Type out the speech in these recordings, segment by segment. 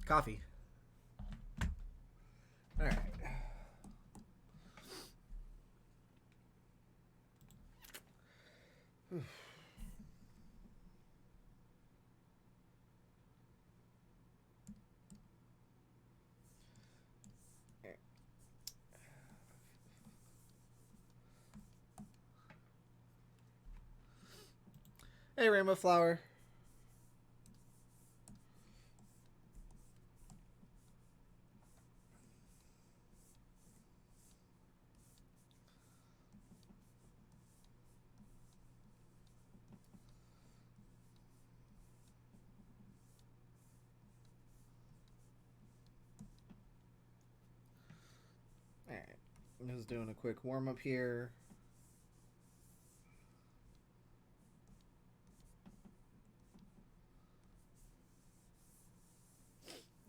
Coffee. All right. Hey, Rainbow Flower. All right. I'm just doing a quick warm up here.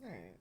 All right.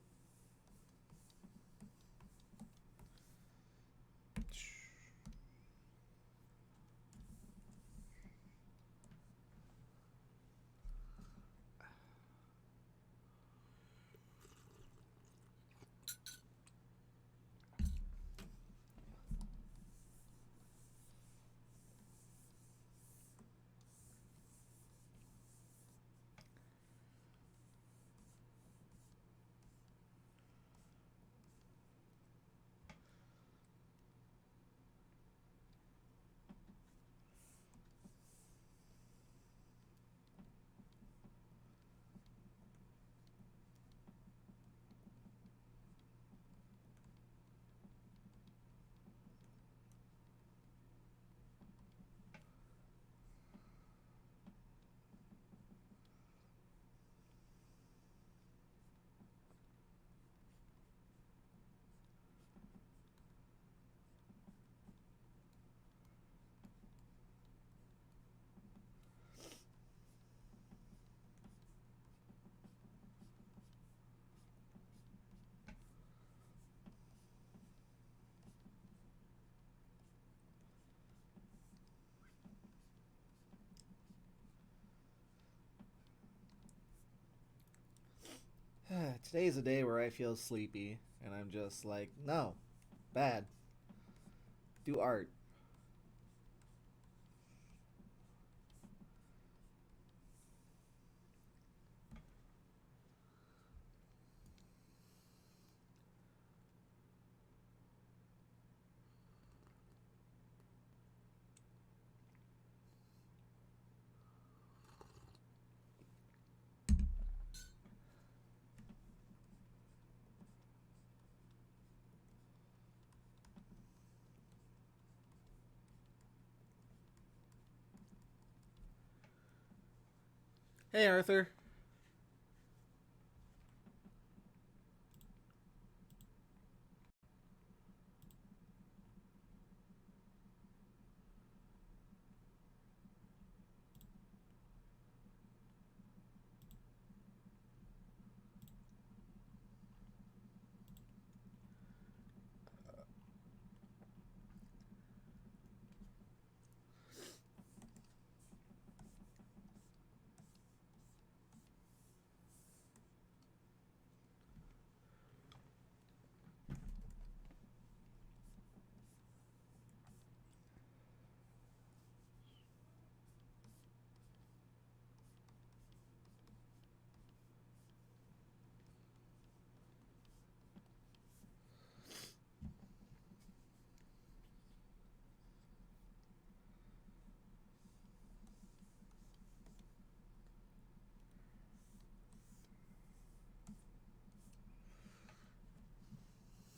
Today's a day where I feel sleepy, and I'm just like, no, bad. Do art. Hey, Arthur.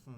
Hmm.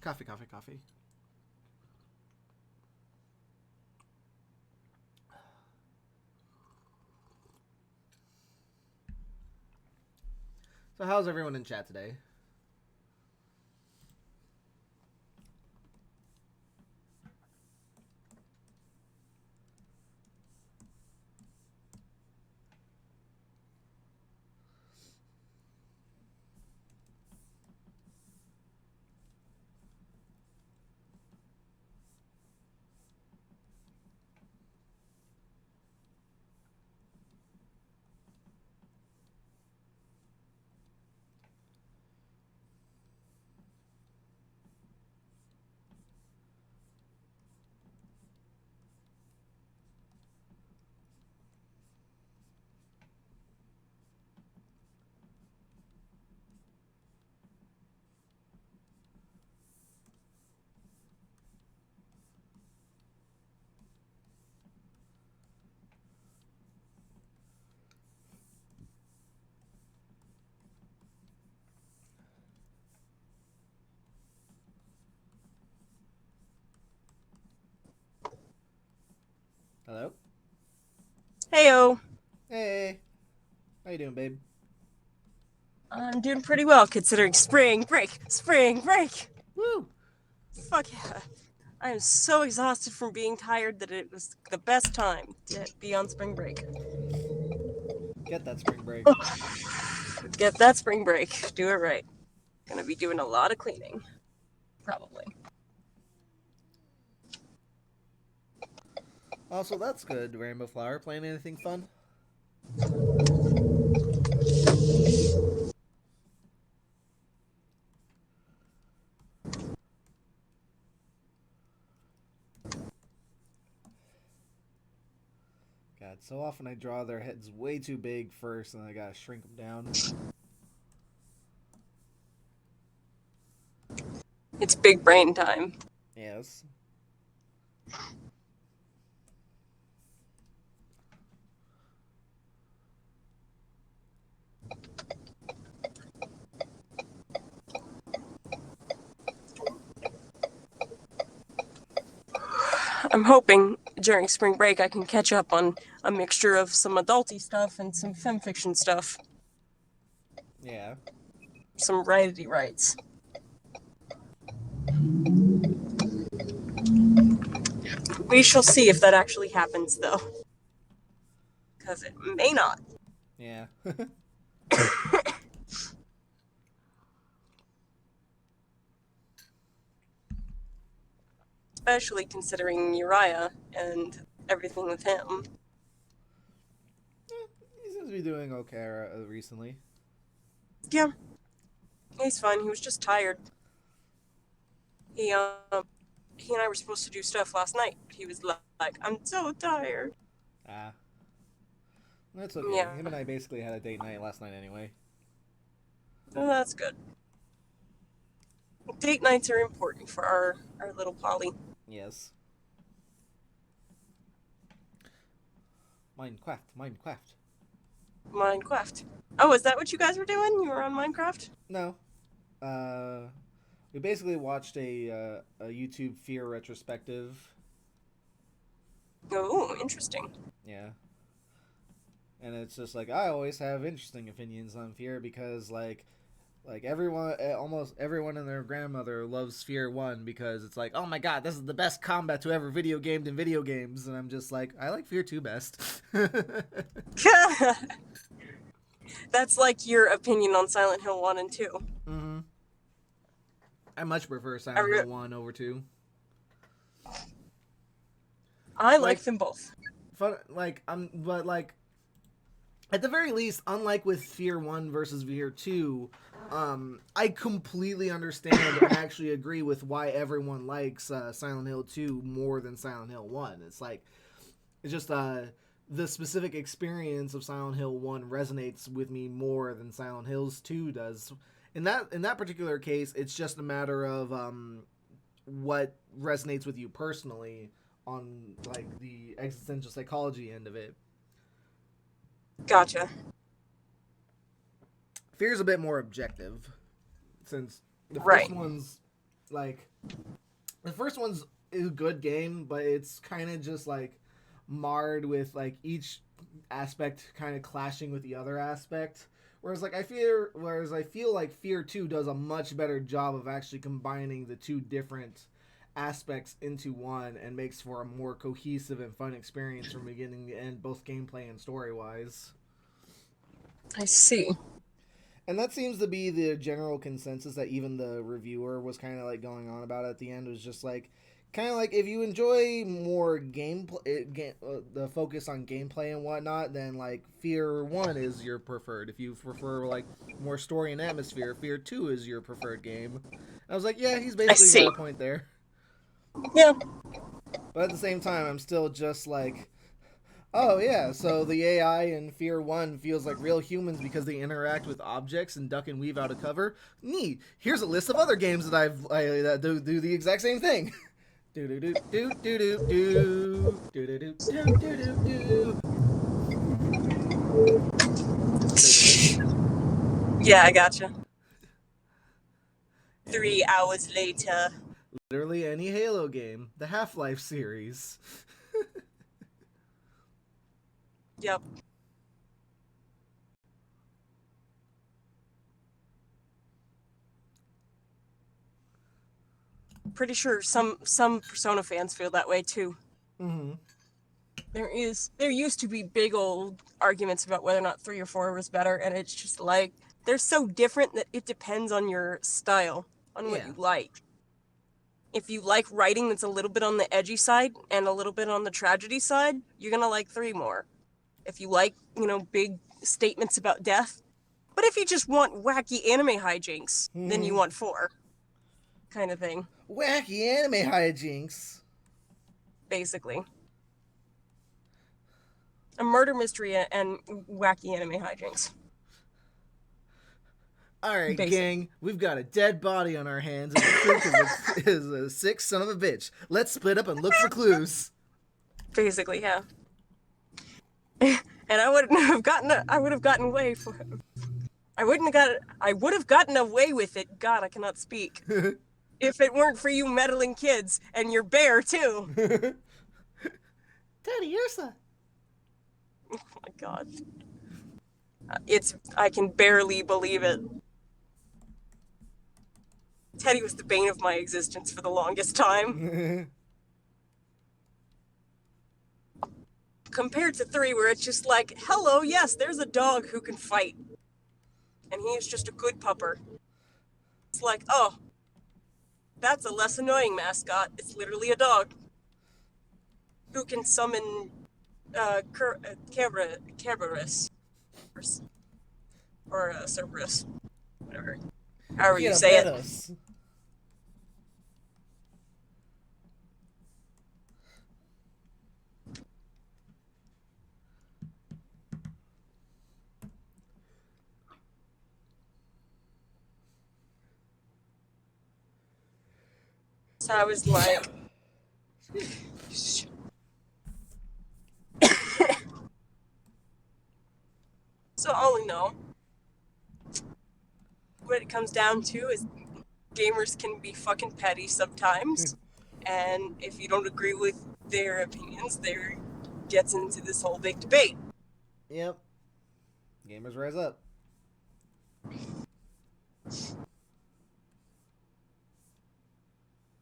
Coffee, coffee, coffee. So how's everyone in chat today? Hello? Heyo. Hey. How you doing, babe? I'm doing pretty well considering spring break. Spring break. Woo! Fuck yeah. I am so exhausted from being tired that it was the best time to be on spring break. Get that spring break. Get that spring break. Do it right. Gonna be doing a lot of cleaning. Probably. Also, that's good, Rainbow Flower. Playing anything fun? God, so often I draw their heads way too big first, and I gotta shrink them down. It's big brain time. Yes. I'm hoping during spring break I can catch up on a mixture of some adulty stuff and some femfiction stuff. Yeah. Some righty rights. We shall see if that actually happens, though. Because it may not. Yeah. Especially considering Uriah and everything with him. He seems to be doing okay recently. Yeah, he's fine. He was just tired. He and I were supposed to do stuff last night. He was like, "I'm so tired." Ah. That's okay. Yeah, Him and I basically had a date night last night anyway. well, that's good. Date nights are important for our little Polly. Yes. Minecraft. Minecraft. Oh, is that what you guys were doing? You were on Minecraft? No. We basically watched a YouTube Fear retrospective. Oh, interesting. Yeah. And it's just like I always have interesting opinions on Fear because like everyone, almost everyone and their grandmother loves Fear 1 because it's like, oh my god, this is the best combat to ever video gamed in video games, and I'm just like, I like Fear 2 best. That's like your opinion on Silent Hill 1 and 2. Mm-hmm. I much prefer Silent Hill 1 over 2. I like them both. But at the very least, unlike with Fear 1 versus Fear 2, I completely understand and actually agree with why everyone likes Silent Hill 2 more than Silent Hill 1. It's like, it's just the specific experience of Silent Hill 1 resonates with me more than Silent Hills 2 does. In that particular case, it's just a matter of what resonates with you personally on like the existential psychology end of it. Gotcha. Fear's a bit more objective, since the right. first one's like the first one's a good game, but it's kind of just like marred with like each aspect kind of clashing with the other aspect. Whereas I feel like Fear 2 does a much better job of actually combining the two different aspects into one and makes for a more cohesive and fun experience from beginning to end, both gameplay and story wise. I see. And that seems to be the general consensus that even the reviewer was kind of like going on about at the end. It was just like, kind of like if you enjoy more gameplay, the focus on gameplay and whatnot, then like Fear 1 is your preferred. If you prefer like more story and atmosphere, Fear 2 is your preferred game. I was like, yeah, he's basically got a point there. Yeah. But at the same time, I'm still just like, oh yeah, so the AI in Fear 1 feels like real humans because they interact with objects and duck and weave out of cover. Neat. Here's a list of other games that that do the exact same thing. Do do do do do do do do do do do do do. Yeah, I gotcha. 3 hours later. Literally any Halo game, the Half-Life series. Yep. Pretty sure some Persona fans feel that way too. Mm-hmm. There used to be big old arguments about whether or not 3 or 4 was better, and it's just like they're so different that it depends on your style, on what you like. If you like writing that's a little bit on the edgy side and a little bit on the tragedy side, you're gonna like 3 more. If you like, big statements about death, but if you just want wacky anime hijinks, then you want 4, kind of thing. Wacky anime hijinks. Basically. A murder mystery and wacky anime hijinks. Alright, gang, we've got a dead body on our hands, and the crook is a sick son of a bitch. Let's split up and look for clues. Basically, yeah. And I would have gotten away for him. I would have gotten away with it. God, I cannot speak. If it weren't for you meddling kids and your bear too. Teddy Ursa. Oh my god. I can barely believe it. Teddy was the bane of my existence for the longest time. Compared to 3, where it's just like, hello, yes, there's a dog who can fight. And he is just a good pupper. It's like, oh, that's a less annoying mascot. It's literally a dog who can summon Cerberus. Or Cerberus. Whatever. However you say it. So I was like... So all in all, what it comes down to is gamers can be fucking petty sometimes, and if you don't agree with their opinions, there gets into this whole big debate. Yep. Gamers rise up.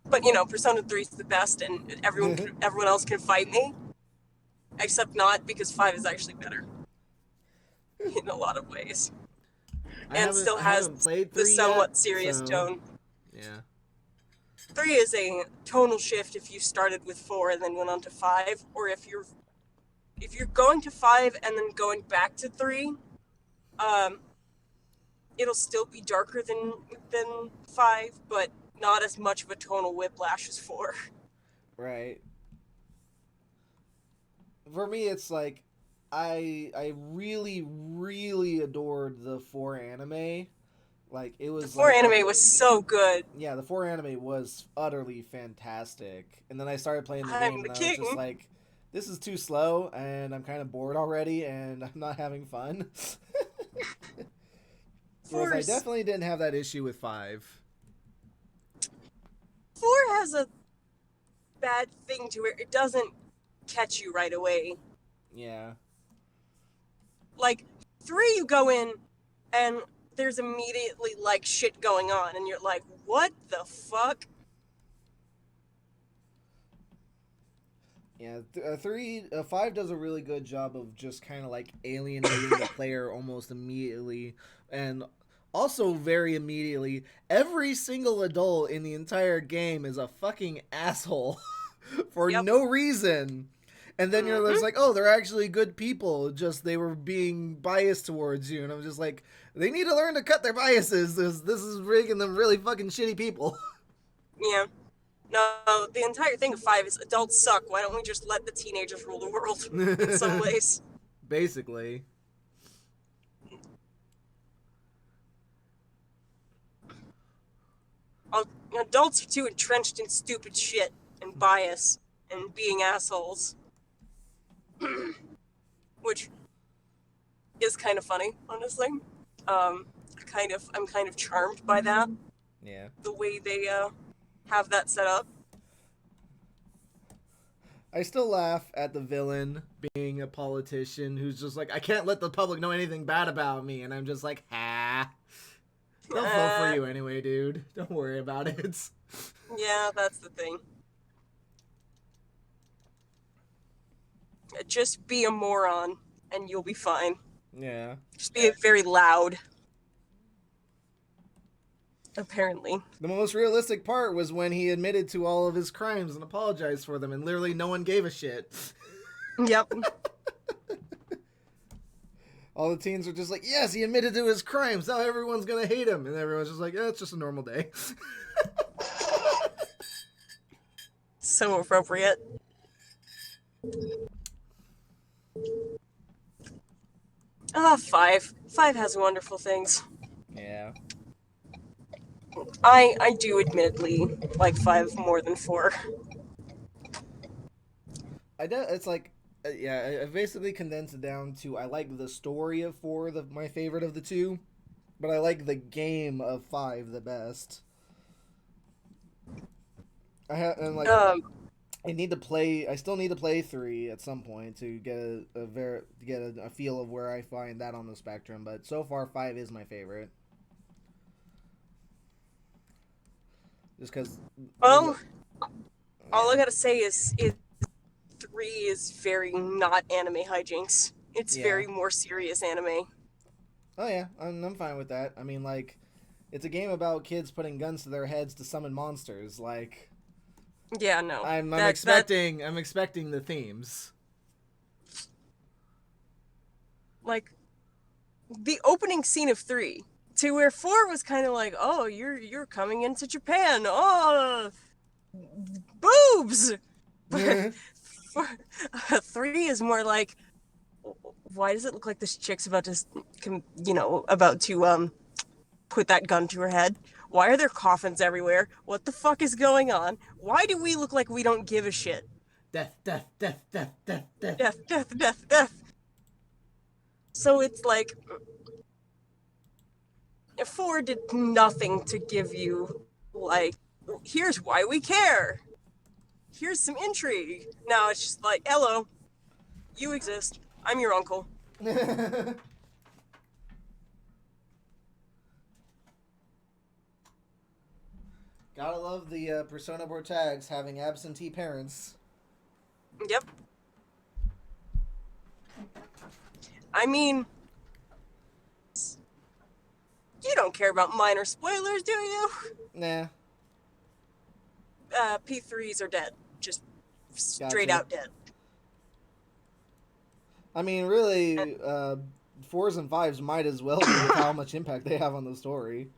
But Persona 3 is the best, and everyone else can fight me, except not, because 5 is actually better in a lot of ways, and still has the somewhat serious tone. Yeah. 3 is a tonal shift if you started with 4 and then went on to 5, or if you're going to 5 and then going back to 3, it'll still be darker than 5, but not as much of a tonal whiplash as 4. Right. For me, it's like I really, really adored the 4 anime. Like, it was... The 4 anime was so good. Yeah, the 4 anime was utterly fantastic. And then I started playing the game, and I was just like, this is too slow, and I'm kind of bored already, and I'm not having fun. Whereas I definitely didn't have that issue with 5. has a bad thing to it. It doesn't catch you right away. Yeah. Like 3, you go in and there's immediately like shit going on, and you're like, what the fuck? Yeah, 5 does a really good job of just kind of like alienating the player almost immediately, and also very immediately, every single adult in the entire game is a fucking asshole for no reason. And then you're just like, oh, they're actually good people, just they were being biased towards you. And I'm just like, they need to learn to cut their biases. This is making them really fucking shitty people. Yeah. No, the entire thing of 5 is adults suck. Why don't we just let the teenagers rule the world in some ways? Basically. Adults are too entrenched in stupid shit and bias and being assholes. Which is kind of funny, honestly. I'm kind of charmed by that. Yeah. The way they have that set up. I still laugh at the villain being a politician who's just like, I can't let the public know anything bad about me, and I'm just like, ha. They'll vote for you anyway, dude. Don't worry about it. Yeah, that's the thing. Just be a moron, and you'll be fine. Yeah. Just be very loud. Apparently. The most realistic part was when he admitted to all of his crimes and apologized for them, and literally no one gave a shit. Yep. All the teens were just like, yes, he admitted to his crimes. Now everyone's gonna hate him. And everyone's just like, yeah, it's just a normal day. So appropriate. Ah, 5. 5 has wonderful things. Yeah. I do admittedly like 5 more than 4. It's like, yeah, I basically condensed it down to I like the story of 4, my favorite of the 2, but I like the game of 5 the best. I still need to play 3 at some point to get a feel of where I find that on the spectrum, but so far 5 is my favorite. Just because. Well, all I gotta say is 3 is very not anime hijinks. It's very more serious anime. Oh yeah, I'm fine with that. I mean, like, it's a game about kids putting guns to their heads to summon monsters. Like, yeah, no, I'm expecting the themes. Like, the opening scene of 3. To where 4 was kind of like, oh, you're coming into Japan. Oh, boobs. 3 is more like, why does it look like this chick's about to put that gun to her head? Why are there coffins everywhere? What the fuck is going on? Why do we look like we don't give a shit? Death, death, death, death, death, death. Death, death, death, death. So it's like, 4 did nothing to give you, like, here's why we care. Here's some intrigue. Now it's just like, hello, you exist. I'm your uncle. Gotta love the Persona Bortags having absentee parents. Yep. I mean, you don't care about minor spoilers, do you? Nah. P3s are dead. Just straight out dead. I mean, really, 4s and 5s might as well be with how much impact they have on the story.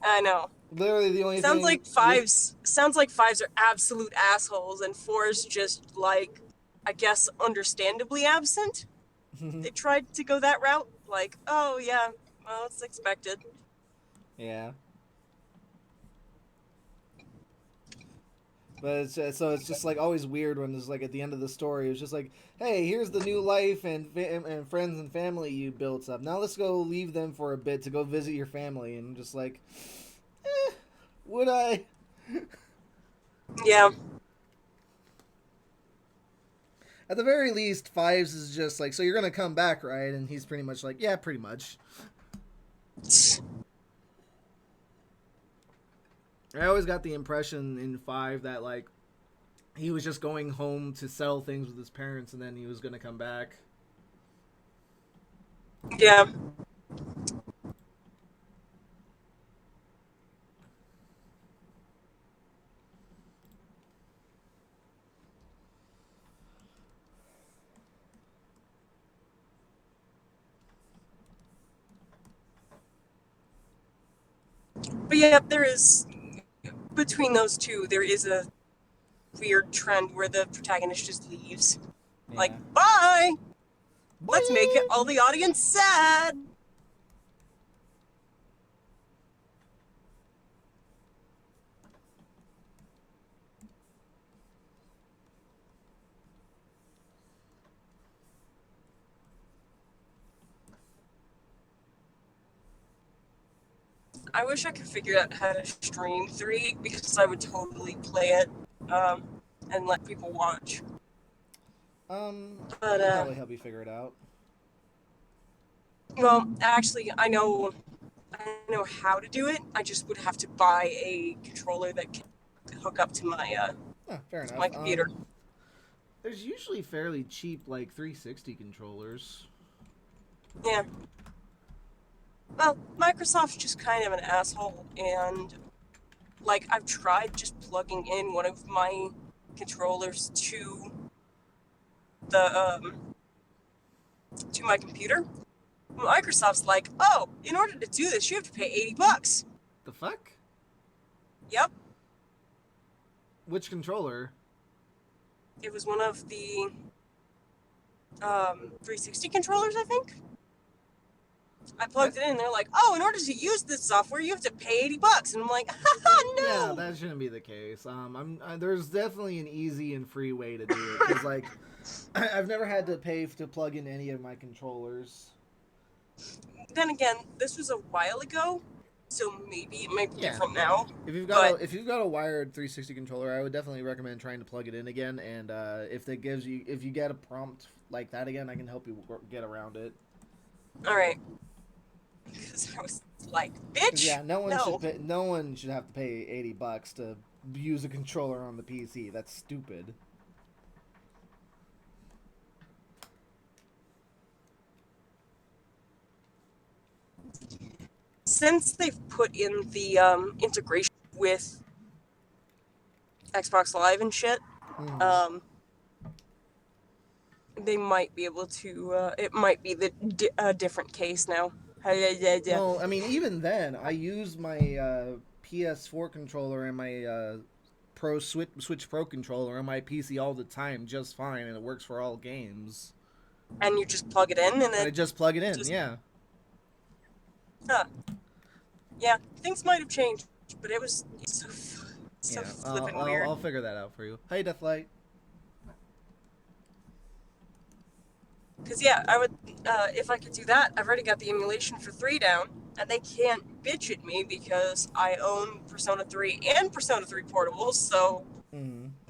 I know. Literally, the only sounds thing... like 5s. Sounds like 5s are absolute assholes, and 4s just, like, I guess, understandably absent. They tried to go that route. Like, oh, yeah, well, it's expected. Yeah. But it's just like always weird when it's like at the end of the story, it's just like, hey, here's the new life and friends and family you built up. Now let's go leave them for a bit to go visit your family. And I'm just like, would I? Yeah. At the very least, Fives is just like, so you're gonna come back, right? And he's pretty much like, yeah, pretty much. I always got the impression in Five that like he was just going home to settle things with his parents, and then he was gonna come back. Yeah. But yeah, there is, between those two, there is a weird trend where the protagonist just leaves. Yeah. Like, bye! Bye. Let's make it all the audience sad! I wish I could figure out how to stream 3 because I would totally play it and let people watch. I can probably help you figure it out. Well, actually, I know how to do it. I just would have to buy a controller that can hook up to my Fair enough. my computer. There's usually fairly cheap like 360 controllers. Yeah. Well, Microsoft's just kind of an asshole, and like I've tried just plugging in one of my controllers to the to my computer. Microsoft's like, oh, in order to do this, you have to pay $80. The fuck? Yep. Which controller? It was one of the 360 controllers, I think. I plugged it in, and they're like, oh, in order to use this software, you have to pay $80. And I'm like, haha, no! Yeah, that shouldn't be the case. There's definitely an easy and free way to do it. Because, like, I've never had to pay to plug in any of my controllers. Then again, this was a while ago, so maybe it might be different now. If you've got a wired 360 controller, I would definitely recommend trying to plug it in again. And if you get a prompt like that again, I can help you get around it. All right. Because I was like, bitch. Yeah, no one should have to pay $80 to use a controller on the PC. That's stupid. Since they've put in the integration with Xbox Live and shit, they might be able to. It might be a different case now. Well, I mean, even then, I use my PS4 controller and my Switch Pro controller on my PC all the time, just fine, and it works for all games. And you just plug it in, and I just plug it in. Yeah. Huh. Yeah, things might have changed, but it was so flippin' weird. I'll figure that out for you. Hey, Deathlight. Because, yeah, I would, if I could do that, I've already got the emulation for 3 down, and they can't bitch at me because I own Persona 3 and Persona 3 Portable, so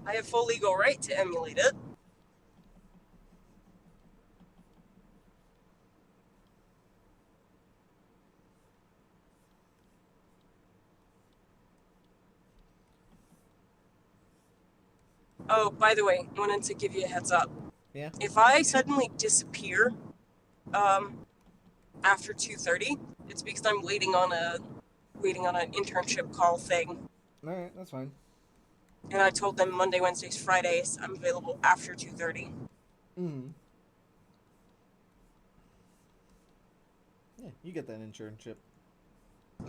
I have full legal right to emulate it. Oh, by the way, I wanted to give you a heads up. Yeah. If I suddenly disappear after 2:30, it's because I'm waiting on an internship call thing. All right, that's fine. And I told them Monday, Wednesdays, Fridays I'm available after 2:30. Yeah, you get that internship.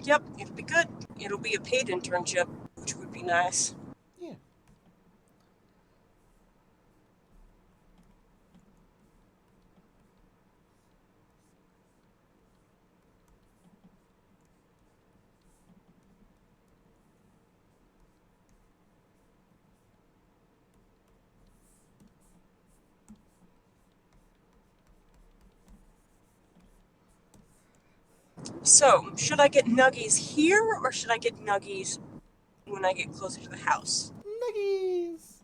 Yep, it'll be good. It'll be a paid internship, which would be nice. Yeah. So, should I get Nuggies here, or should I get Nuggies when I get closer to the house? Nuggies!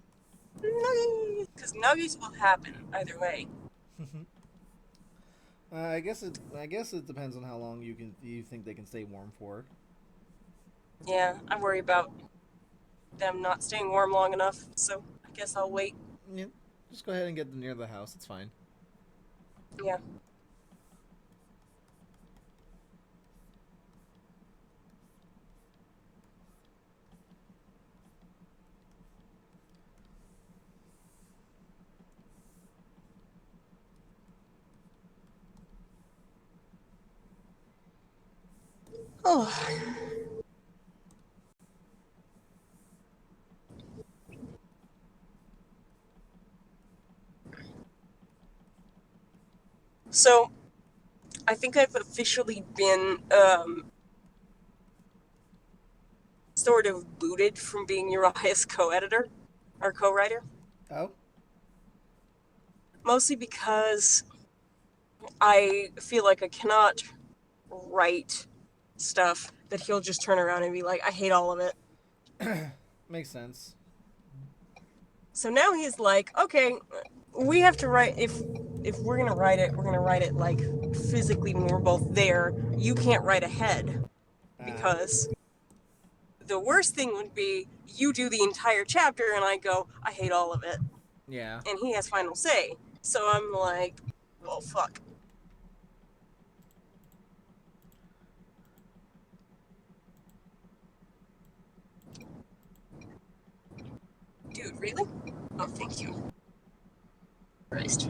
Nuggies! Because nuggies will happen either way. I guess it depends on how long you think they can stay warm for. Yeah, I worry about them not staying warm long enough, so I guess I'll wait. Yeah, just go ahead and get them near the house. It's fine. Yeah. Oh. So, I think I've officially been sort of booted from being Uriah's co-editor or co-writer. Oh? Mostly because I feel like I cannot write stuff that he'll just turn around and be like, I hate all of it. Makes sense. So now he's like, okay, we have to write, if we're gonna write it like physically when we're both there. You can't write ahead because the worst thing would be you do the entire chapter and I go, I hate all of it. Yeah. And he has final say. So I'm like, well, fuck. Dude, really? Oh, thank you. Christ.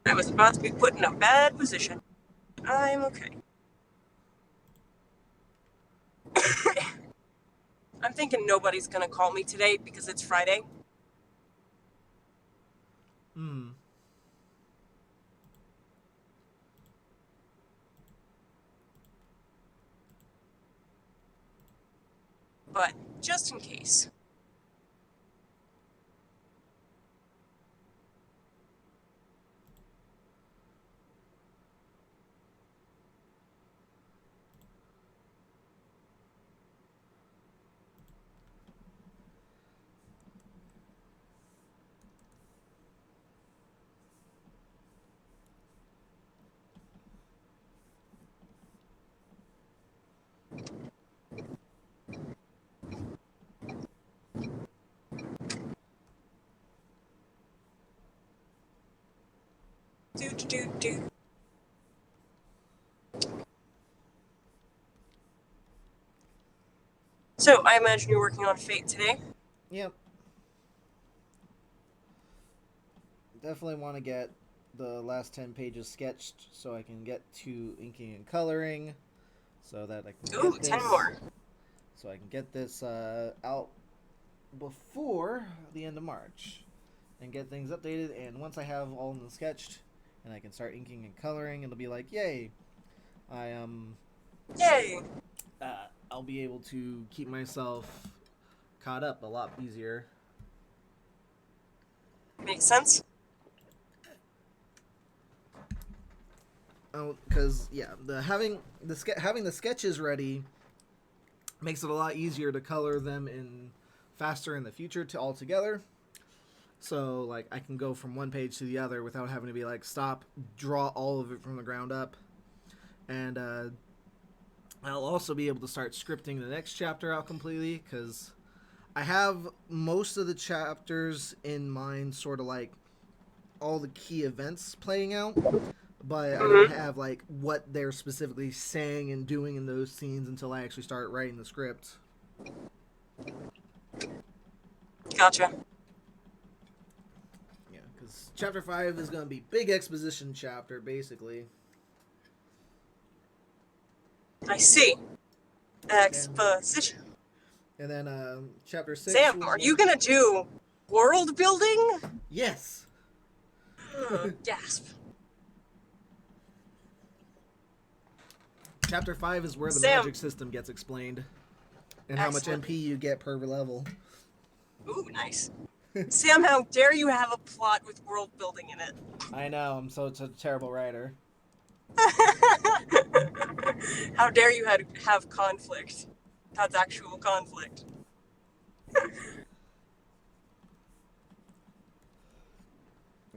I was about to be put in a bad position. I'm okay. I'm thinking nobody's gonna call me today because it's Friday. Hmm. But just in case. Do. So, I imagine you're working on Fate today? Yep. Definitely want to get the last 10 pages sketched so I can get to inking and coloring so that I can Ooh, get this 10 more. so I can get this out before the end of March and get things updated. And once I have all of them sketched and I can start inking and coloring, it'll be like, yay! Yay! I'll be able to keep myself caught up a lot easier. Makes sense? Because having the sketches ready makes it a lot easier to color them in faster in the future to all together. So like I can go from one page to the other without having to be like stop, draw all of it from the ground up, and I'll also be able to start scripting the next chapter out completely because I have most of the chapters in mind, sort of like all the key events playing out, but I don't have like what they're specifically saying and doing in those scenes until I actually start writing the script. Gotcha. Yeah, because chapter 5 is going to be big exposition chapter, basically. I see. Exposition. And then chapter 6... Sam, are you gonna do world building? Yes! Gasp. Chapter 5 is where the Sam. magic system gets explained. And how much MP you get per level. Ooh, nice. Sam, how dare you have a plot with world building in it? I know, I'm such a terrible writer. How dare you have conflict? That's actual conflict.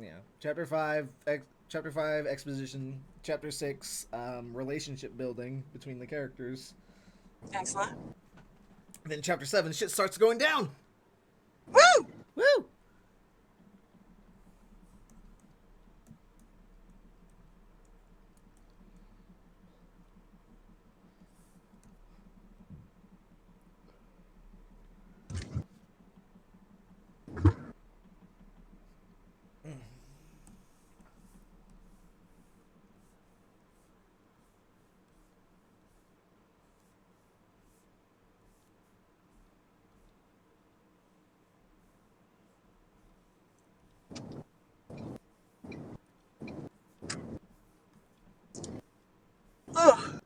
Yeah. Chapter 5 exposition. Chapter 6 relationship building between the characters. Excellent. Then chapter 7 shit starts going down. Woo! Woo! Ugh.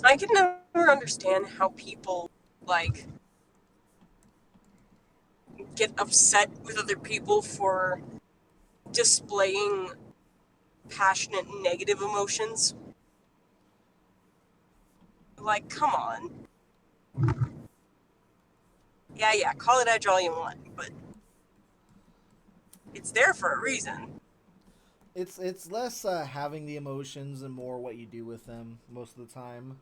I can never understand how people like get upset with other people for displaying passionate negative emotions. Like, come on. Yeah, call it edge all you want, but it's there for a reason. It's less having the emotions and more what you do with them most of the time.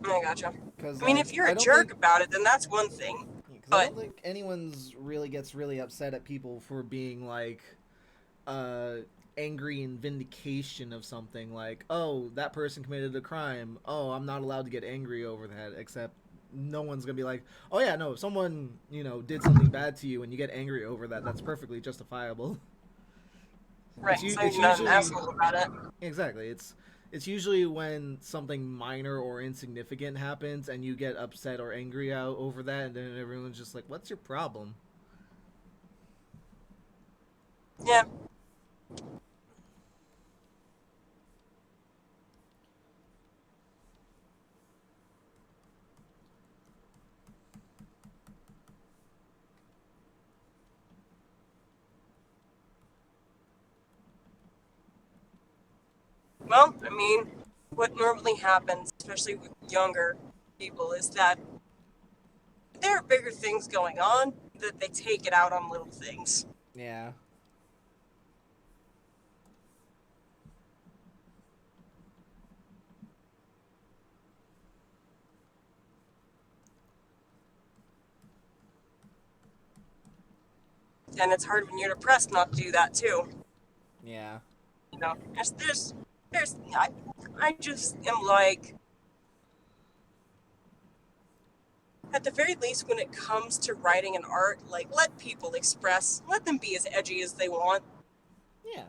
I gotcha. Because I mean, if you're I a don't jerk think about it, then that's one thing. because I But don't think anyone's really gets really upset at people for being like uh angry in vindication of something like, oh, that person committed a crime, oh, I'm not allowed to get angry over that, except no one's gonna be like, oh yeah, no, if someone, did something bad to you and you get angry over that, that's perfectly justifiable. right, so It's you're not an usually asshole about it. exactly it's usually when something minor or insignificant happens and you get upset or angry out over that, and then everyone's just like, what's your problem? Yeah. Well, I mean, what normally happens, especially with younger people, is that there are bigger things going on that they take it out on little things. Yeah. And it's hard when you're depressed not to do that too. Yeah. You know, there's I just am like, at the very least, when it comes to writing and art, like, let people express, let them be as edgy as they want. Yeah.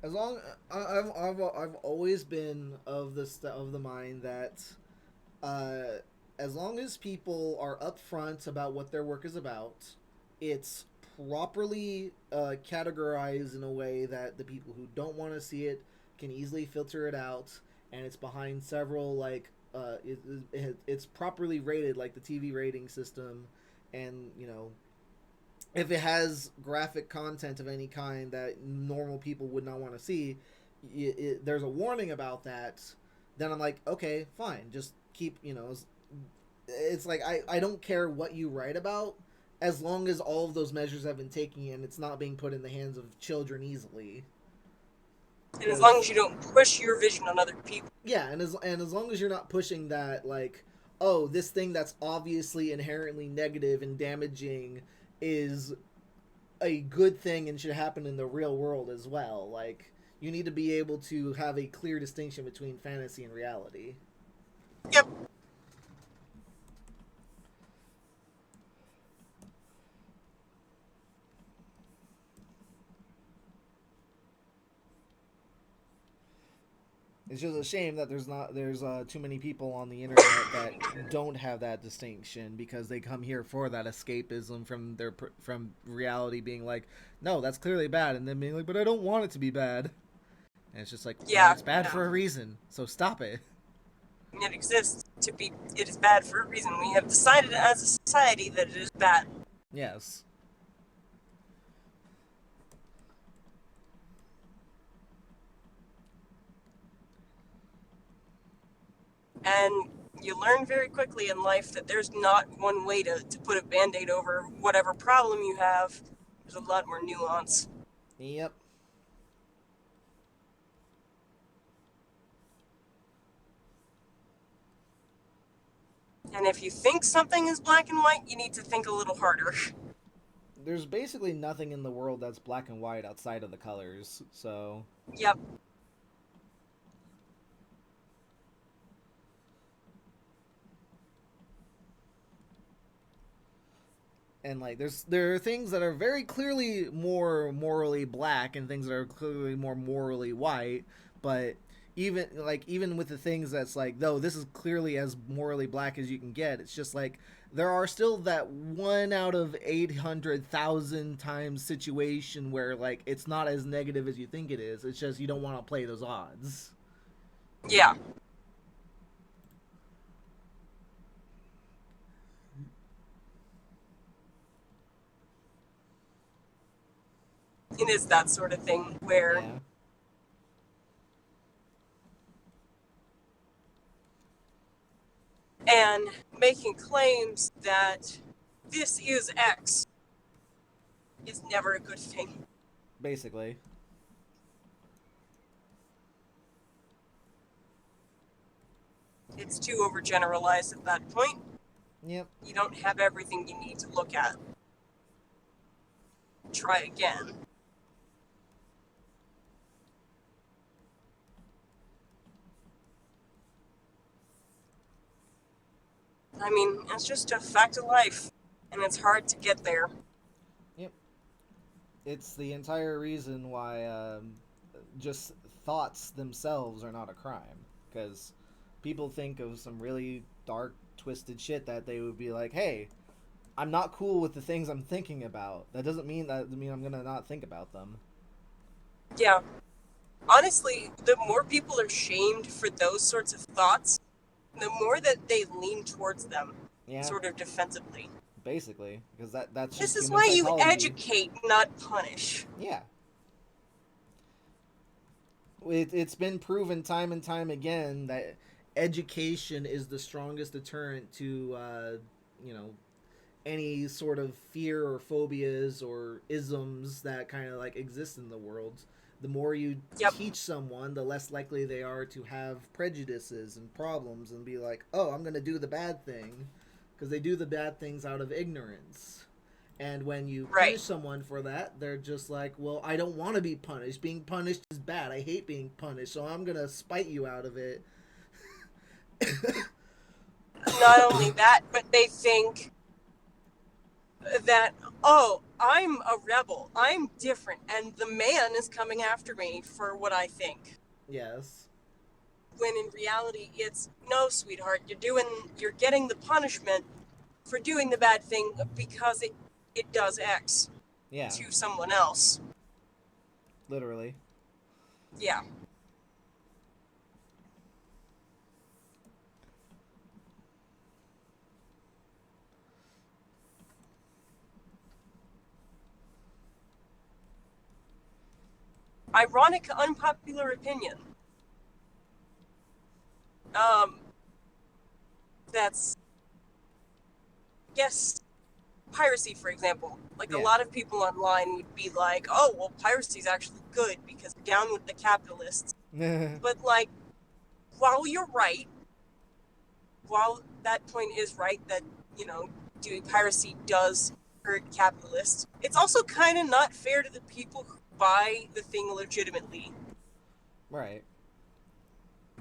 As long I've always been of the mind that uh, as long as people are upfront about what their work is about, it's properly categorized in a way that the people who don't want to see it can easily filter it out, and it's behind several like it's properly rated like the TV rating system, and if it has graphic content of any kind that normal people would not want to see, there's a warning about that. Then I'm like, okay, fine, just keep, it's like I don't care what you write about as long as all of those measures have been taken and it's not being put in the hands of children easily. And as long as Because you don't push your vision on other people. yeah, and as long as you're not pushing that like, oh, this thing that's obviously inherently negative and damaging is a good thing and should happen in the real world as well. Like, you need to be able to have a clear distinction between fantasy and reality. Yep. It's just a shame that there's too many people on the internet that don't have that distinction because they come here for that escapism from reality, being like, no, that's clearly bad, and then being like, but I don't want it to be bad. And it's just like, well, Yeah. it's bad Yeah. for a reason, so stop it. it exists to be, it is bad for a reason. We have decided as a society that it is bad. Yes. And you learn very quickly in life that there's not one way to put a band-aid over whatever problem you have. There's a lot more nuance. Yep. And if you think something is black and white, you need to think a little harder. There's basically nothing in the world that's black and white outside of the colors, so... Yep. And like there are things that are very clearly more morally black and things that are clearly more morally white, but even with the things that's like, though this is clearly as morally black as you can get, it's just like there are still that 1 out of 800,000 times situation where like it's not as negative as you think it is. It's just you don't want to play those odds. Yeah. It is that sort of thing where Yeah. and making claims that this is X is never a good thing. Basically. It's too overgeneralized at that point. Yep. You don't have everything you need to look at. Try again. I mean, it's just a fact of life, and it's hard to get there. Yep. It's the entire reason why just thoughts themselves are not a crime. Because people think of some really dark, twisted shit that they would be like, hey, I'm not cool with the things I'm thinking about. That doesn't mean I'm gonna not think about them. Yeah. Honestly, the more people are shamed for those sorts of thoughts, the more that they lean towards them, Yeah, sort of defensively. basically, because that's This just is human why you psychology. educate, not punish. Yeah. It's been proven time and time again that education is the strongest deterrent to, you know, any sort of fear or phobias or isms that kind of like exist in the world. The more you Yep. teach someone, the less likely they are to have prejudices and problems and be like, oh, I'm going to do the bad thing. Because they do the bad things out of ignorance. And when you Right. punish someone for that, they're just like, well, I don't want to be punished. Being punished is bad. I hate being punished, so I'm going to spite you out of it. Not only that, but they think that, oh, I'm a rebel. I'm different, and the man is coming after me for what I think. Yes. When in reality, it's, no, sweetheart, you're getting the punishment for doing the bad thing because it does X Yeah. to someone else. Literally. Yeah. Ironic, unpopular opinion. That's, yes, piracy, for example. Like, Yeah. a lot of people online would be like, oh, well, piracy is actually good because down with the capitalists. But, like, while you're right, while that point is right that, you know, doing piracy does hurt capitalists, it's also kind of not fair to the people who buy the thing legitimately. Right.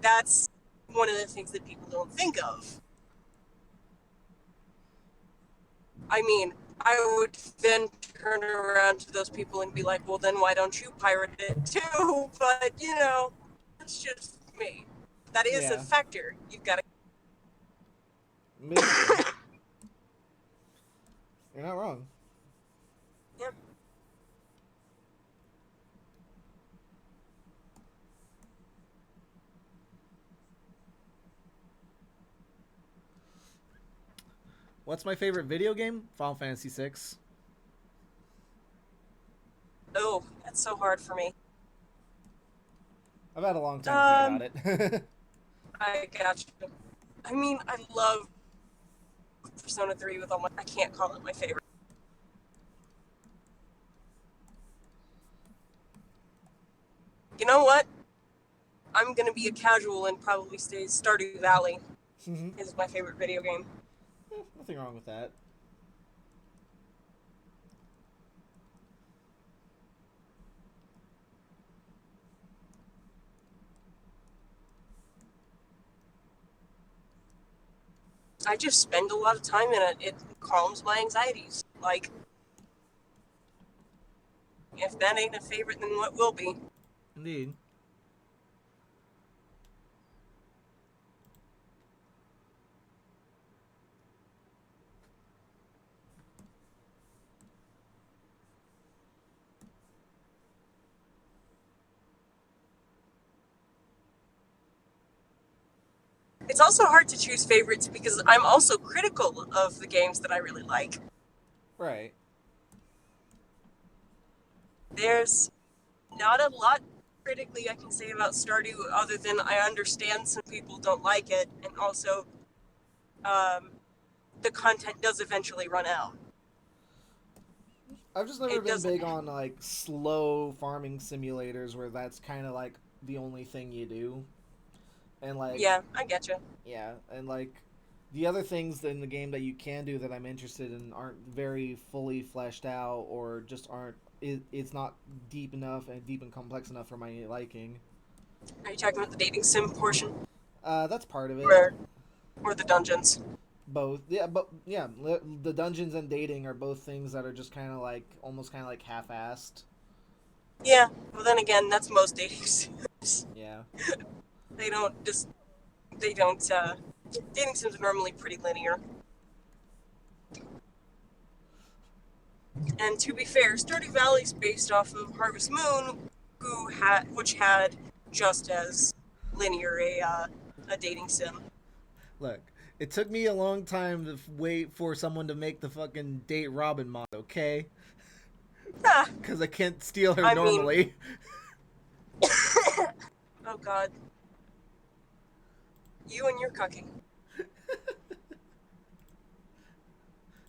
That's one of the things that people don't think of. I mean, I would then turn around to those people and be like, well, then why don't you pirate it too? But, you know, that's just me. That is a Yeah. factor. You've got to. Basically. You're not wrong. Yeah. What's my favorite video game? Final Fantasy VI. Oh, that's so hard for me. I've had a long time to think about Um, it. I got you. I mean, I love Persona 3 with all my. I can't call it my favorite. You know what? I'm gonna be a casual and probably say Stardew Valley is my favorite video game. Nothing wrong with that. I just spend a lot of time in it. It calms my anxieties. Like, if that ain't a favorite, then what will be? Indeed. It's also hard to choose favorites because I'm also critical of the games that I really like. Right. There's not a lot critically I can say about Stardew other than I understand some people don't like it, and also um, the content does eventually run out. I've just never It been doesn't. big on like slow farming simulators where that's kind of like the only thing you do. And like, Yeah, I get you. yeah, and like the other things in the game that you can do that I'm interested in aren't very fully fleshed out or just aren't it's not deep enough and deep and complex enough for my liking. Are you talking about the dating sim portion That's part of it. or the dungeons? Both, yeah, but yeah, the dungeons and dating are both things that are just kind of like almost kind of like half-assed. Yeah. Well, then again, that's most dating sims. Yeah. They don't just. They don't. Dating sims are normally pretty linear. And to be fair, Stardew Valley's based off of Harvest Moon, which had just as linear a dating sim. Look, it took me a long time to wait for someone to make the fucking date Robin mod, okay? Ah, Because I can't steal her I mean, normally. oh god, you and your cucking.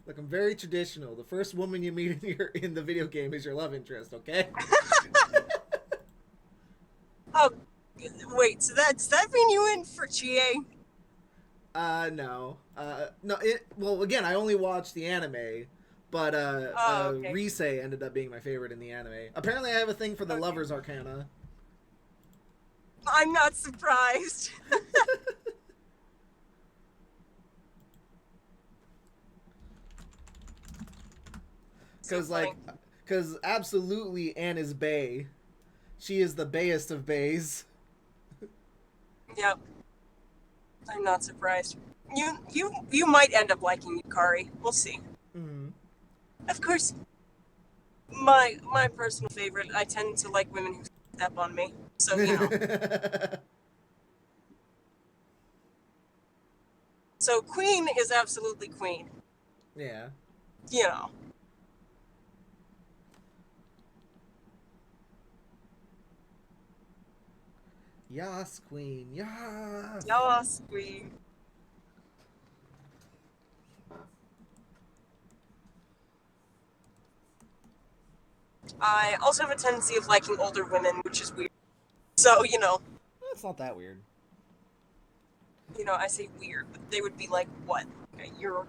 Look, I'm very traditional. The first woman you meet in the video game is your love interest, okay? Oh, wait, so does that mean you in for Chie? No. No, well, again, I only watched the anime, but Oh, okay. Rise ended up being my favorite in the anime. Apparently, I have a thing for the Okay. Lover's Arcana. I'm not surprised. So Cause funny. like, cause absolutely Anne is Bay. She is the bayest of bays. Yep, I'm not surprised. You might end up liking Yukari. We'll see. Mm. Of course, my personal favorite. I tend to like women who step on me. So you know. So Queen is absolutely Queen. Yeah. You know. Yas, Queen. Yas. Yes, Queen. I also have a tendency of liking older women, which is weird. So That's not that weird. I say weird, but they would be like what? You're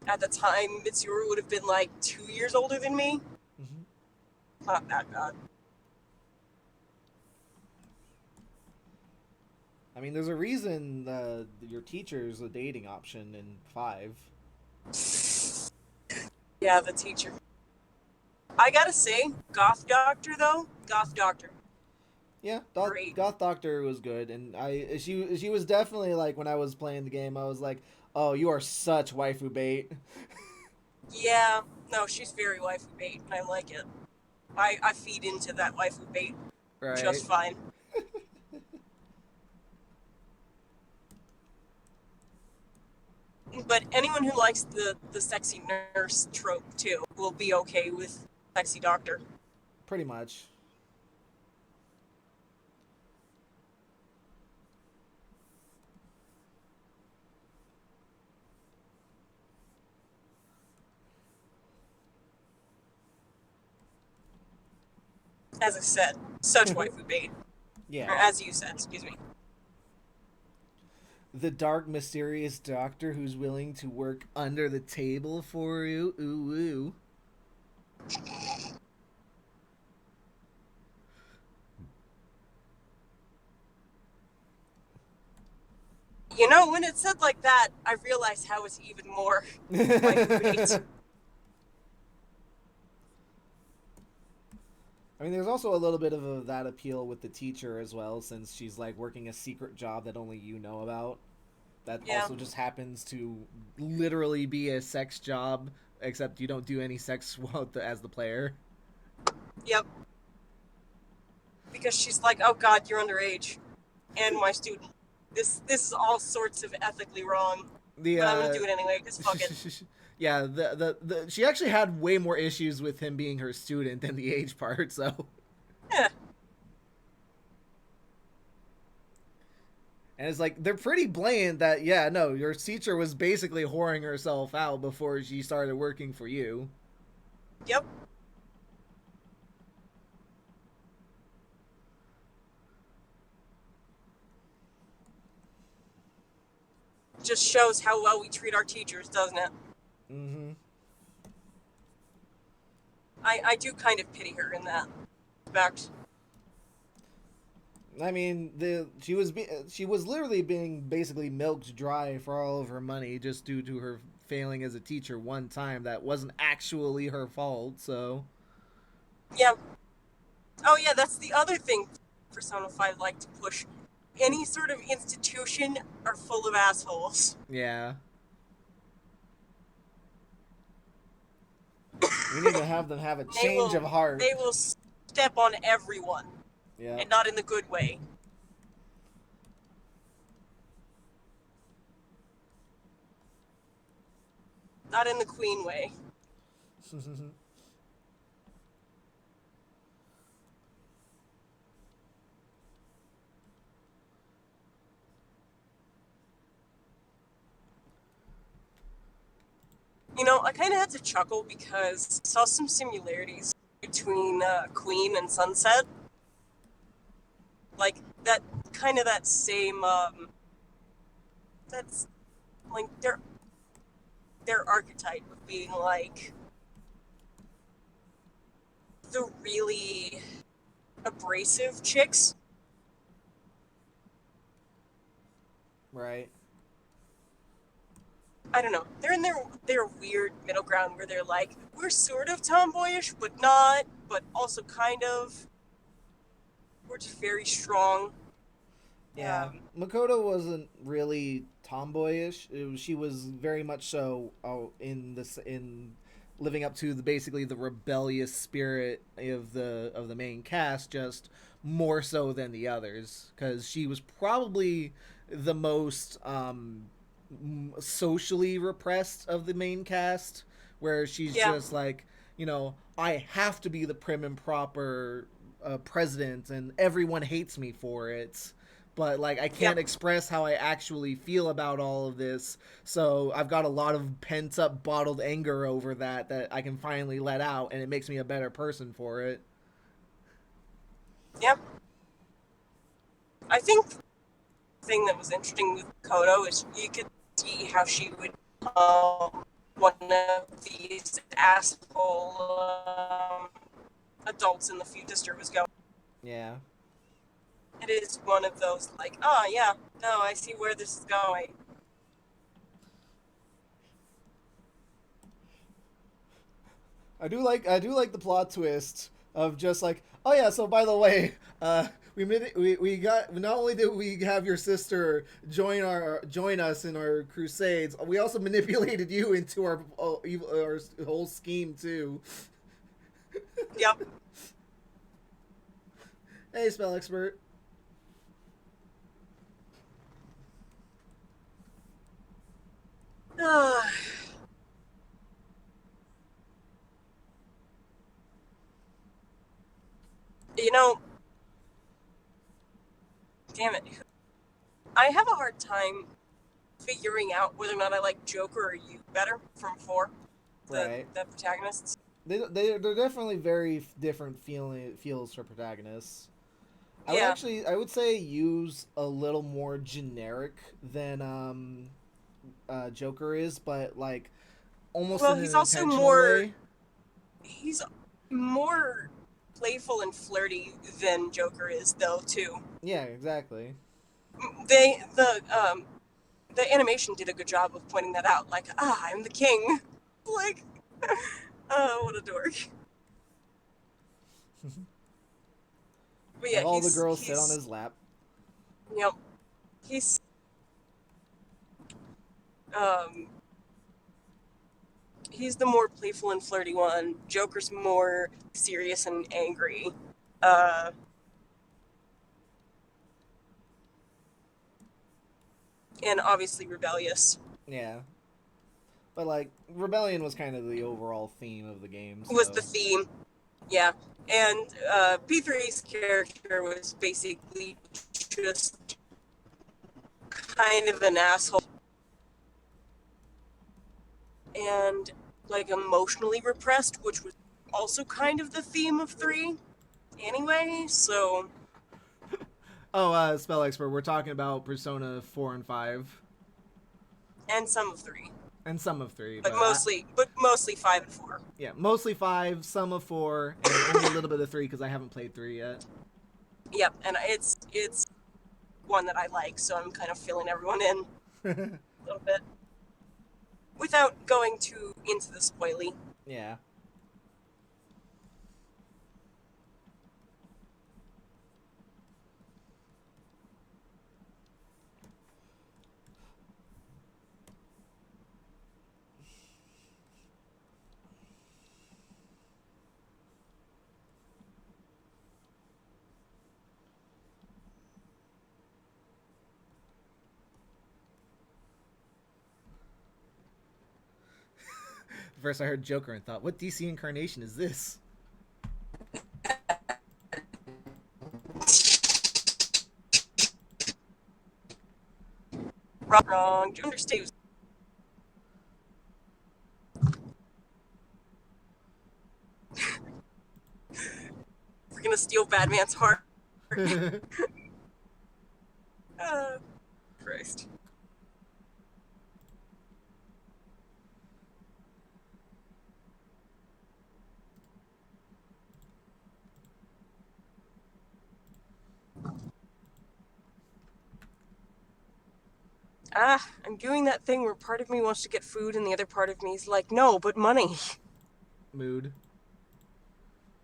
at the time Mitsuru would have been like 2 years older than me. Mm-hmm. Not that bad. I mean, there's a reason your teacher's a dating option in 5. Yeah, the teacher. I gotta say, Goth Doctor though, Goth Doctor, Yeah, great. Goth Doctor was good, and she was definitely like when I was playing the game, I was like, oh, you are such waifu bait. Yeah, no, she's very waifu bait, and I like it. I feed into that waifu bait Right. just fine. But anyone who likes the sexy nurse trope too will be okay with sexy doctor. Pretty much. As I said, such waifu bait. Yeah. Or as you said, excuse me. The dark, mysterious doctor who's willing to work under the table for you. Ooh, ooh. You know, when it's said like that, I realize how it's even more waifu bait. I mean, there's also a little bit of that appeal with the teacher as well, since she's like working a secret job that only you know about. That Yeah. also just happens to literally be a sex job, except you don't do any sex as the player. Yep. Because she's like, oh god, you're underage. And my student. This is all sorts of ethically wrong. The But I'm gonna do it anyway, because fuck it. yeah, the she actually had way more issues with him being her student than the age part, so. Yeah. And it's like, they're pretty blatant that, yeah, no, your teacher was basically whoring herself out before she started working for you. Yep. Just shows how well we treat our teachers, doesn't it? Mm-hmm. I do kind of pity her in that fact. I mean, she was literally being basically milked dry for all of her money just due to her failing as a teacher one time. That wasn't actually her fault, so. Yeah. Oh yeah, that's the other thing Persona 5 like to push. Any sort of institution are full of assholes. Yeah. We need to have them have a change of heart. They will step on everyone. Yeah. And not in the good way. Not in the queen way. You know, I kind of had to chuckle because I saw some similarities between Queen and Sunset. Like, that kind of that same, that's, like, their archetype of being, like, the really abrasive chicks. Right. I don't know. They're in their weird middle ground where they're like, we're sort of tomboyish, but not, but also kind of. We're just very strong. Yeah, Makoto wasn't really tomboyish. She was very much so in living up to basically the rebellious spirit of the main cast, just more so than the others, because she was probably the most socially repressed of the main cast, where she's just like, I have to be the prim and proper president, and everyone hates me for it, but like I can't express how I actually feel about all of this. So I've got a lot of pent up bottled anger over that I can finally let out, and it makes me a better person for it. Yep. I think the thing that was interesting with Kodo is you could see how she would one of these asshole adults in the future was going. Yeah. It is one of those like, oh yeah, no, I see where this is going. I do like the plot twist of just like, oh yeah, so by the way, we got, not only did we have your sister join us in our crusades, we also manipulated you into our whole scheme too. Yep. Hey, spell expert. Uh, you know, damn it. I have a hard time figuring out whether or not I like Joker or you better from four, Right. the protagonists. They're definitely very different feels for protagonists. Yeah. I would say use a little more generic than Joker is, but like almost Well, in he's an also intentional way. he's more playful and flirty than Joker is, though. Too. Yeah, exactly. They the animation did a good job of pointing that out. Like, I'm the king. Like, oh, what a dork. But yeah, Have all the girls sit on his lap. you know, he's um he's the more playful and flirty one. Joker's more serious and angry. Uh, and obviously rebellious Yeah, but like rebellion was kind of the overall theme of the game. was the So theme. Yeah. And P3's character was basically just kind of an asshole and like emotionally repressed, which was also kind of the theme of 3 anyway. So, oh, spell expert. We're talking about Persona 4 and 5, and some of 3, and some of 3, but but mostly 5 and 4. yeah, mostly 5, some of 4, and only a little bit of 3 because I haven't played 3 yet. Yep, and it's one that I like, so I'm kind of filling everyone in a little bit without going too into the spoily. Yeah. First, I heard Joker and thought, "What DC incarnation is this?" Wrong. Do you understand? We're gonna steal Batman's heart. Christ. I'm doing that thing where part of me wants to get food and the other part of me is like, no, but money. Mood.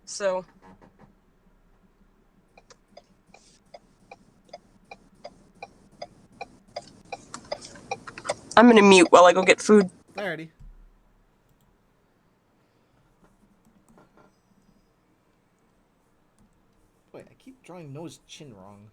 So. I'm gonna mute while I go get food. Alrighty. Wait, I keep drawing Noah's chin wrong.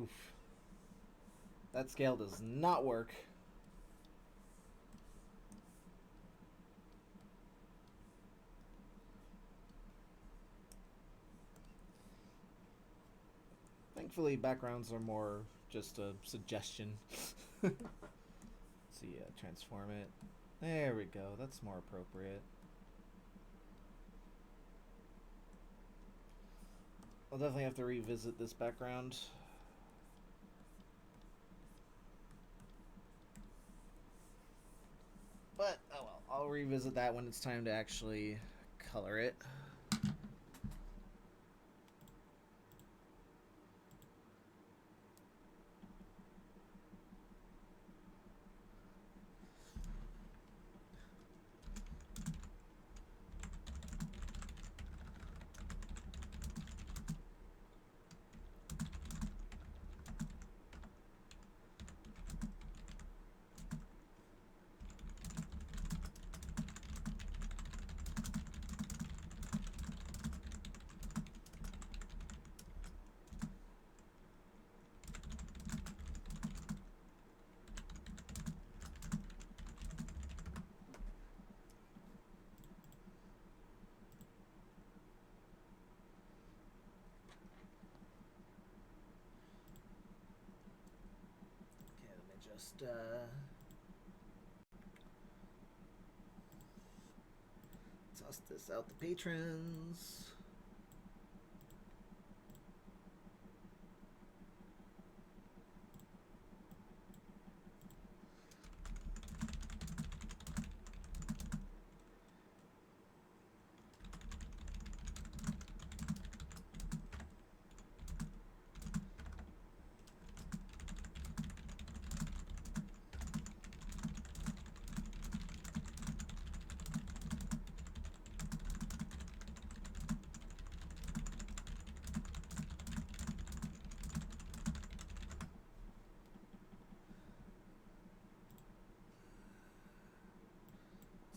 Oof. That scale does not work. thankfully, backgrounds are more just a suggestion. Let's see, transform it. There we go. That's more appropriate. I'll definitely have to revisit this background. But, oh well. I'll revisit that when it's time to actually color it. Just toss this out the patrons.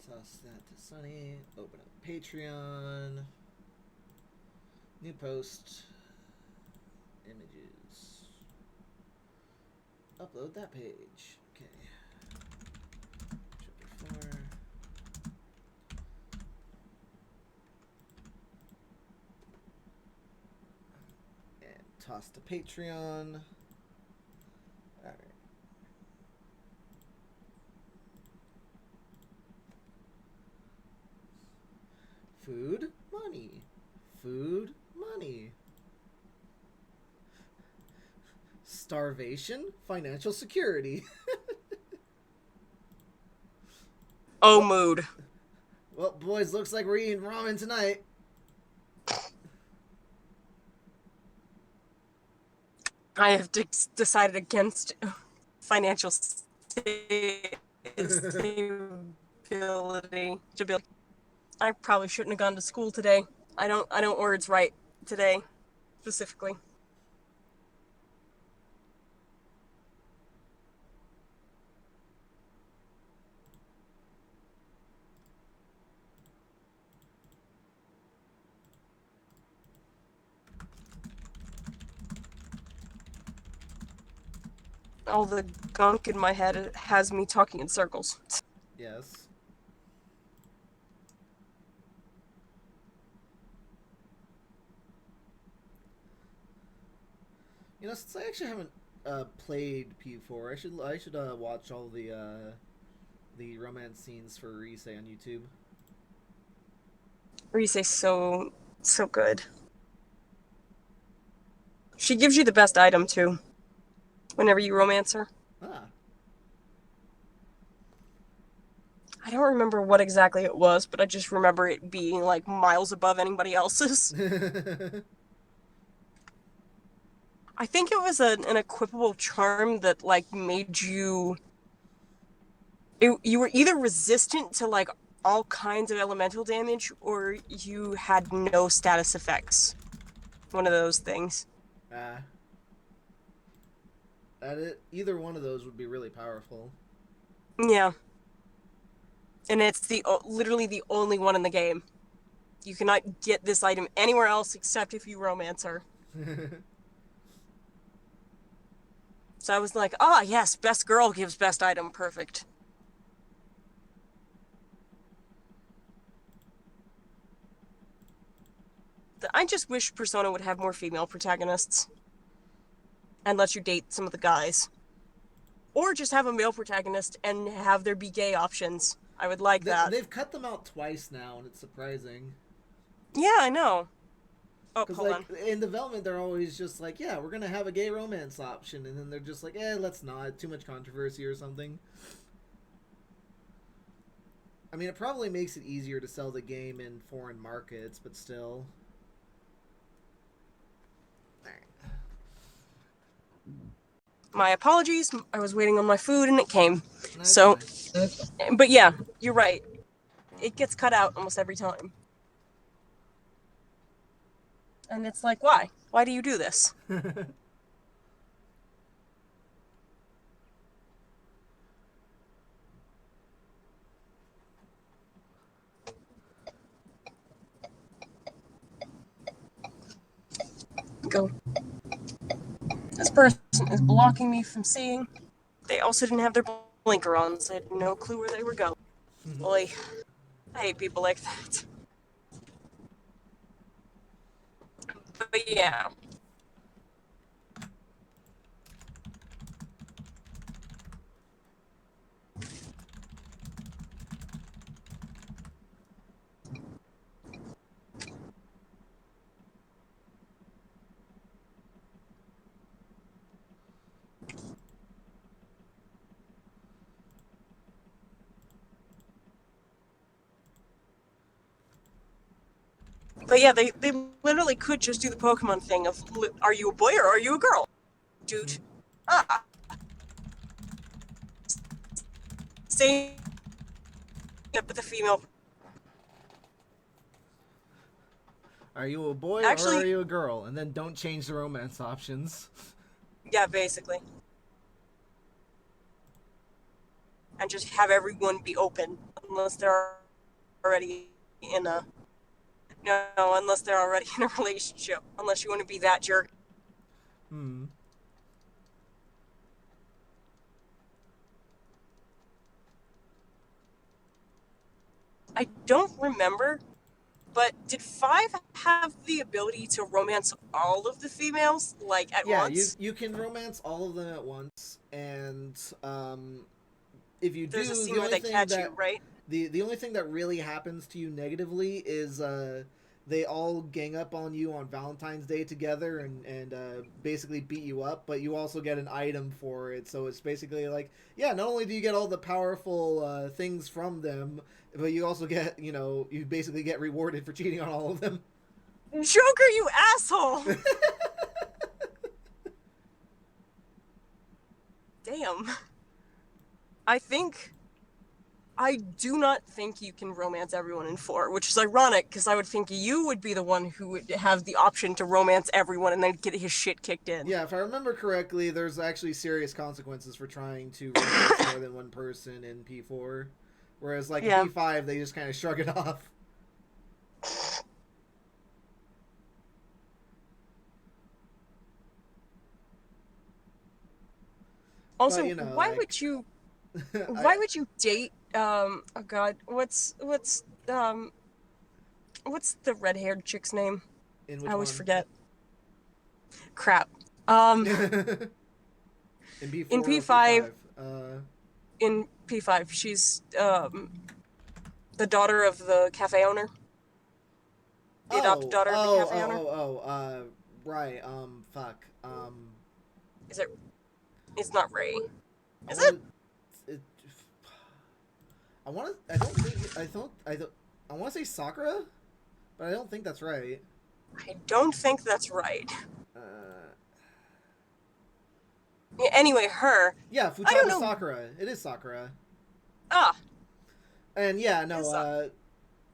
Toss that to Sunny. Open up Patreon. New post. Images. Upload that page. Okay. Chapter 4. And toss to Patreon. Alright. Food, money. Food, money. Starvation, financial security. Oh, mood. Well, boys, looks like we're eating ramen tonight. I have decided against financial stability. I probably shouldn't have gone to school today. I don't words right today, specifically. All the gunk in my head has me talking in circles. Yes. You know, since I actually haven't played P4, I should watch all the romance scenes for Rise on YouTube. Rise's so good. She gives you the best item too, whenever you romance her. Ah. I don't remember what exactly it was, but I just remember it being like miles above anybody else's. I think it was an equipable charm that like made you. You were either resistant to like all kinds of elemental damage, or you had no status effects. One of those things. Either one of those would be really powerful. Yeah. And it's literally the only one in the game. You cannot get this item anywhere else except if you romance her. So I was like, ah, yes, best girl gives best item. Perfect. I just wish Persona would have more female protagonists. and let you date some of the guys. Or just have a male protagonist and have there be gay options. I would like that. They've cut them out twice now, and it's surprising. Yeah, I know. Oh, Because, hold like, on. in development, they're always just like, yeah, we're going to have a gay romance option. And then they're just like, let's not. Too much controversy or something. I mean, it probably makes it easier to sell the game in foreign markets, but still. My apologies. I was waiting on my food and it came. That's So, fine. but yeah, you're right. It gets cut out almost every time. And it's like, why? Why do you do this? Go. This person is blocking me from seeing. They also didn't have their blinker on, so I had no clue where they were going. Boy, I hate people like that. But yeah. But yeah, they literally could just do the Pokemon thing of, are you a boy or are you a girl? Dude. Ah. Same with the female. Are you a boy Actually, or are you a girl? And then don't change the romance options. Yeah, basically. And just have everyone be open, unless they're already in a... No, unless they're already in a relationship. Unless you want to be that jerk. I don't remember, but did 5 have the ability to romance all of the females, like, at once? Yeah, you can romance all of them at once, and if you There's do, a scene the where only they thing catch that you, right? the only thing that really happens to you negatively is they all gang up on you on Valentine's Day together and basically beat you up, but you also get an item for it. So it's basically like, yeah, not only do you get all the powerful things from them, but you also get, you basically get rewarded for cheating on all of them. Joker, you asshole! Damn. I do not think you can romance everyone in 4, which is ironic, because I would think you would be the one who would have the option to romance everyone and then get his shit kicked in. Yeah, if I remember correctly, there's actually serious consequences for trying to romance more than one person in P4. Whereas, like, in P5, they just kind of shrug it off. Also, but, why would you date oh god, what's the red-haired chick's name? I always forget. Crap. In P5, in P5, she's the daughter of the cafe owner. The adopted daughter of the cafe owner. Right. Fuck. Is it? It's not Ray. Is it? I want to. I don't think. I want to say Sakura, but I don't think that's right. I don't think that's right. Yeah, anyway, her. Yeah, Futaba Sakura. It is Sakura. Ah. And yeah, no.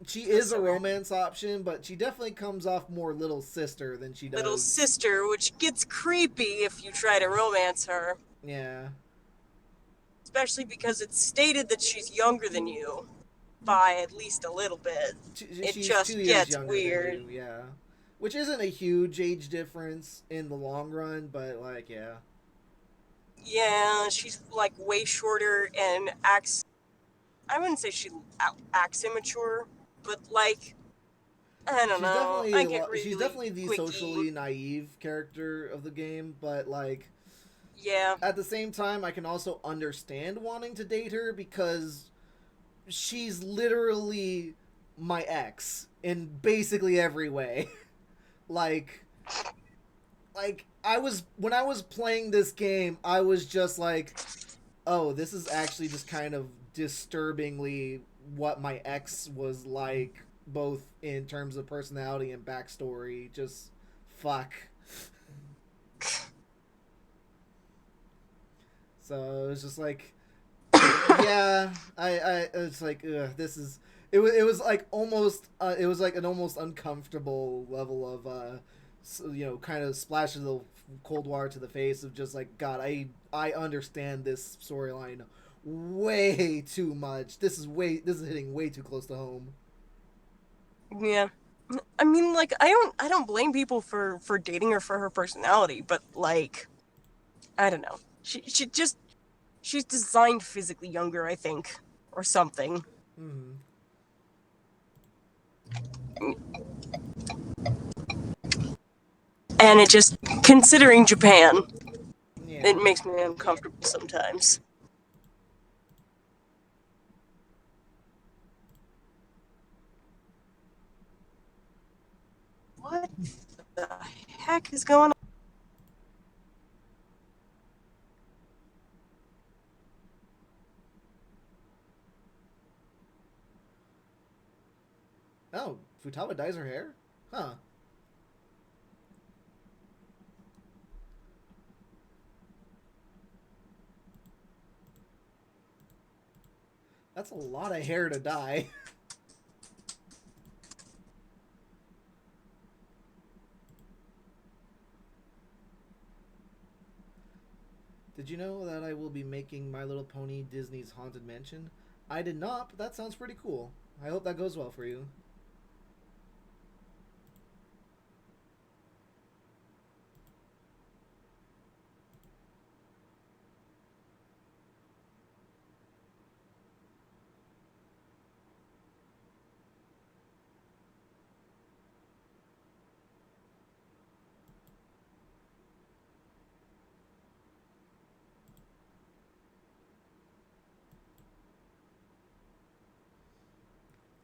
She is a romance option, but she definitely comes off more little sister than she does. Little sister, which gets creepy if you try to romance her. Yeah. Especially because it's stated that she's younger than you by at least a little bit. It just gets weird. You, yeah. Which isn't a huge age difference in the long run, but like, yeah. Yeah, she's like way shorter and acts... I wouldn't say she acts immature, but like... I don't know. She's definitely the socially naive character of the game, but like... Yeah. at the same time, I can also understand wanting to date her because she's literally my ex in basically every way. like I was when I was playing this game, I was just like, "Oh, this is actually just kind of disturbingly what my ex was like both in terms of personality and backstory. Just fuck." So it was just like, yeah, I it's like, ugh, this is it was like almost it was like an almost uncomfortable level of kind of splashes of cold water to the face of just like, God, I understand this storyline way too much. This is hitting way too close to home. Yeah. I mean, like, I don't blame people for dating her for her personality, but like, I don't know. She's designed physically younger, I think, or something. Hmm. And it just, considering Japan, Yeah. it makes me uncomfortable sometimes. What the heck is going on? Oh, Futaba dyes her hair? Huh. That's a lot of hair to dye. Did you know that I will be making My Little Pony Disney's Haunted Mansion? I did not, but that sounds pretty cool. I hope that goes well for you.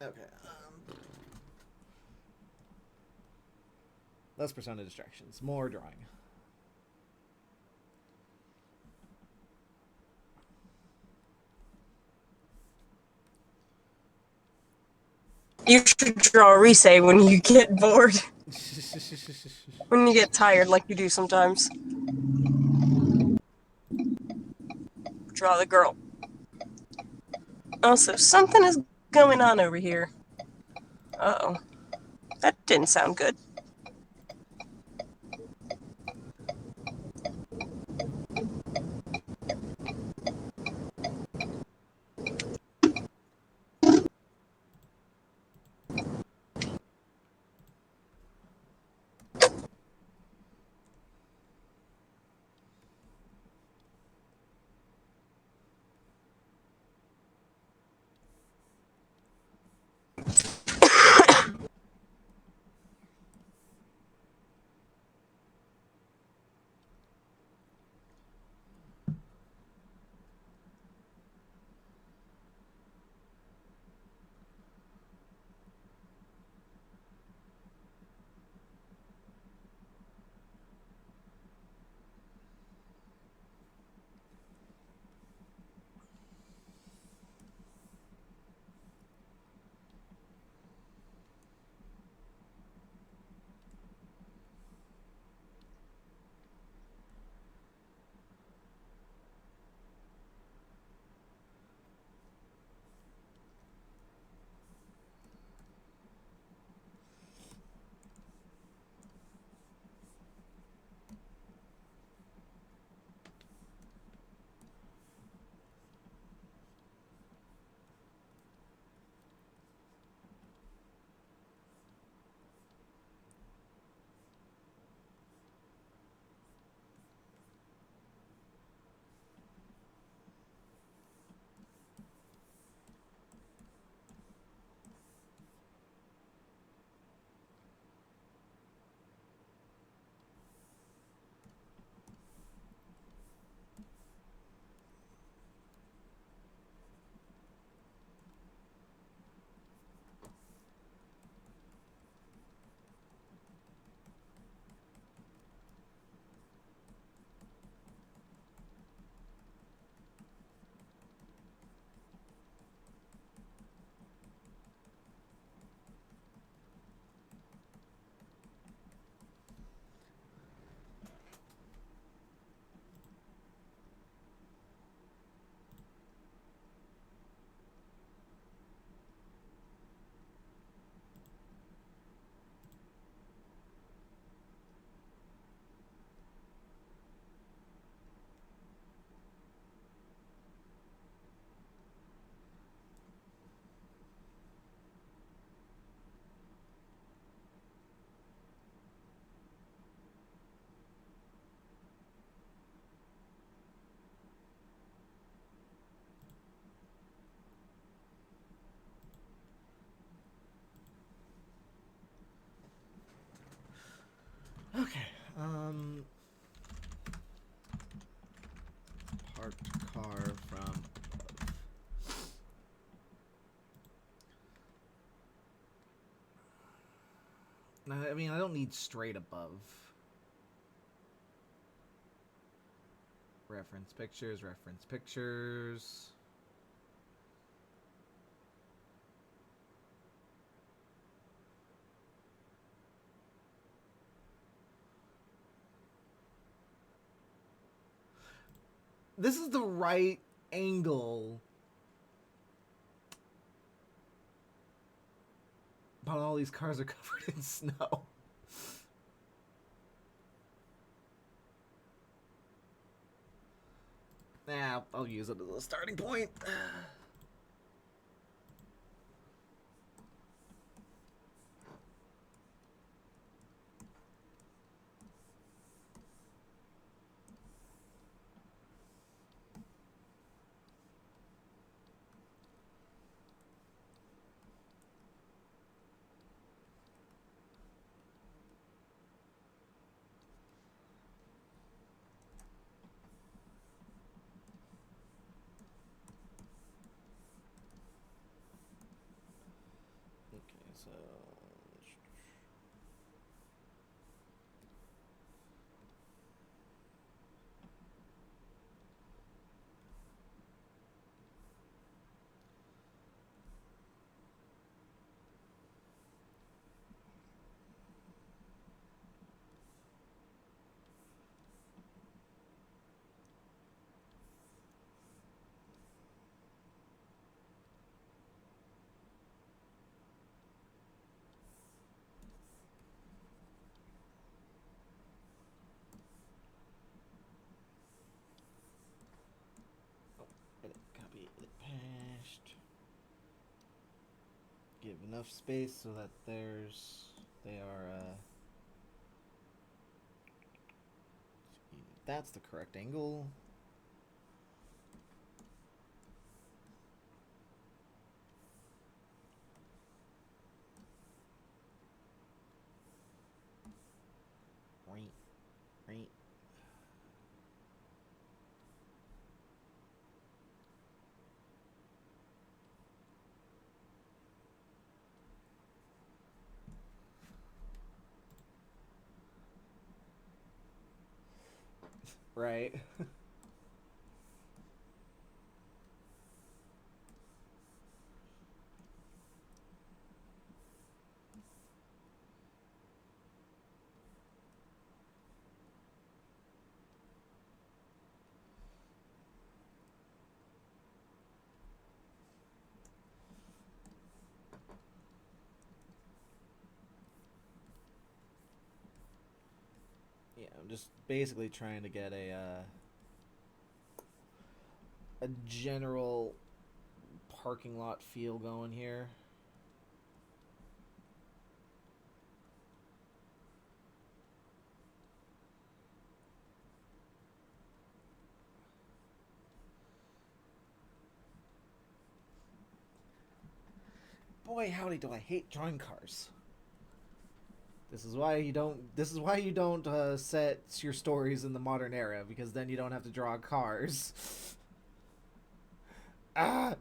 Okay. Less persona distractions. More drawing. You should draw a Risei when you get bored. When you get tired, like you do sometimes. Draw the girl. Also, something is going on over here. Uh-oh. That didn't sound good. Parked car from above. I mean, I don't need straight above. Reference pictures, reference pictures. This is the right angle. But all these cars are covered in snow. Nah, I'll use it as a starting point. So copy it patched. Give enough space so that they are that's the correct angle. Right. Right. Yeah, I'm just basically trying to get a general parking lot feel going here. Boy, howdy, do I hate drawing cars. This is why you don't set your stories in the modern era, because then you don't have to draw cars. Ah.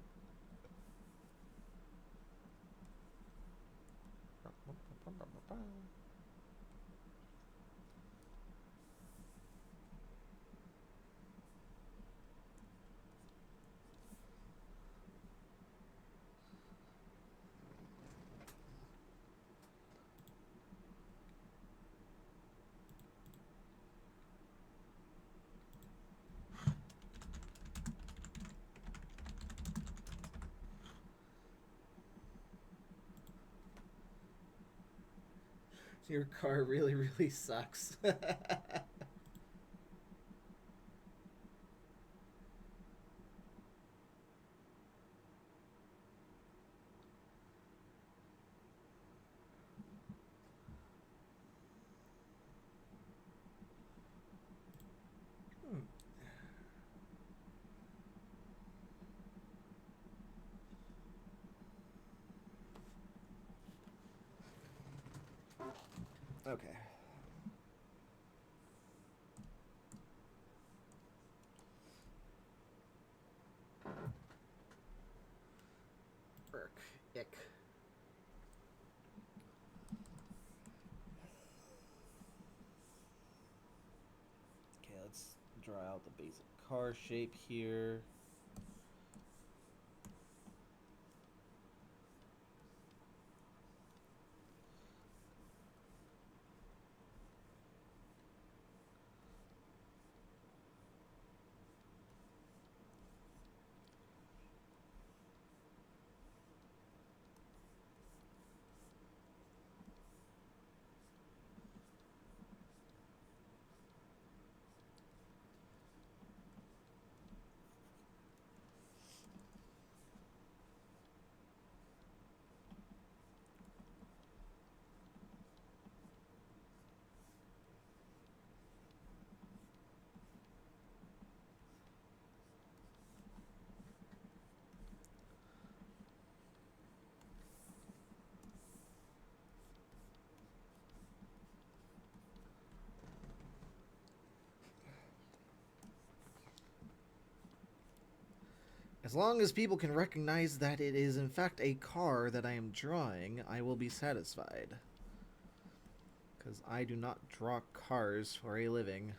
Your car really, really sucks. Okay. work. Ick. Okay, let's draw out the basic car shape here. As long as people can recognize that it is in fact a car that I am drawing, I will be satisfied. Because I do not draw cars for a living.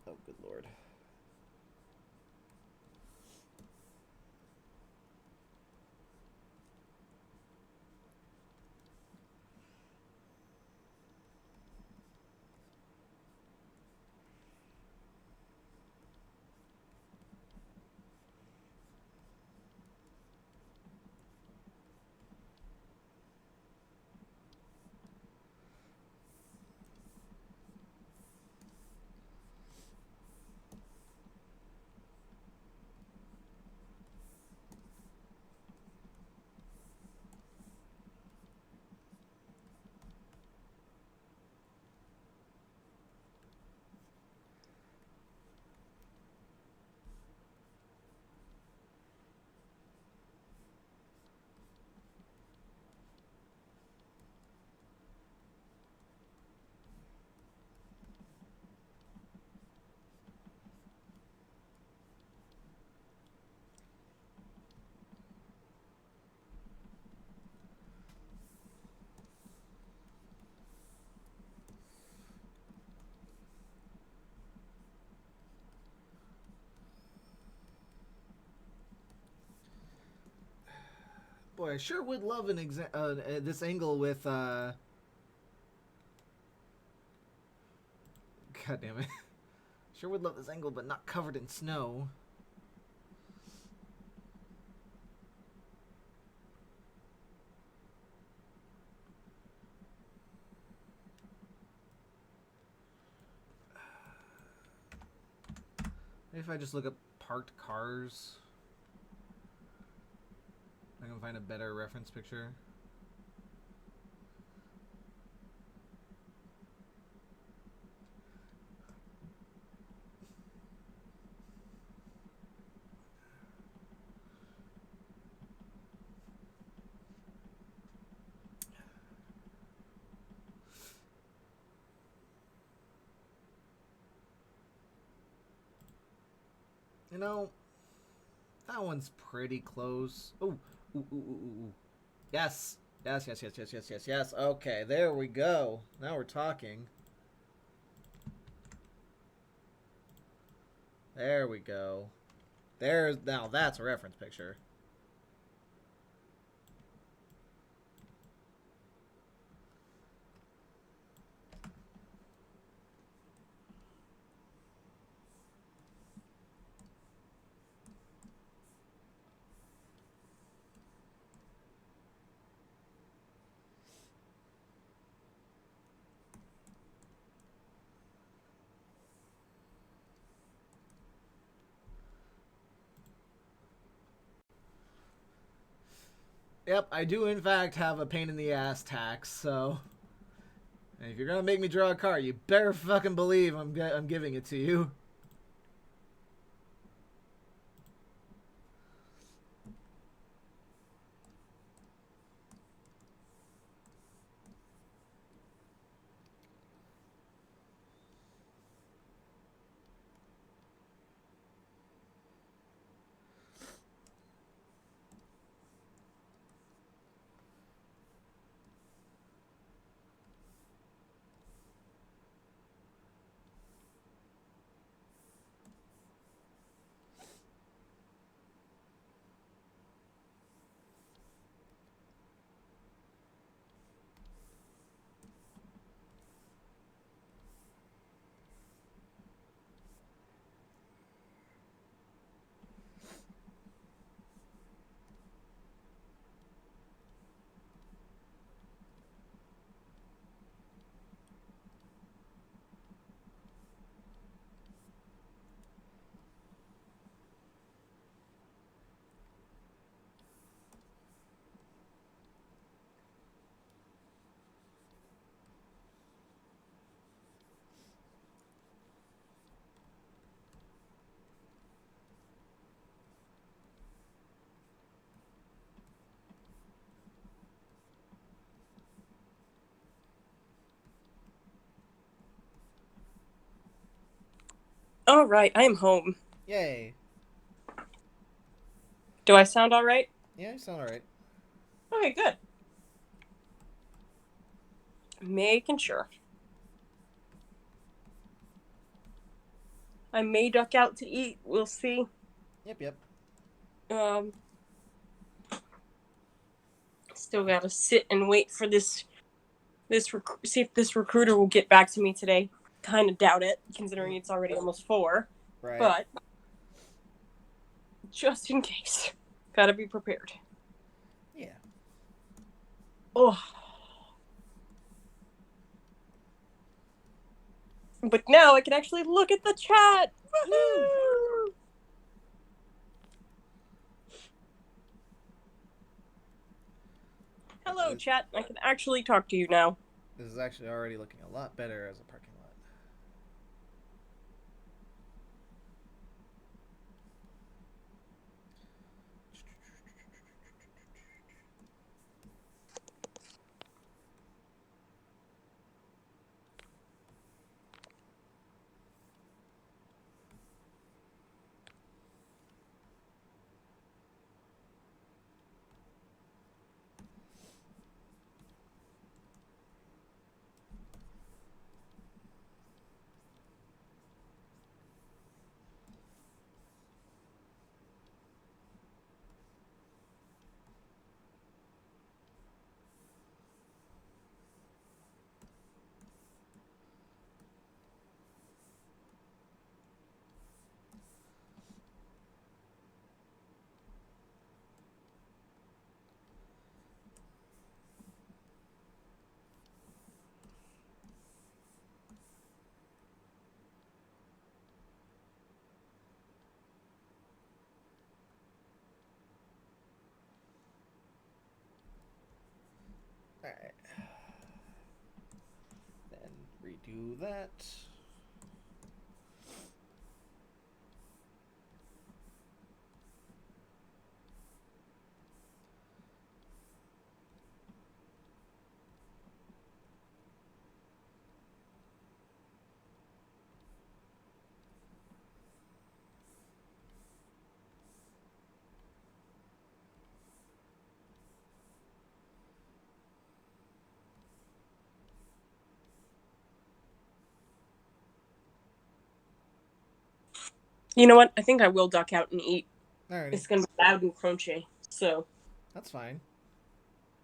Oh, good lord. Boy, I sure would love this angle with, God damn it. Sure would love this angle, but not covered in snow. Maybe if I just look up parked cars, I can find a better reference picture. You know, that one's pretty close. Ooh, ooh, ooh, ooh, ooh. Yes. Yes, yes, yes, yes, yes, yes, yes. Okay, there we go. Now we're talking. There we go. Now that's a reference picture. Yep, I do in fact have a pain in the ass tax, so if you're gonna make me draw a card, you better fucking believe I'm giving it to you. All right, I am home. Yay. Do I sound all right? Yeah, you sound alright. Okay, good. Making sure. I may duck out to eat. We'll see. Yep. Still gotta sit and wait for see if this recruiter will get back to me today. Kind of doubt it, considering it's already almost 4. Right. But just in case, gotta be prepared. Yeah. Oh. But now I can actually look at the chat. Woohoo! Hello, chat. I can actually talk to you now. This is actually already looking a lot better as a parking lot. Alright. Then redo that. You know what? I think I will duck out and eat. Alrighty. It's gonna be loud and crunchy, so That's fine.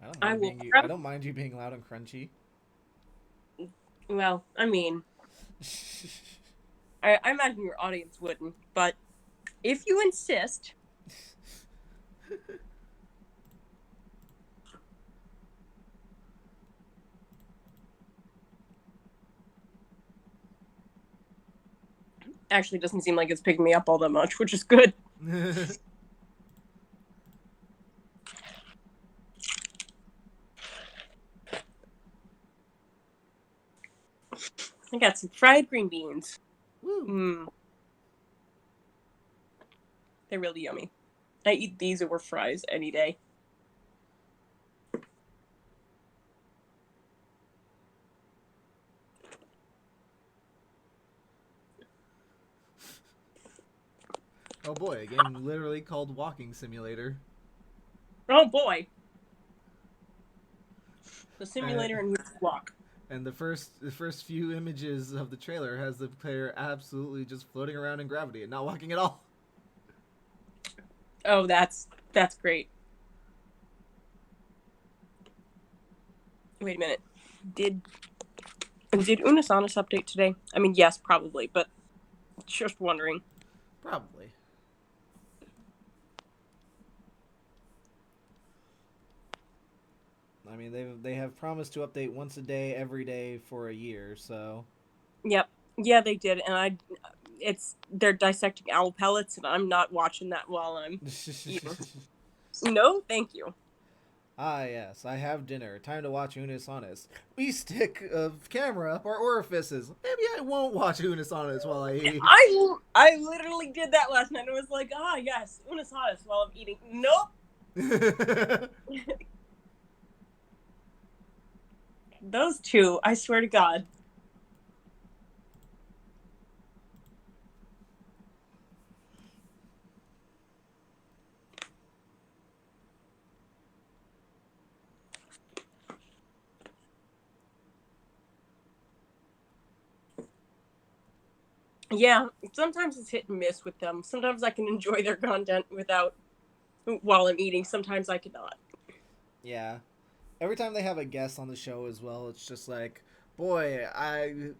I I don't mind you being loud and crunchy. Well, I mean, I imagine your audience wouldn't, but if you insist. Actually, doesn't seem like it's picking me up all that much, which is good. I got some fried green beans. Woo. Mmm. They're really yummy. I eat these over fries any day. Oh boy, a game literally called Walking Simulator. Oh boy. The simulator and you walk. And the first few images of the trailer has the player absolutely just floating around in gravity and not walking at all. Oh, that's great. Wait a minute. Did Unisonus update today? I mean, yes, probably, but just wondering. Probably. I mean, they have promised to update once a day, every day for a year. So. Yep. Yeah, they did, and they're dissecting owl pellets, and I'm not watching that while I'm eating. No, thank you. Ah, yes, I have dinner. Time to watch Unis Honest. We stick a camera up our orifices. Maybe I won't watch Unis Honest while I eat. I literally did that last night. I was like, yes, Unis Honest while I'm eating. Nope. Those two, I swear to God. Yeah, sometimes it's hit and miss with them. Sometimes I can enjoy their content while I'm eating. Sometimes I cannot. Yeah. Every time they have a guest on the show as well, it's just like, boy, I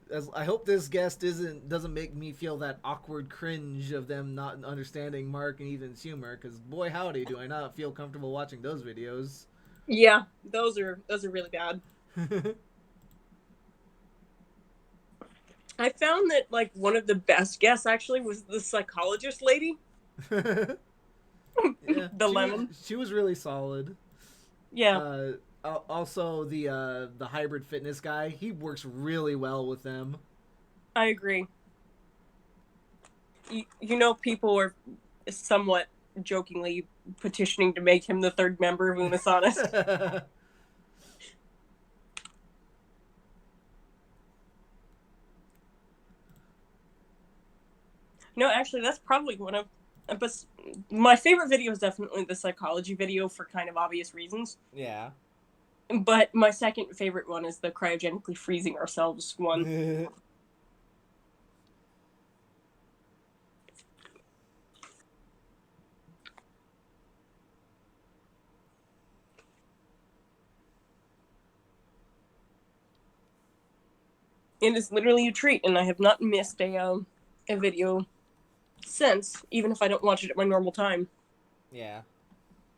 hope this guest doesn't make me feel that awkward cringe of them not understanding Mark and Ethan's humor, because boy howdy do I not feel comfortable watching those videos. Yeah, those are really bad. I found that like one of the best guests actually was the psychologist lady. Yeah, Lemon. She was really solid. Yeah. Also, the hybrid fitness guy, he works really well with them. I agree. People are somewhat jokingly petitioning to make him the third member of Unisonus. No, actually, that's probably one of. But my favorite video is definitely the psychology video for kind of obvious reasons. Yeah. But my second favorite one is the cryogenically freezing ourselves one. It is literally a treat, and I have not missed a video since, even if I don't watch it at my normal time. Yeah.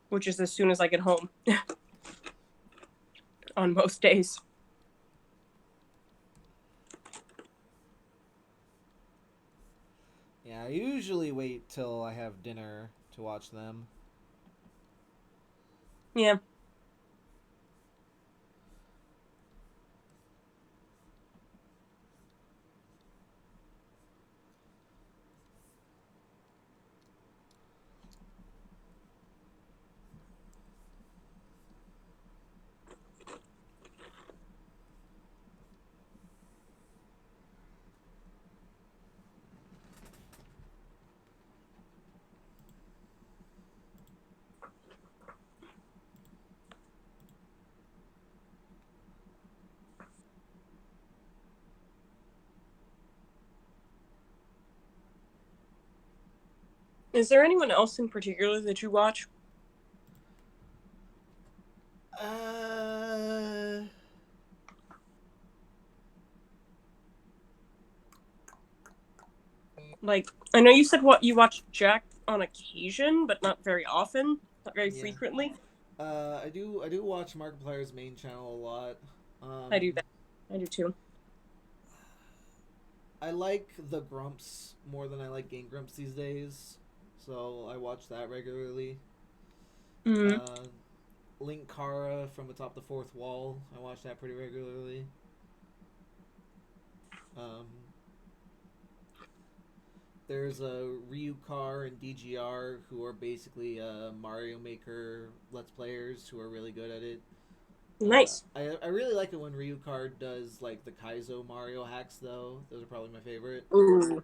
Which is as soon as I get home. On most days. Yeah, I usually wait till I have dinner to watch them. Yeah. Is there anyone else in particular that you watch? Like, I know you said you watch Jack on occasion, but not very often, not very frequently. I do watch Markiplier's main channel a lot. I do that. I do too. I like the Grumps more than I like Game Grumps these days, so I watch that regularly. Mm-hmm. Link Kara from Atop the Fourth Wall, I watch that pretty regularly. Um, there's a Ryukar and DGR who are basically Mario Maker Let's Players who are really good at it. Nice. I really like it when Ryukar does like the Kaizo Mario hacks though. Those are probably my favorite. Ooh.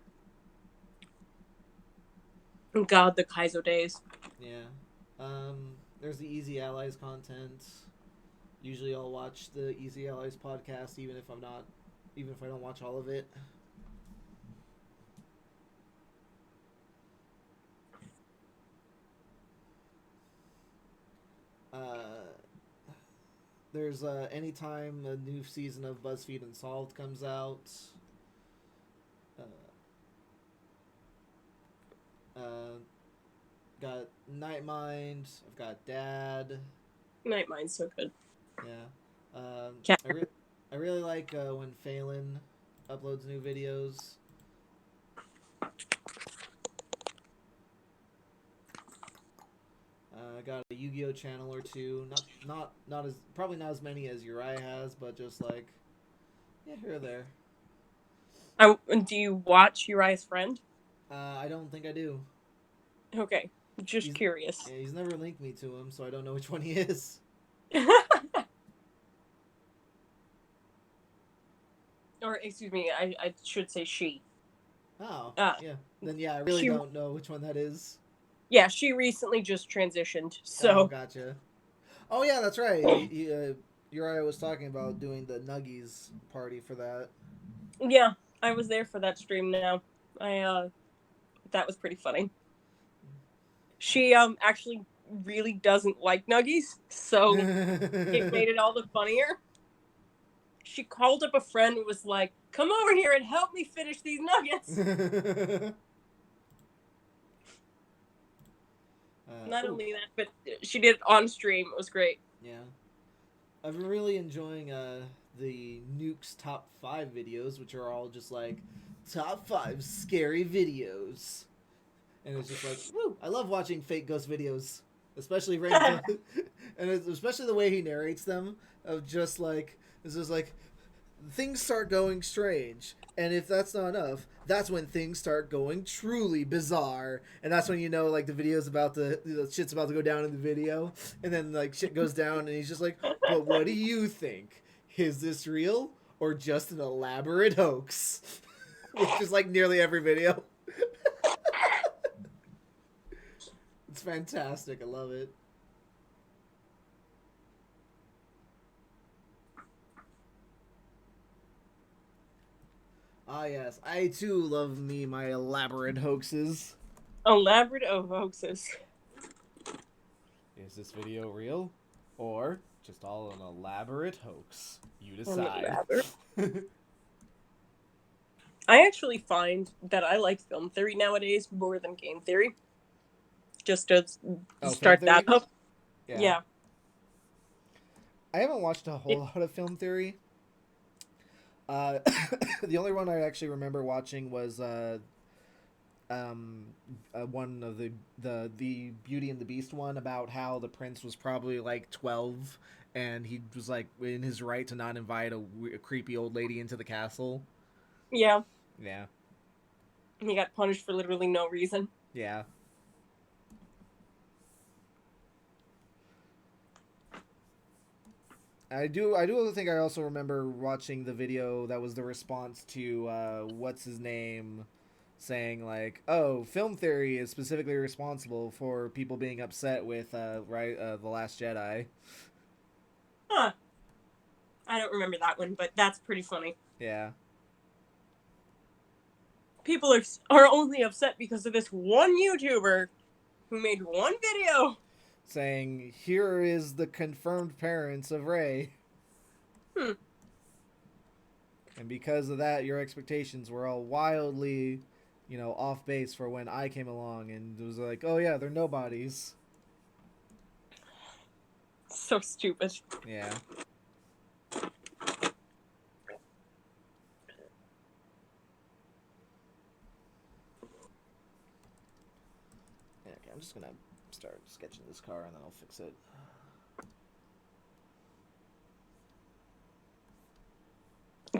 God, the Kaizo days. Yeah. There's the Easy Allies content. Usually I'll watch the Easy Allies podcast even if I don't watch all of it. There's anytime a new season of BuzzFeed Unsolved comes out. Got Nightmind. I've got Dad. Nightmind's so good. Yeah. Cat. I really like when Phelan uploads new videos. I got a Yu-Gi-Oh channel or two. Not as probably not as many as Uriah has, but just like here or there. Do you watch Uriah's Friend? I don't think I do. Okay, just curious. Yeah, he's never linked me to him, so I don't know which one he is. Or excuse me, I should say she. Oh, yeah. Then I really don't know which one that is. Yeah, she recently just transitioned, so. Oh, gotcha. Oh yeah, that's right. Uriah was talking about doing the Nuggies party for that. Yeah, I was there for that stream. Now, that was pretty funny. She actually really doesn't like Nuggies, so it made it all the funnier. She called up a friend and was like, "Come over here and help me finish these nuggets." Not only that, but she did it on stream. It was great. Yeah. I've been really enjoying the Nukes top 5 videos, which are all just like top 5 scary videos. And it's just like, woo! I love watching fake ghost videos, especially and especially the way he narrates them. Of just like, this is like, things start going strange, and if that's not enough, that's when things start going truly bizarre, and that's when you know like the video's about the shit's about to go down in the video, and then like shit goes down, and he's just like, but what do you think? Is this real or just an elaborate hoax? Which is like nearly every video. It's fantastic. I love it. Ah, yes. I too love me my elaborate hoaxes. Elaborate hoaxes. Is this video real? Or just all an elaborate hoax? You decide. I actually find that I like film theory nowadays more than game theory. Just to start that up. Yeah. I haven't watched a whole lot of film theory. The only one I actually remember watching was one of the Beauty and the Beast one about how the prince was probably like 12 and he was like in his right to not invite a creepy old lady into the castle. Yeah. Yeah. And he got punished for literally no reason. Yeah. I do think I also remember watching the video that was the response to what's his name saying like, oh, film theory is specifically responsible for people being upset with The Last Jedi. Huh. I don't remember that one, but that's pretty funny. Yeah. People are only upset because of this one YouTuber who made one video saying, here is the confirmed parents of Rey. And because of that, your expectations were all wildly, off base for when I came along and it was like, oh yeah, they're nobodies. So stupid. Yeah. Okay, I'm just gonna start sketching this car and then I'll fix it.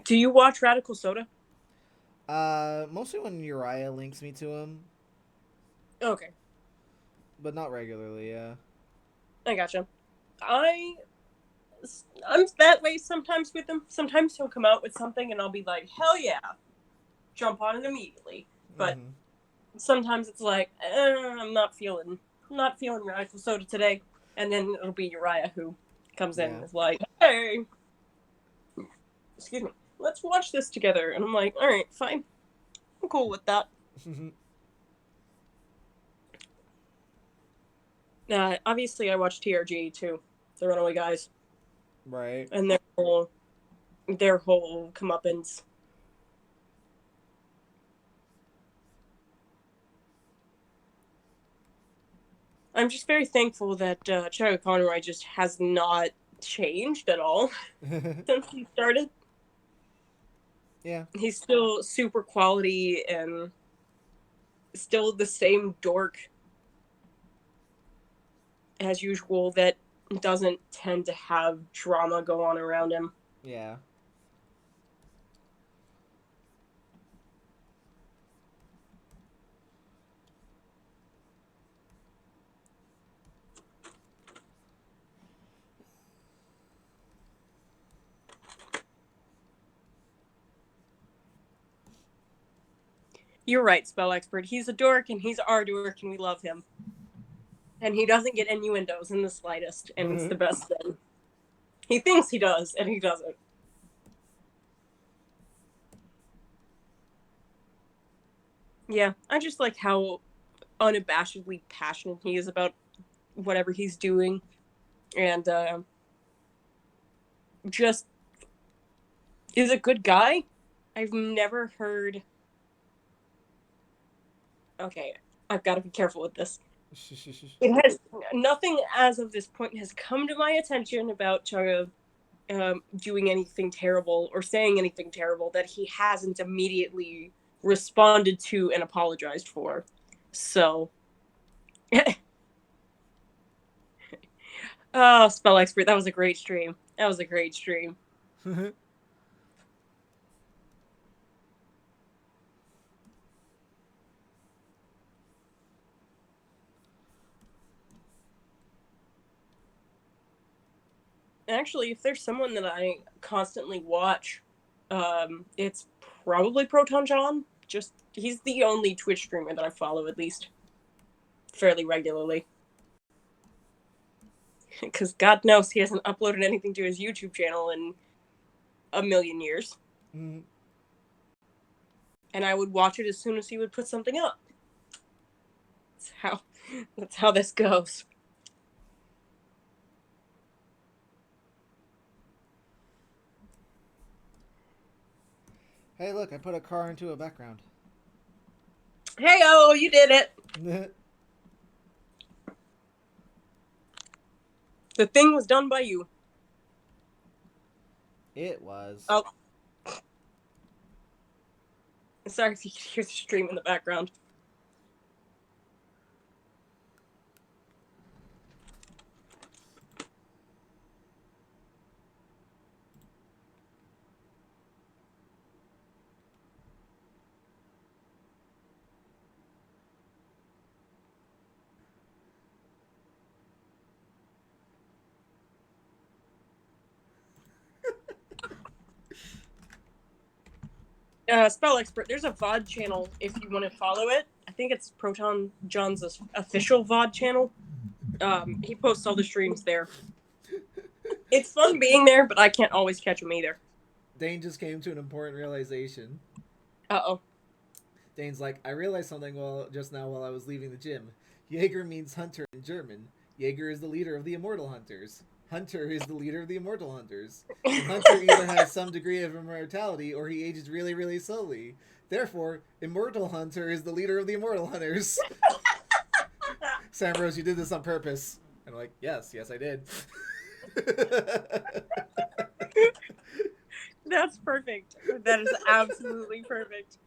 Do you watch Radical Soda? Mostly when Uriah links me to him, Okay, but not regularly. Yeah. I gotcha. I'm that way sometimes with him. Sometimes he'll come out with something and I'll be like, hell yeah, jump on it immediately. But Mm-hmm. sometimes it's like, I'm not feeling Rifle Soda today. And then it'll be Uriah who comes in Yeah. and is like, hey, excuse me, let's watch this together. And I'm like, all right, fine. I'm cool with that. Obviously, I watch TRG too, the Runaway Guys, Right. and their whole comeuppance. I'm just very thankful that Chad Conroy just has not changed at all since he started. Yeah. He's still super quality and still the same dork as usual that doesn't tend to have drama go on around him. Yeah. You're right, Spell Expert. He's a dork and he's our dork and we love him. And he doesn't get innuendos in the slightest, and it's the best thing. He thinks he does, and he doesn't. Yeah, I just like how unabashedly passionate he is about whatever he's doing, and just is a good guy. I've never heard. Okay, I've got to be careful with this. It has nothing as of this point has come to my attention about Chaga doing anything terrible or saying anything terrible that he hasn't immediately responded to and apologized for. So, oh, Spell Expert, that was a great stream. That was a great stream. Actually, if there's someone that I constantly watch, it's probably Proton John. Just he's the only Twitch streamer that I follow at least fairly regularly. Because God knows he hasn't uploaded anything to his YouTube channel in a million years. Mm-hmm. And I would watch it as soon as he would put something up. That's how this goes. Hey, look! I put a car into a background. Hey, oh, you did it. The thing was done by you. It was. Oh. Sorry if you could hear the stream in the background. Spell Expert, there's a VOD channel if you want to follow it. I think it's Proton John's official VOD channel. He posts all the streams there. It's fun being there, but I can't always catch him either. Dane just came to an important realization. Uh-oh. Dane's like, I realized something just now while I was leaving the gym. Jaeger means hunter in German. Jaeger is the leader of the immortal hunters. Hunter is the leader of the immortal hunters. And Hunter either has some degree of immortality or he ages really, really slowly. Therefore, Immortal Hunter is the leader of the immortal hunters. Sam Rose, you did this on purpose. And I'm like, yes, I did. That's perfect. That is absolutely perfect.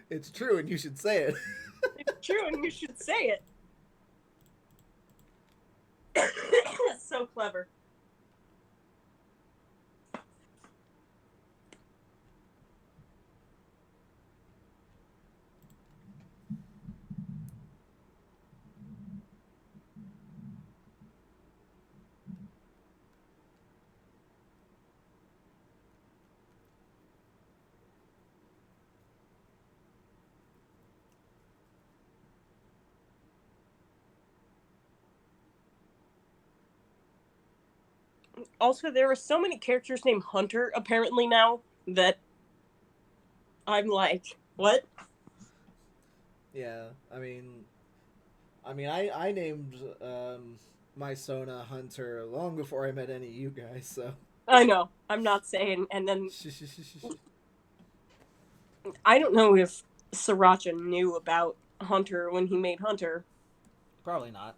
It's true, and you should say it. It's true, and you should say it. That's so clever. Also, there are so many characters named Hunter apparently now that I'm like, what? Yeah, I named my Sona Hunter long before I met any of you guys. So I know. I'm not saying. And then I don't know if Sriracha knew about Hunter when he made Hunter. probably not.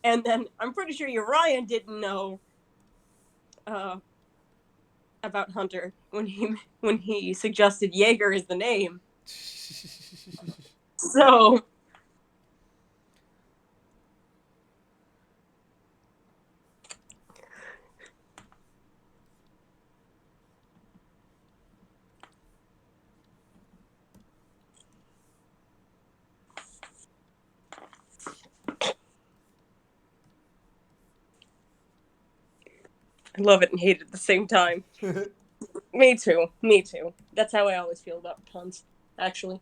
And then I'm pretty sure Uriah didn't know about Hunter when he suggested Jaeger as the name. So I love it and hate it at the same time. Me too. Me too. That's how I always feel about puns, actually.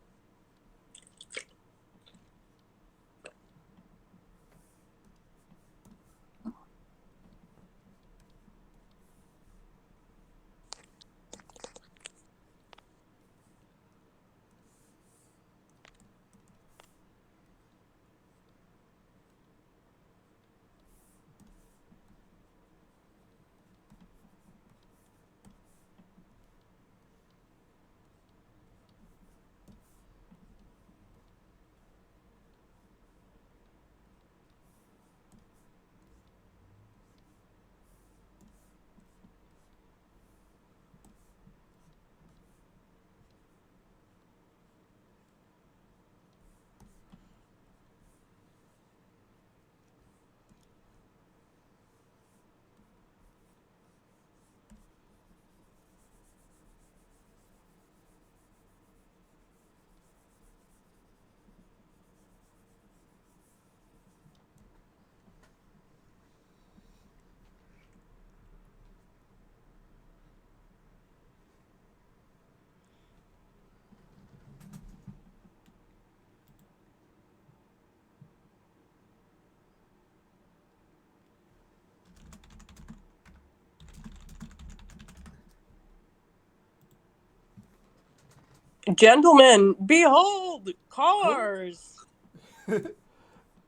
Gentlemen, behold, cars!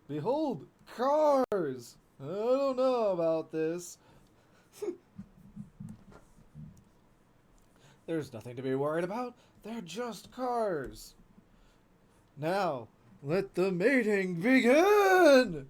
Behold, cars! I don't know about this. There's nothing to be worried about. They're just cars. Now, let the mating begin!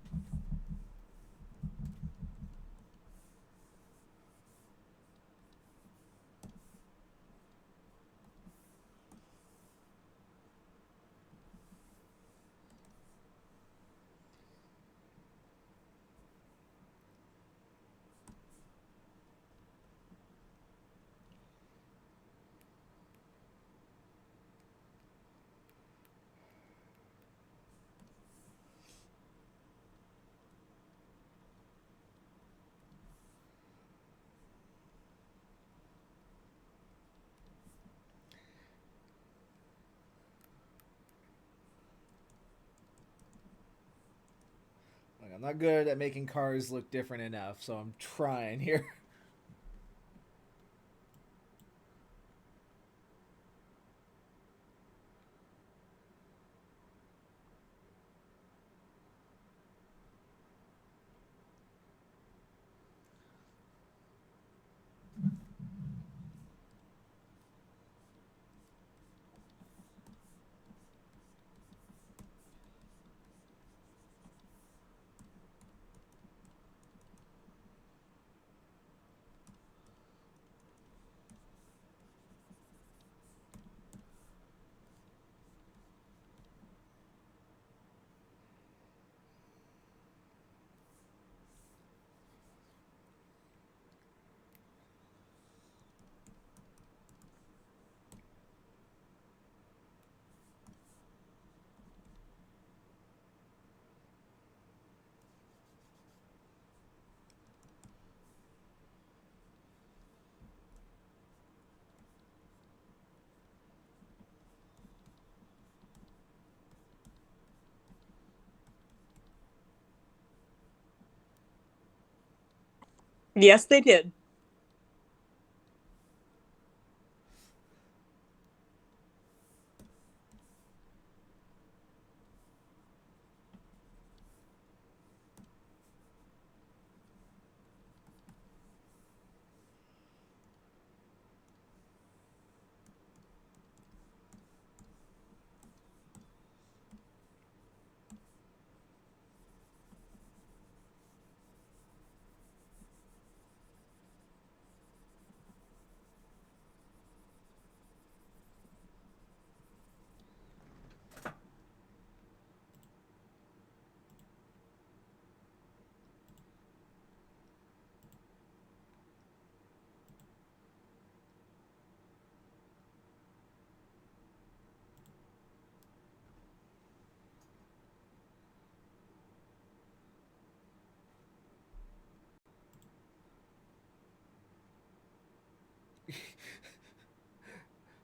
Like, I'm not good at making cars look different enough, so I'm trying here. Yes, they did.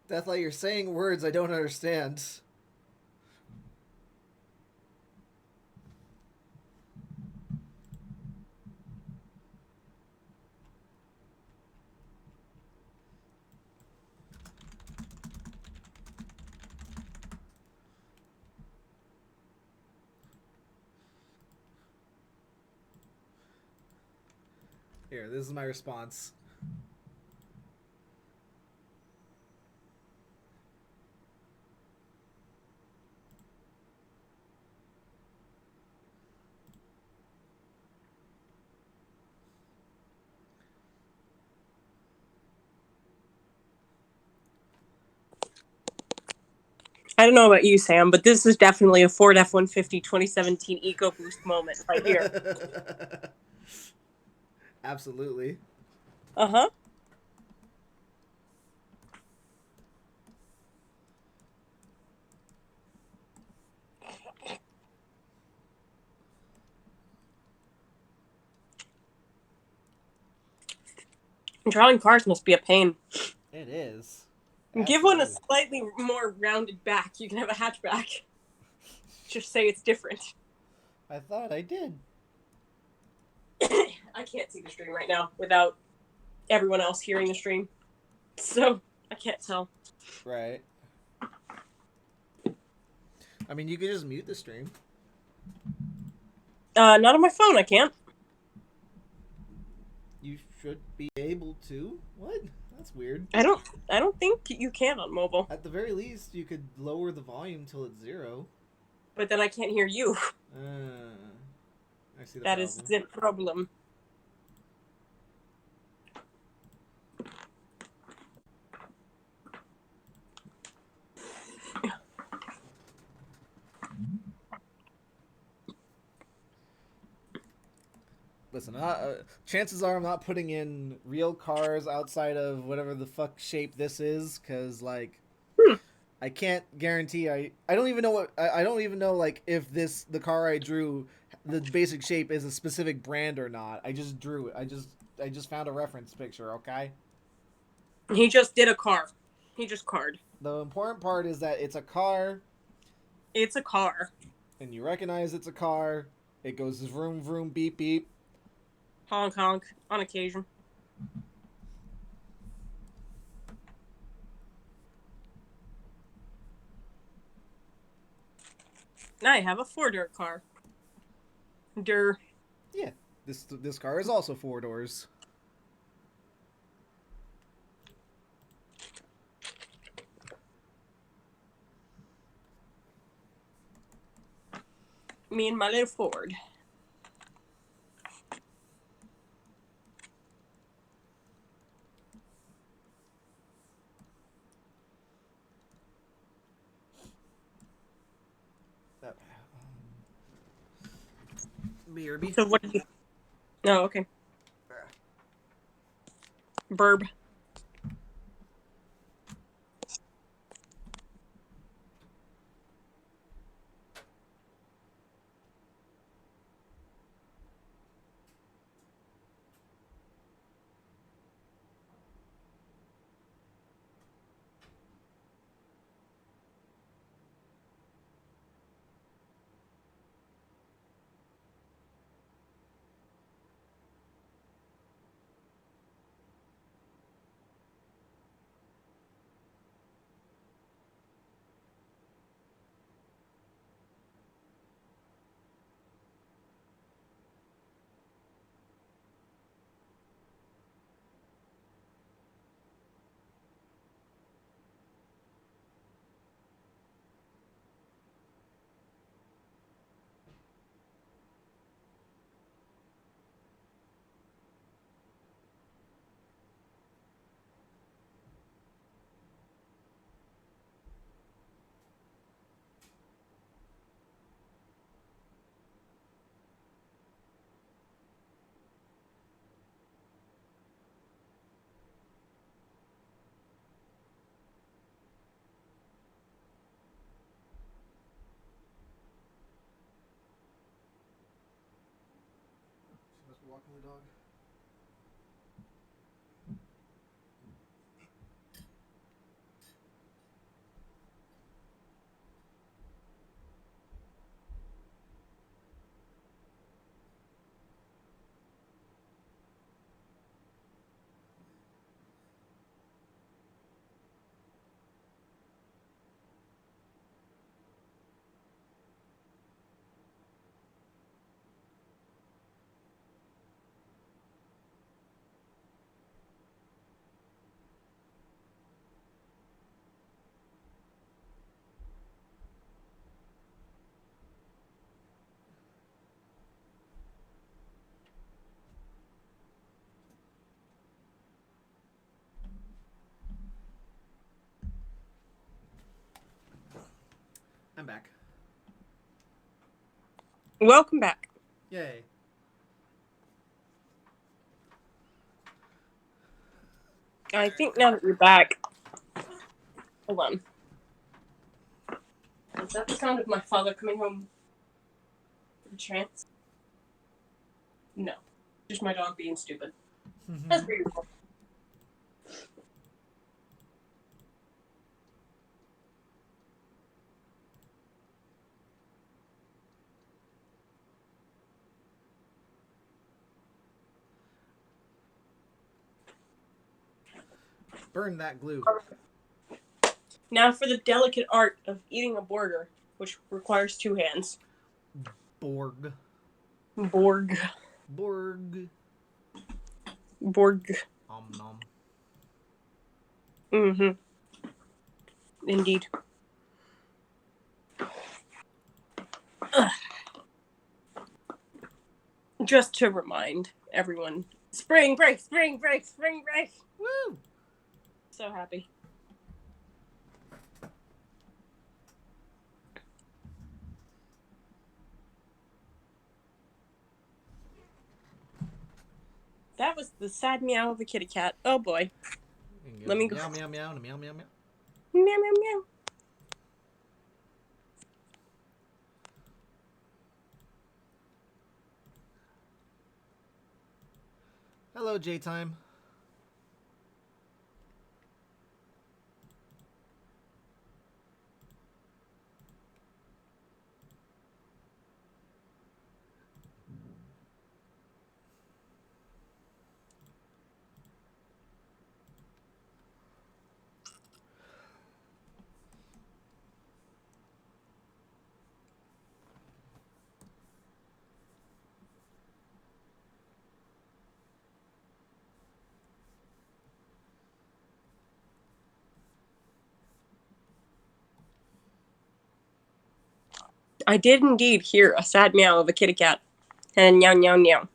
Deathlight, you're saying words I don't understand. Here, this is my response. I don't know about you, Sam, but this is definitely a Ford F-150 2017 EcoBoost moment right here. Absolutely. Uh-huh. Drawing cars must be a pain. It is. Give one a Absolutely. slightly more rounded back. You can have a hatchback. Just say it's different. I thought I did. I can't see the stream right now without everyone else hearing the stream. So, I can't tell. Right. I mean, you could just mute the stream. Not on my phone, I can't. You should be able to. What? That's weird. I don't think you can on mobile. At the very least, you could lower the volume till it's 0. But then I can't hear you. I see the That problem. is the problem. Listen, chances are I'm not putting in real cars outside of whatever the fuck shape this is, because, like, I can't guarantee. I don't even know what I don't even know, like, if the car I drew, the basic shape is a specific brand or not. I just drew it. I just found a reference picture. Okay. He just did a car. He just carred. The important part is that it's a car. It's a car. And you recognize it's a car. It goes vroom vroom beep beep. Honk honk on occasion. I have a 4-door car. Der. Yeah, this car is also 4 doors. Me and my little Ford. BRB. So what did you... Oh, okay. Burb. walking the dog. I'm back. Welcome back. Yay. I think now that you're back. Hold on. Is that the sound of my father coming home from trance? No. Just my dog being stupid. That's beautiful. Burn that glue. Now for the delicate art of eating a burger, which requires 2 hands. Borg. Borg. Borg. Borg. Om nom. Mm-hmm. Indeed. Ugh. Just to remind everyone, spring break, spring break, spring break. Woo! So happy. That was the sad meow of a kitty cat. Oh boy. Let me go. Meow, meow, meow, meow, meow, meow. Meow, meow, meow. Hello, J-Time. I did indeed hear a sad meow of a kitty cat. And meow, meow, meow.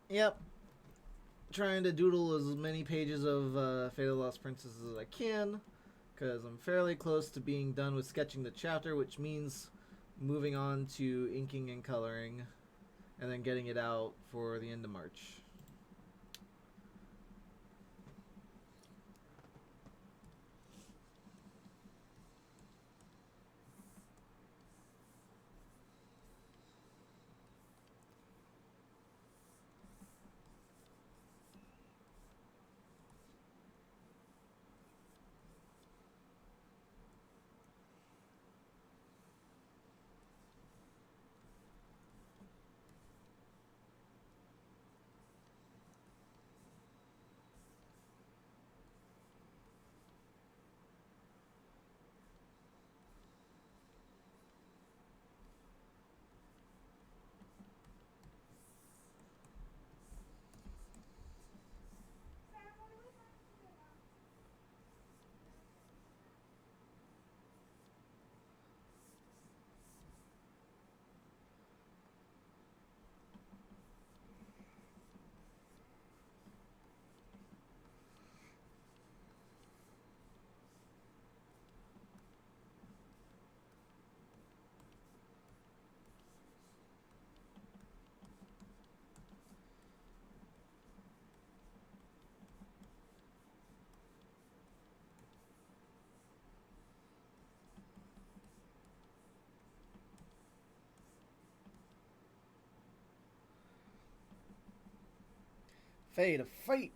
Yep. Trying to doodle as many pages of Fate of the Lost Princess as I can, because I'm fairly close to being done with sketching the chapter, which means moving on to inking and coloring, and then getting it out for the end of March. Fade of fight.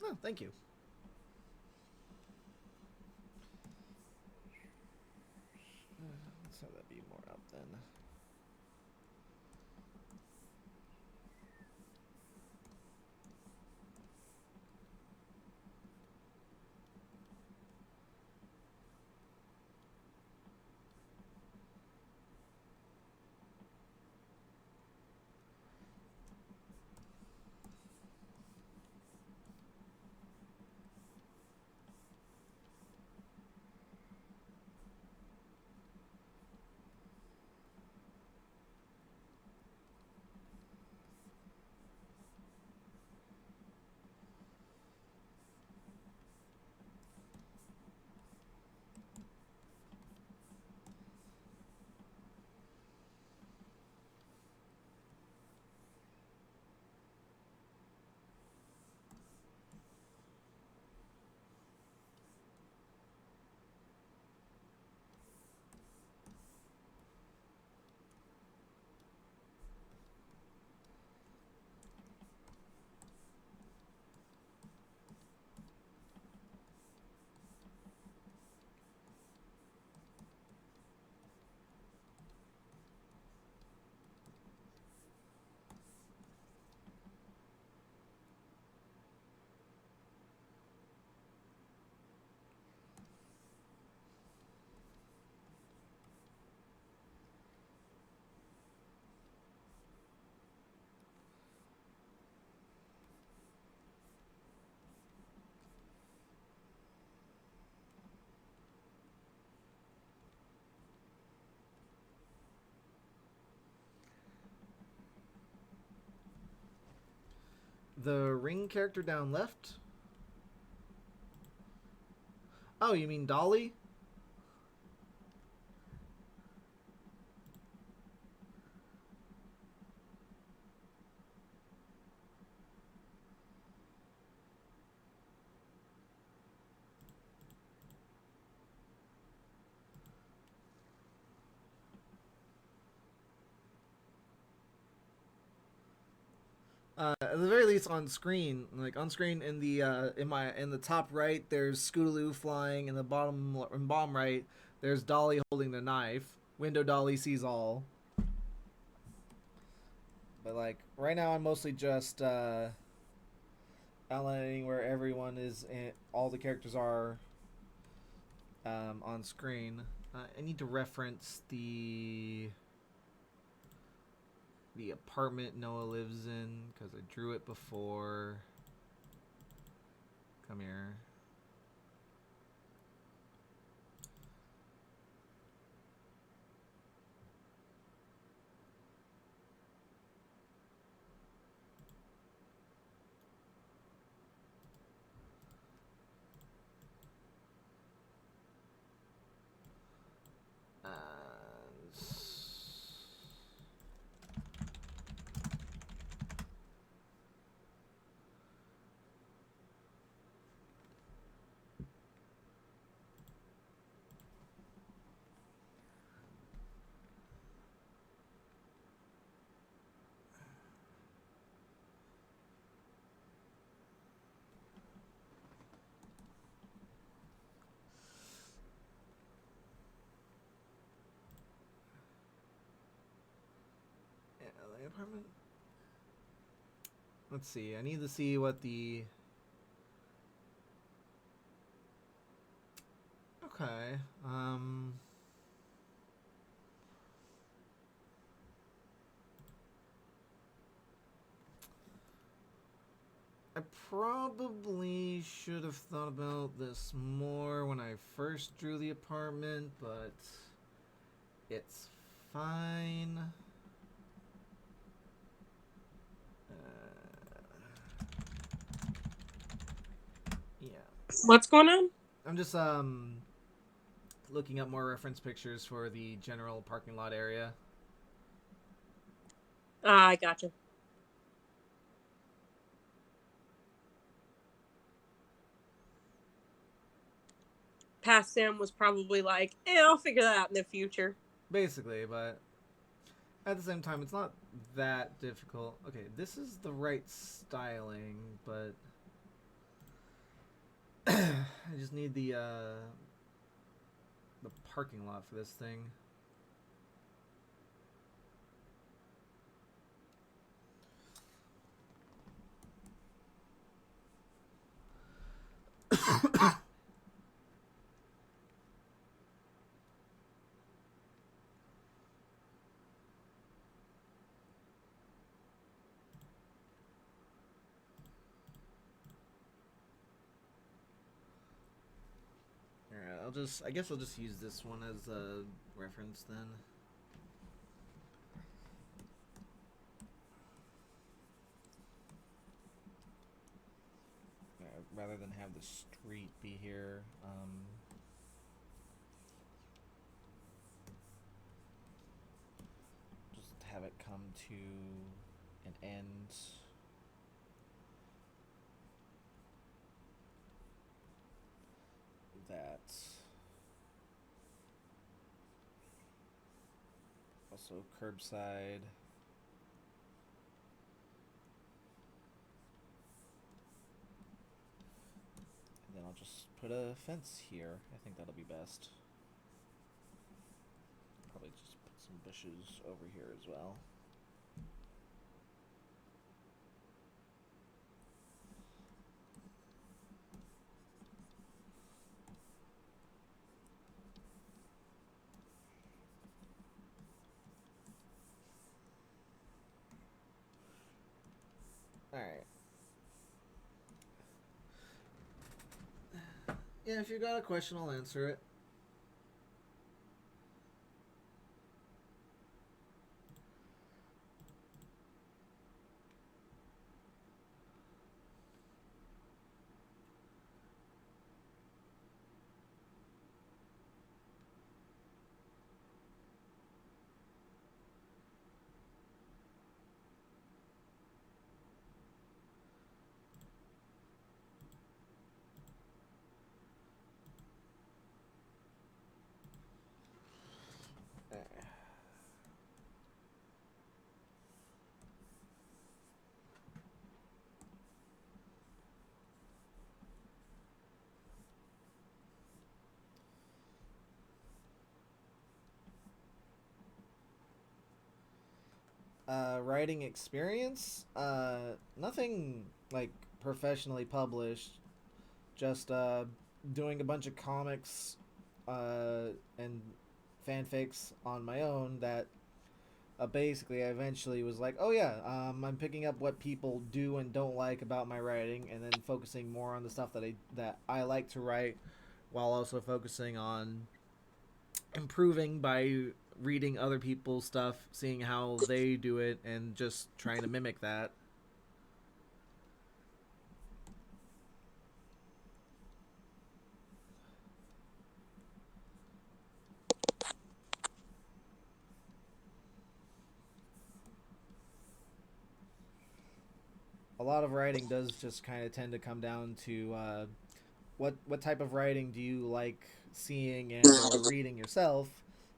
Oh, thank you. Let's have that be more up then. The ring character down left? Oh, you mean Dolly? At the very least, on screen, like on screen in the in the top right, there's Scootaloo flying. In the bottom right, there's Dolly holding the knife. Window Dolly sees all. But like right now, I'm mostly just outlining where everyone is, and all the characters are on screen. I need to reference the apartment Noah lives in because I drew it before. Come here. LA apartment. Let's see. I need to see what the. Okay. I probably should have thought about this more when I first drew the apartment, but it's fine. Yeah. What's going on? I'm just looking up more reference pictures for the general parking lot area. Ah, I gotcha. Past Sam was probably like, I'll figure that out in the future. Basically, but at the same time, it's not that difficult. Okay, this is the right styling, but I just need the parking lot for this thing. Alright, I guess I'll just use this one as a reference then. Rather than have the street be here, just have it come to an end. That also curbside. And then I'll just put a fence here. I think that'll be best. Probably just put some bushes over here as well. Alright. Yeah, if you got a question, I'll answer it. Writing experience? Nothing like professionally published. Just doing a bunch of comics and fanfics on my own that basically I eventually was like, oh yeah, I'm picking up what people do and don't like about my writing, and then focusing more on the stuff that I like to write, while also focusing on improving by reading other people's stuff, seeing how they do it, and just trying to mimic that. A lot of writing does just kind of tend to come down to what type of writing do you like seeing and or reading yourself,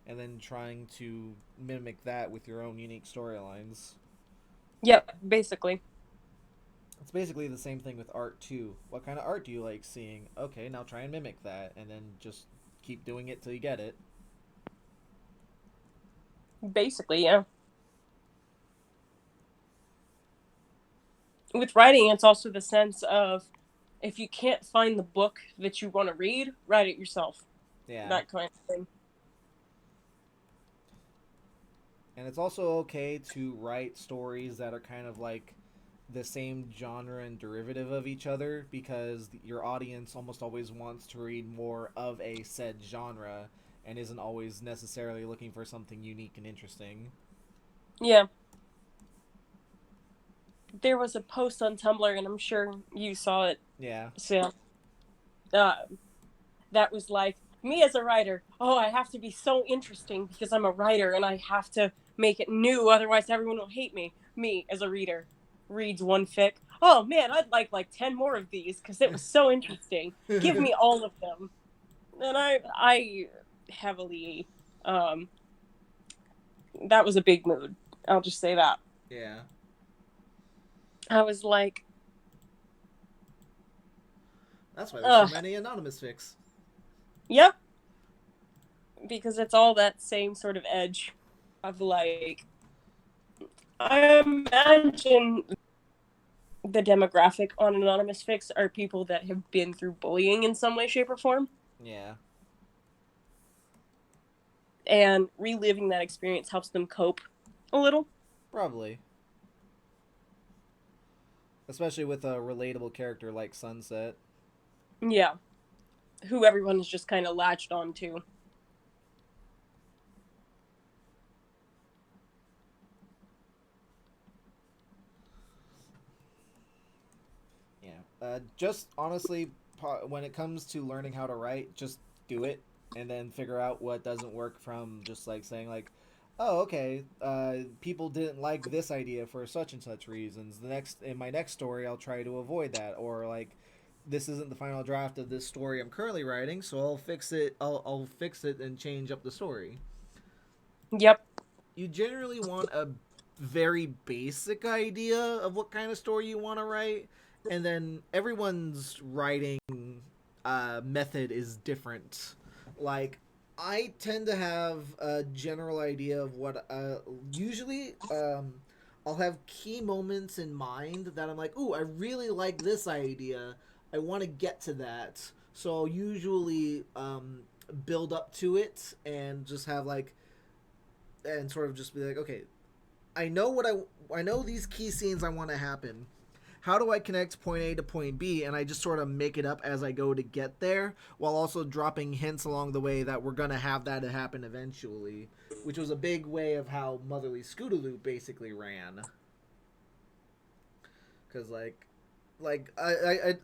and then trying to mimic that with your own unique storylines. Yep, basically. It's basically the same thing with art too. What kind of art do you like seeing? Okay, now try and mimic that, and then just keep doing it till you get it. Basically, yeah. With writing, it's also the sense of if you can't find the book that you want to read, write it yourself. Yeah. That kind of thing. And it's also okay to write stories that are kind of like the same genre and derivative of each other, because your audience almost always wants to read more of a said genre and isn't always necessarily looking for something unique and interesting. Yeah. There was a post on Tumblr, and I'm sure you saw it. Yeah. So, that was like, me as a writer, oh, I have to be so interesting because I'm a writer and I have to make it new, otherwise everyone will hate me. Me as a reader reads one fic. Oh man, I'd like 10 more of these because it was so interesting. Give me all of them. And I heavily, that was a big mood. I'll just say that. Yeah. I was like, that's why there's so many anonymous fics. Yep. Because it's all that same sort of edge of like, I imagine the demographic on anonymous fics are people that have been through bullying in some way, shape, or form. Yeah. And reliving that experience helps them cope a little. Probably. Especially with a relatable character like Sunset. Yeah. Who everyone is just kind of latched on to. Yeah. Just honestly, when it comes to learning how to write, just do it and then figure out what doesn't work from just like saying like, oh, okay, people didn't like this idea for such and such reasons. In my next story, I'll try to avoid that, or like, this isn't the final draft of this story I'm currently writing, so I'll fix it. I'll fix it and change up the story. Yep. You generally want a very basic idea of what kind of story you want to write, and then everyone's writing method is different. Like, I tend to have a general idea of what usually I'll have key moments in mind that I'm like, ooh, I really like this idea. I want to get to that. So I'll usually build up to it and just have like, and sort of just be like, okay, I know these key scenes I want to happen. How do I connect point A to point B? And I just sort of make it up as I go to get there, while also dropping hints along the way that we're gonna have that happen eventually, which was a big way of how Motherly Scootaloo basically ran. Because I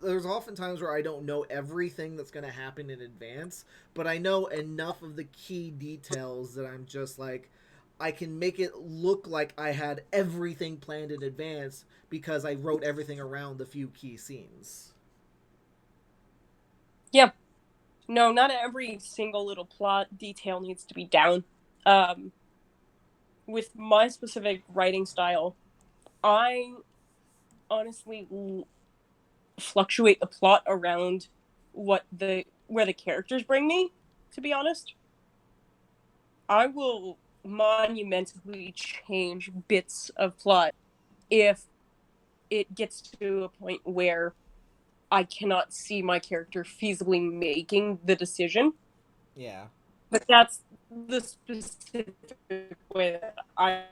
there's often times where I don't know everything that's gonna happen in advance, but I know enough of the key details that I'm just like, I can make it look like I had everything planned in advance because I wrote everything around the few key scenes. Yep. No, not every single little plot detail needs to be down. With my specific writing style, I honestly fluctuate the plot around where the characters bring me, to be honest. I will monumentally change bits of plot if it gets to a point where I cannot see my character feasibly making the decision. Yeah. But that's the specific way that I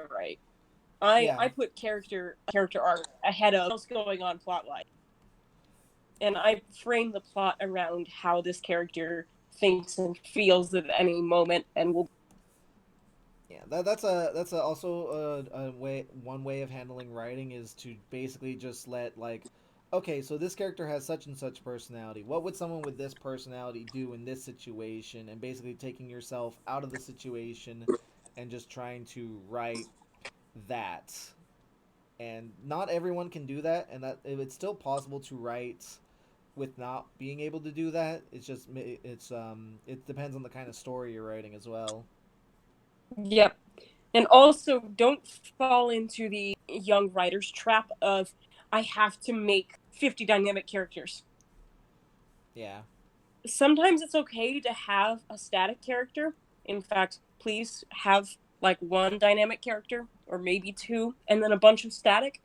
write. I put character arc ahead of what's going on plot line. And I frame the plot around how this character thinks and feels at any moment and will. Yeah, that's also one way of handling writing is to basically just let like, okay, so this character has such and such personality. What would someone with this personality do in this situation? And basically taking yourself out of the situation and just trying to write that. And not everyone can do that, and that it's still possible to write with not being able to do that. It's just it depends on the kind of story you're writing as well. Yep. And also, don't fall into the young writer's trap of, I have to make 50 dynamic characters. Yeah. Sometimes it's okay to have a static character. In fact, please have like one dynamic character, or maybe two, and then a bunch of static.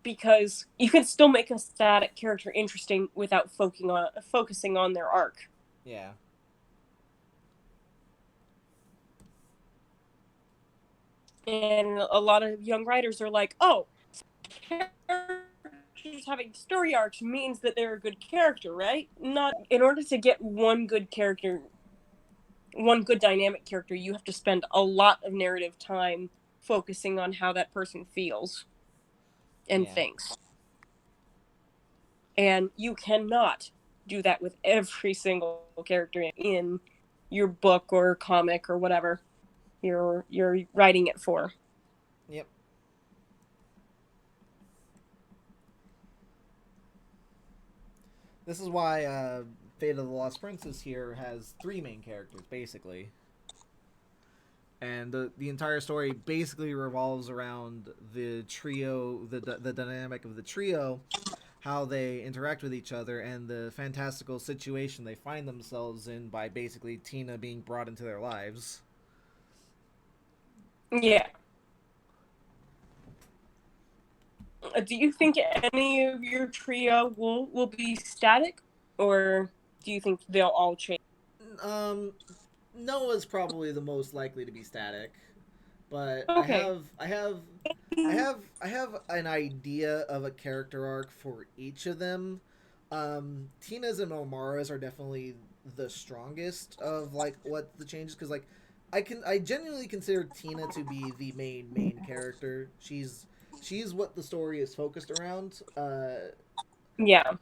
Because you can still make a static character interesting without focusing on their arc. Yeah. And a lot of young writers are like, oh, characters having story arcs means that they're a good character, right? Not in order to get one good character, one good dynamic character, you have to spend a lot of narrative time focusing on how that person feels and thinks. And you cannot do that with every single character in your book or comic or whatever you're writing it for. Yep. This is why Fate of the Lost Princess here has 3 main characters, basically. And the entire story basically revolves around the trio, the dynamic of the trio, how they interact with each other, and the fantastical situation they find themselves in by basically Tina being brought into their lives. Yeah. Do you think any of your trio will be static, or do you think they'll all change? Noah's probably the most likely to be static, but Okay. I have an idea of a character arc for each of them. Tina's and Omara's are definitely the strongest of like what the changes, because like I genuinely consider Tina to be the main character. She's what the story is focused around. Yeah.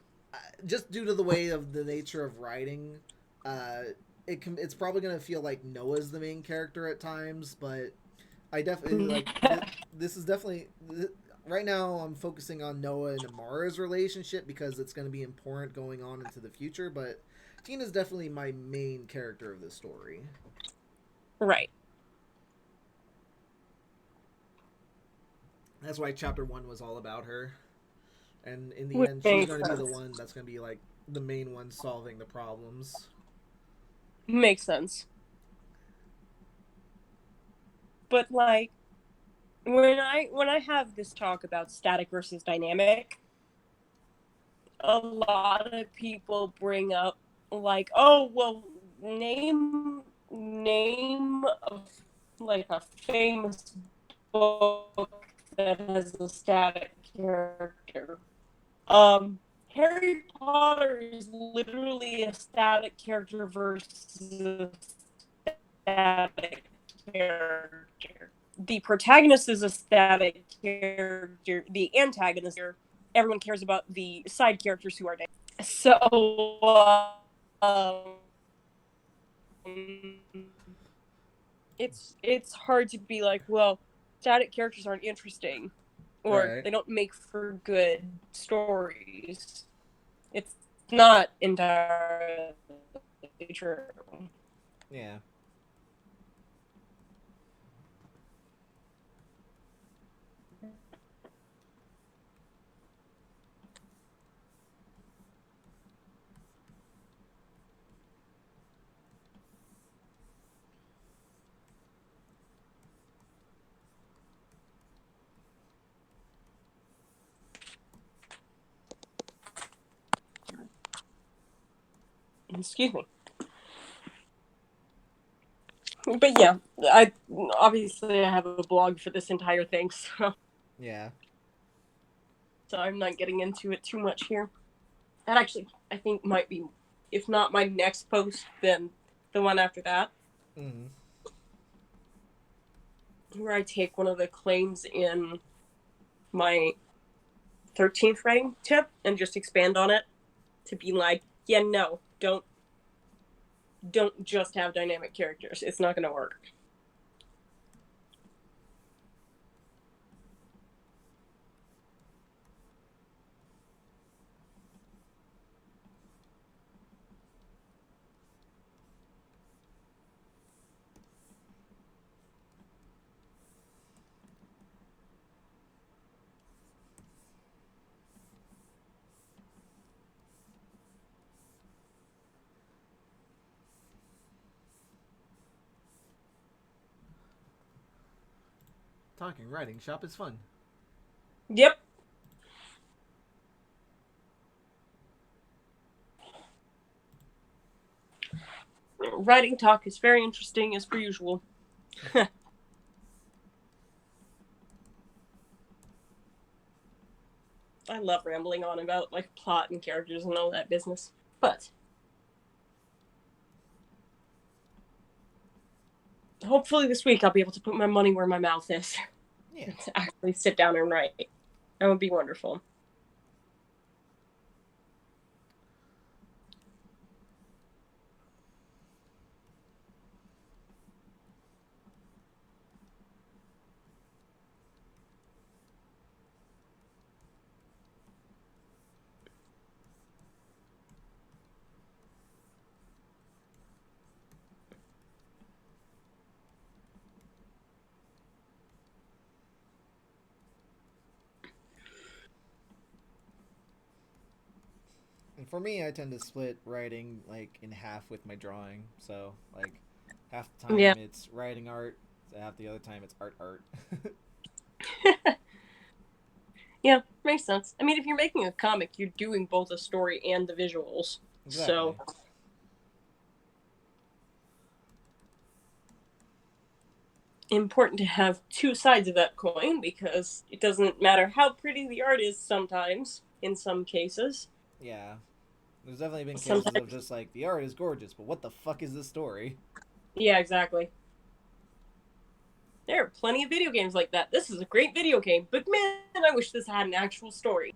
Just due to the way of the nature of writing, uh, it's probably gonna feel like Noah's the main character at times, but I definitely like this is definitely right now. I'm focusing on Noah and Amara's relationship because it's going to be important going on into the future. But Tina's definitely my main character of this story. Right. That's why Chapter 1 was all about her, and in the Which end, she's makes going to be the sense. one that's going to be like the main one solving the problems. Makes sense. But like when I have this talk about static versus dynamic, a lot of people bring up like, oh well, name of like a famous book that has a static character. Harry Potter is literally a static character versus a static character. The protagonist is a static character. The antagonist, everyone cares about the side characters who are dead. So, it's hard to be like, well, static characters aren't interesting, or Right. they don't make for good stories. It's not entirely true. Yeah. Excuse me. But yeah, I obviously I have a blog for this entire thing, so Yeah. I'm not getting into it too much here. That actually I think might be, if not my next post, then the one after that, Mm-hmm. where I take one of the claims in my 13th writing tip and just expand on it to be like, yeah, no, don't just have dynamic characters. It's not going to work. Talking writing shop is fun. Yep. Writing talk is very interesting as per usual. I love rambling on about like plot and characters and all that business. But hopefully this week I'll be able to put my money where my mouth is. Yeah. To actually sit down and write. That would be wonderful. For me, I tend to split writing like in half with my drawing. So like half the time Yeah. it's writing art, half the other time it's art. Yeah, makes sense. I mean, if you're making a comic, you're doing both the story and the visuals. Exactly. So important to have two sides of that coin because it doesn't matter how pretty the art is sometimes, in some cases. Yeah. There's definitely been cases of Sometimes, just like the art is gorgeous, but what the fuck is the story? yeah, exactly. There are plenty of video games like that. This is a great video game, but man, I wish this had an actual story.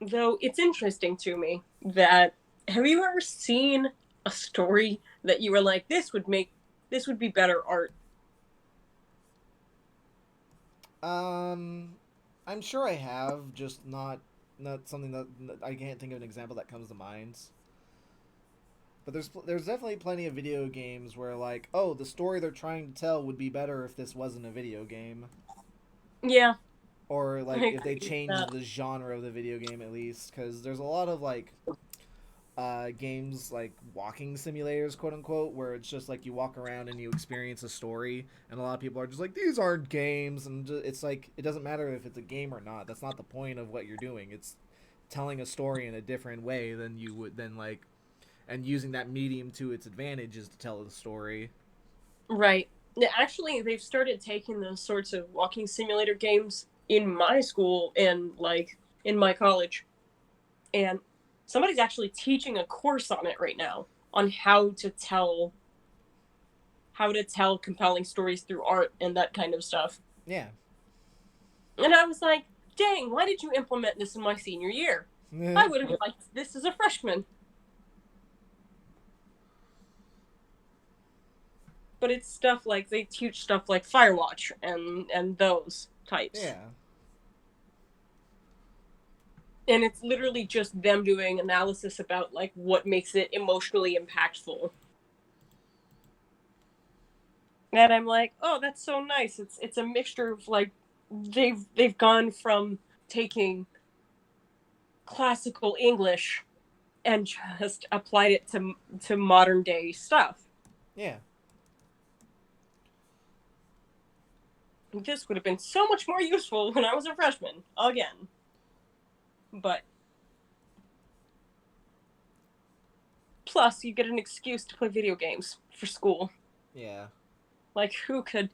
Though it's interesting to me that have you ever seen a story that you were like, this would be better art? Um, I'm sure I have, just not something that I can't think of an example that comes to mind. But there's definitely plenty of video games where like, oh, the story they're trying to tell would be better if this wasn't a video game, Yeah, or I like if they agree with changed that. the genre of the video game at least, because there's a lot of like games like walking simulators, quote unquote, where it's just like you walk around and you experience a story, and a lot of people are just like, these aren't games, and it's like it doesn't matter if it's a game or not. That's not the point of what you're doing. It's telling a story in a different way than you would then like, and using that medium to its advantage is to tell the story. Right. Actually, they've started taking those sorts of walking simulator games in my school and like in my college. And somebody's actually teaching a course on it right now on how to tell compelling stories through art and that kind of stuff. Yeah. And I was like, dang, why did you implement this in my senior year? I would have liked this as a freshman. But it's stuff like they teach stuff like Firewatch and those types. Yeah. And it's literally just them doing analysis about like what makes it emotionally impactful. And I'm like, oh, that's so nice. It's a mixture of like they've gone from taking classical English and just applied it to modern day stuff. Yeah. This would have been so much more useful when I was a freshman again. But plus, you get an excuse to play video games for school. Yeah. Like who could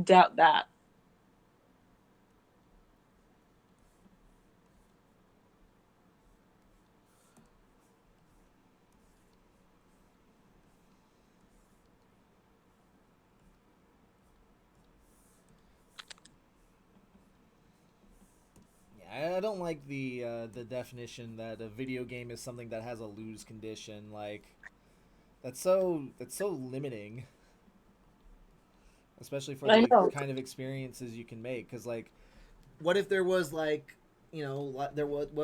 doubt that? I don't like the definition that a video game is something that has a lose condition. Like that's so limiting, especially for I the know. kind of experiences you can make. Because like, What if there was like, what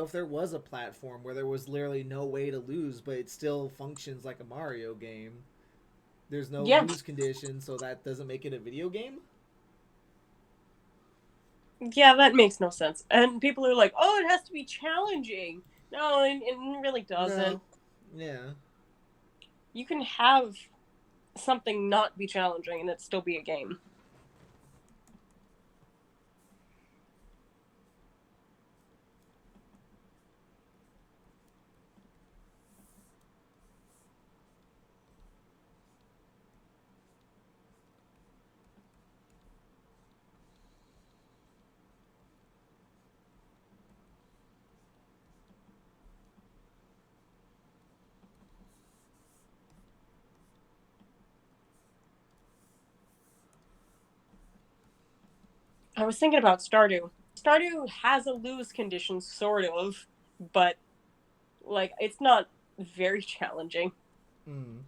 if there was a platform where there was literally no way to lose, but it still functions like a Mario game? There's no Yeah. lose condition, so that doesn't make it a video game. Yeah, that makes no sense. And people are like, "Oh, it has to be challenging." No, it really doesn't. No. Yeah. You can have something not be challenging and it still be a game. I was thinking about Stardew. Stardew has a lose condition, sort of, but like it's not very challenging. mm,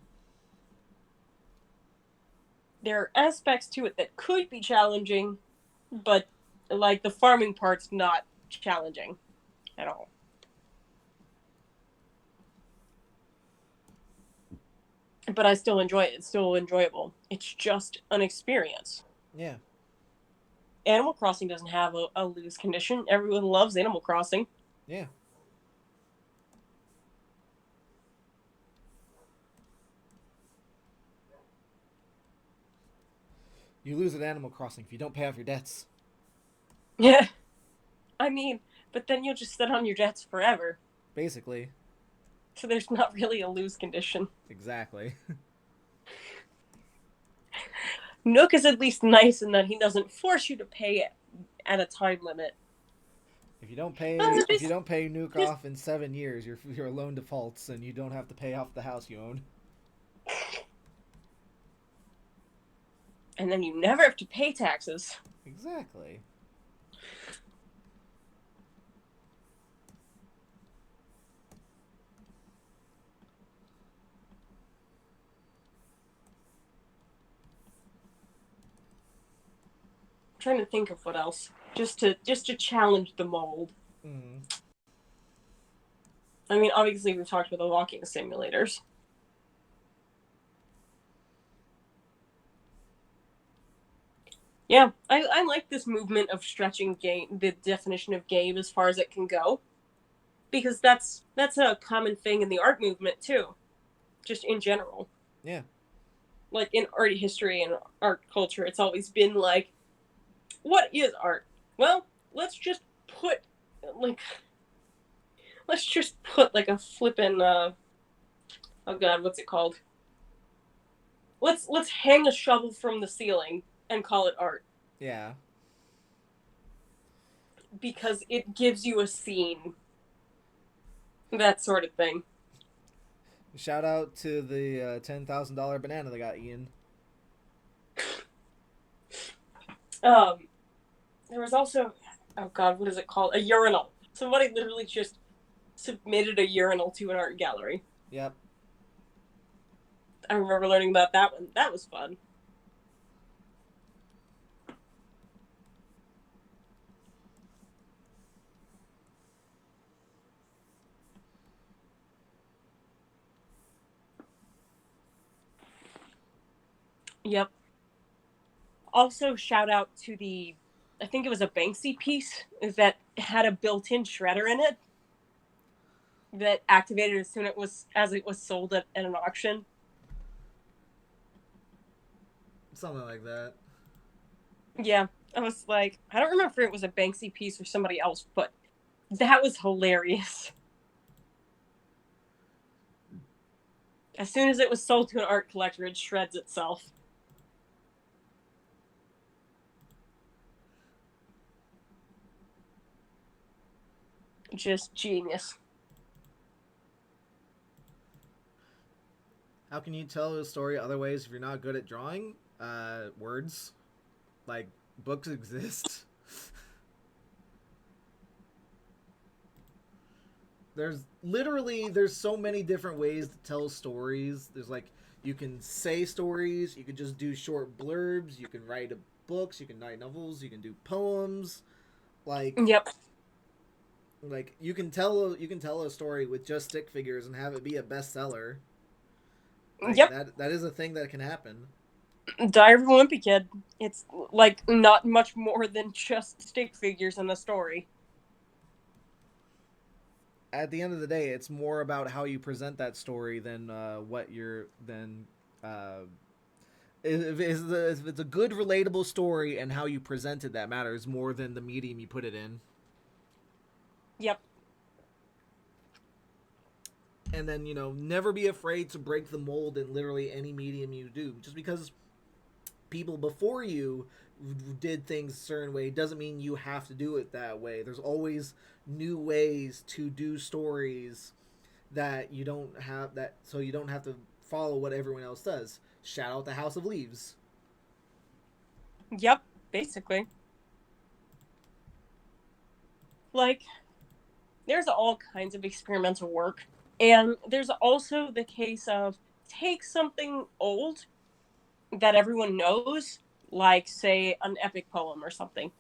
There are aspects to it that could be challenging, but like the farming part's not challenging at all. but I still enjoy it. It's still enjoyable. It's just an experience. Yeah. Animal Crossing doesn't have a lose condition. Everyone loves Animal Crossing. Yeah. You lose at Animal Crossing if you don't pay off your debts. Yeah. I mean, but then you'll just sit on your debts forever. Basically. So there's not really a lose condition. Exactly. Nook is at least nice in that he doesn't force you to pay at a time limit. If you don't pay Nuke off in 7 years, your loan defaults and you don't have to pay off the house you own. And then you never have to pay taxes. Exactly. I'm trying to think of what else. Just to challenge the mold. Mm. I mean, obviously we've talked about the walking simulators. Yeah, I like this movement of stretching the definition of game as far as it can go, because that's a common thing in the art movement too, just in general. Yeah. Like in art history and art culture, it's always been like, what is art? Well, let's just put like a flippin' oh god, what's it called? Let's hang a shovel from the ceiling and call it art. Yeah. Because it gives you a scene. That sort of thing. Shout out to the $10,000 banana that got Ian. There was also, oh god, what is it called? A urinal. Somebody literally just submitted a urinal to an art gallery. Yep. I remember learning about that one. That was fun. Yep. Also, shout out to I think it was a Banksy piece that had a built-in shredder in it that activated as soon as it was sold at an auction. Something like that. Yeah, I was like, I don't remember if it was a Banksy piece or somebody else, but that was hilarious. As soon as it was sold to an art collector, it shreds itself. Just genius. How can you tell a story other ways if you're not good at drawing? Words. Like, books exist. There's so many different ways to tell stories. There's like, you can say stories, you can just do short blurbs, you can write books, you can write novels, you can do poems. Like, yep. Like, you can tell a story with just stick figures and have it be a bestseller. Like, yep. That is a thing that can happen. Diary of a Wimpy Kid. It's like not much more than just stick figures in a story. At the end of the day, it's more about how you present that story than if it's a good relatable story and how you present it that matters more than the medium you put it in. Yep. And then, never be afraid to break the mold in literally any medium you do. Just because people before you did things a certain way doesn't mean you have to do it that way. There's always new ways to do stories that you don't have so you don't have to follow what everyone else does. Shout out the House of Leaves. Yep, basically. Like, there's all kinds of experimental work. And there's also the case of take something old that everyone knows, like, say, an epic poem or something.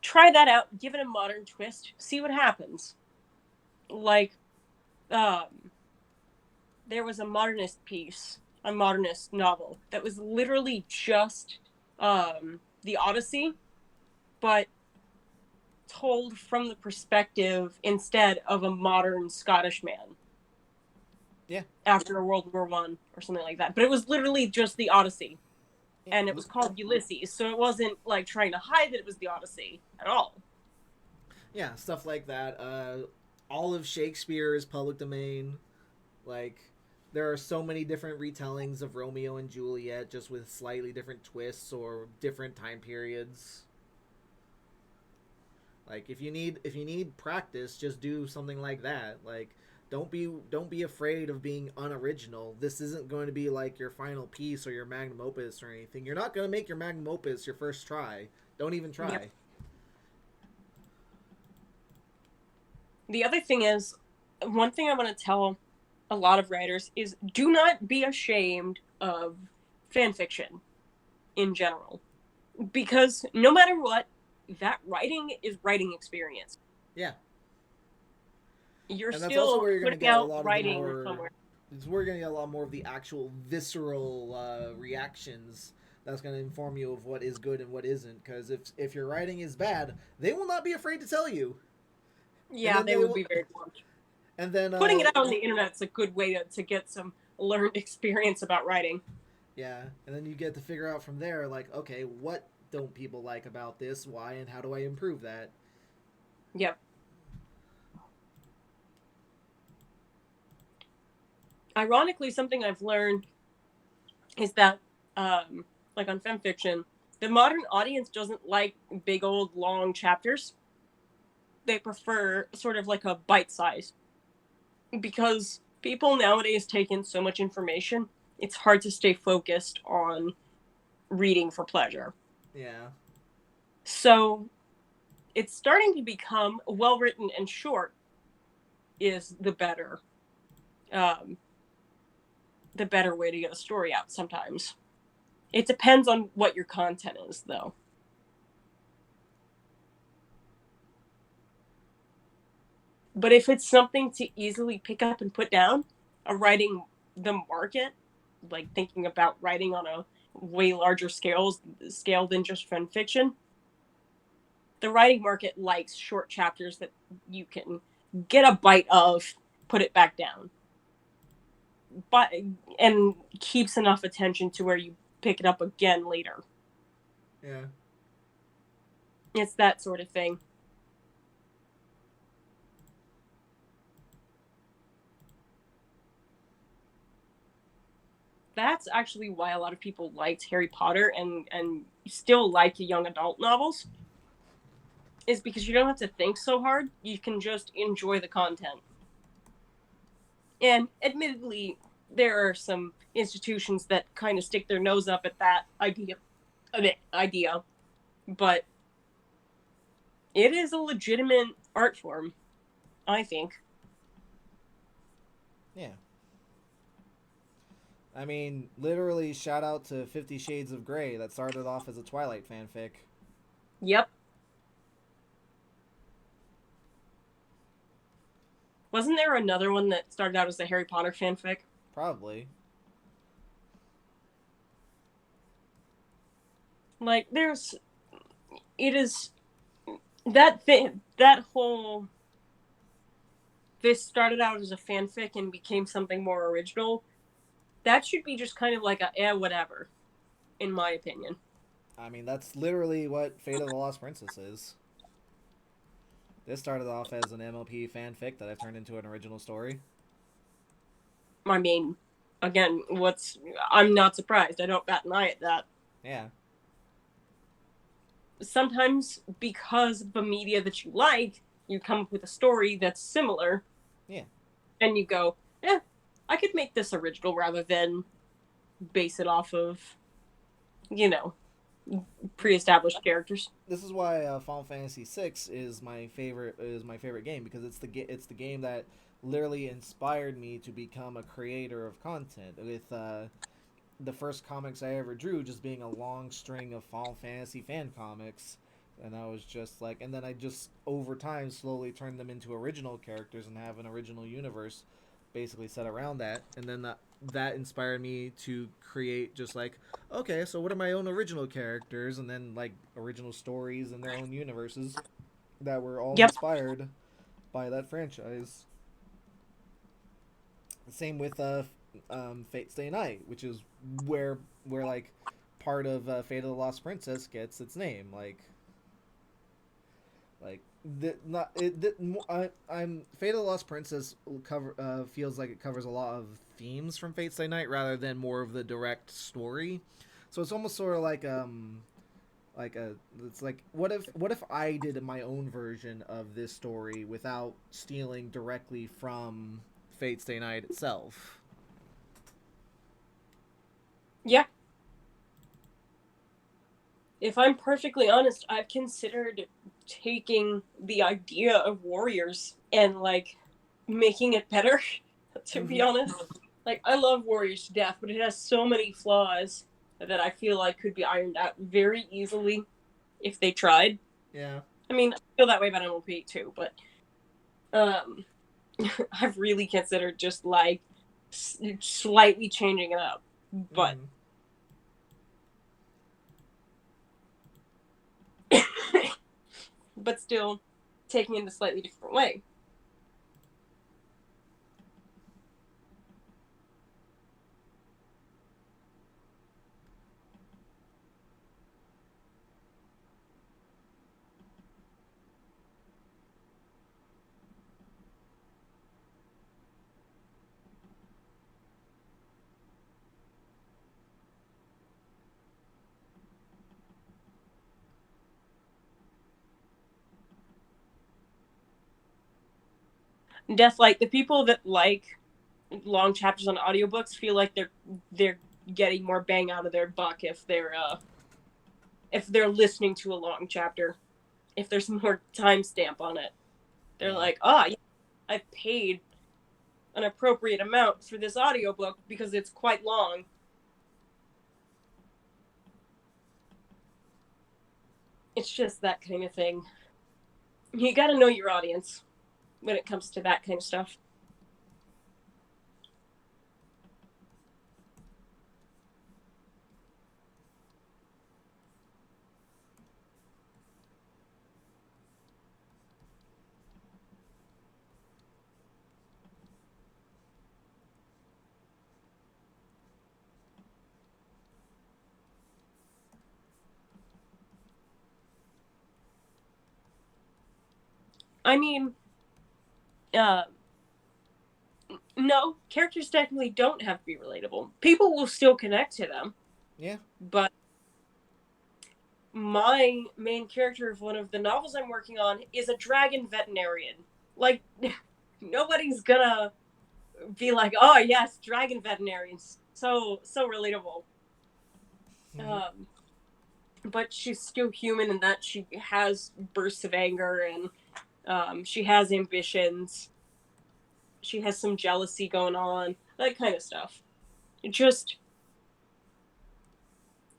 Try that out, give it a modern twist, see what happens. Like, there was a modernist piece a modernist novel that was literally just the Odyssey, but told from the perspective instead of a modern Scottish man. Yeah. After World War One or something like that. But it was literally just the Odyssey. And it was called Ulysses, so it wasn't like trying to hide that it was the Odyssey at all. Yeah, stuff like that. All of Shakespeare is public domain. Like, there are so many different retellings of Romeo and Juliet, just with slightly different twists or different time periods. Like, if you need practice, just do something like that. Like, don't be afraid of being unoriginal. This isn't going to be like your final piece or your magnum opus or anything. You're not going to make your magnum opus your first try. Don't even try. Yep. The other thing is, one thing I want to tell a lot of writers is do not be ashamed of fan fiction in general. Because no matter what, that writing is writing experience. Yeah. You're still putting out writing somewhere. We're going to get a lot more of the actual visceral reactions that's going to inform you of what is good and what isn't. Because if your writing is bad, they will not be afraid to tell you. Yeah, they will be very blunt. And then putting it out on the internet is a good way to get some learned experience about writing. Yeah, and then you get to figure out from there, like, okay, what don't people like about this? Why, and how do I improve that? Yep. Ironically, something I've learned is that, like on fanfiction, the modern audience doesn't like big old long chapters. They prefer sort of like a bite size. Because people nowadays take in so much information, it's hard to stay focused on reading for pleasure. Yeah. So it's starting to become well written and short is the better way to get a story out sometimes. It depends on what your content is, though. But if it's something to easily pick up and put down, writing the market, like thinking about writing on a way larger scale than just fan fiction, the writing market likes short chapters that you can get a bite of, put it back down, and keeps enough attention to where you pick it up again later. Yeah. It's that sort of thing. That's actually why a lot of people liked Harry Potter and still like young adult novels, is because you don't have to think so hard. You can just enjoy the content. And admittedly, there are some institutions that kind of stick their nose up at that idea. But it is a legitimate art form, I think. Yeah. I mean, literally, shout out to 50 Shades of Grey that started off as a Twilight fanfic. Yep. Wasn't there another one that started out as a Harry Potter fanfic? Probably. Like, it is that thing, that whole, this started out as a fanfic and became something more original. That should be just kind of like whatever, in my opinion. I mean, that's literally what Fate of the Lost Princess is. This started off as an MLP fanfic that I've turned into an original story. I mean, again, I'm not surprised. I don't bat an eye at that. Yeah. Sometimes, because of the media that you like, you come up with a story that's similar. Yeah. And you go, I could make this original rather than base it off of, pre-established characters. This is why Final Fantasy VI is my favorite game, because it's the game that literally inspired me to become a creator of content, with the first comics I ever drew just being a long string of Final Fantasy fan comics. And I was just like, and then I just over time slowly turned them into original characters and have an original universe basically set around that. And then that inspired me to create just like, okay, so what are my own original characters, and then like original stories and their own universes that were all Yep. inspired by that franchise. Same with Fate Stay Night, which is where like part of Fate of the Lost Princess gets its name. Like the not it. I'm Fate of the Lost Princess feels like it covers a lot of themes from Fate Stay Night rather than more of the direct story. So it's almost sort of like a it's like what if I did my own version of this story without stealing directly from Fate Stay Night itself. Yeah. If I'm perfectly honest, I've considered taking the idea of Warriors and like making it better, to be honest. Like, I love Warriors to death, but it has so many flaws that I feel like could be ironed out very easily if they tried. Yeah. I mean, I feel that way about MLP too, but I've really considered just like slightly changing it up, but but still taking it in a slightly different way. Deathlight, the people that like long chapters on audiobooks feel like they're getting more bang out of their buck if they're listening to a long chapter. If there's more timestamp on it. They're like, yeah, I've paid an appropriate amount for this audiobook because it's quite long. It's just that kind of thing. You gotta know your audience when it comes to that kind of stuff. I mean, no, characters technically don't have to be relatable. People will still connect to them. Yeah. But my main character of one of the novels I'm working on is a dragon veterinarian. Like, nobody's gonna be like, oh yes, dragon veterinarians. So relatable. But she's still human in that she has bursts of anger and she has ambitions. She has some jealousy going on, that kind of stuff. Just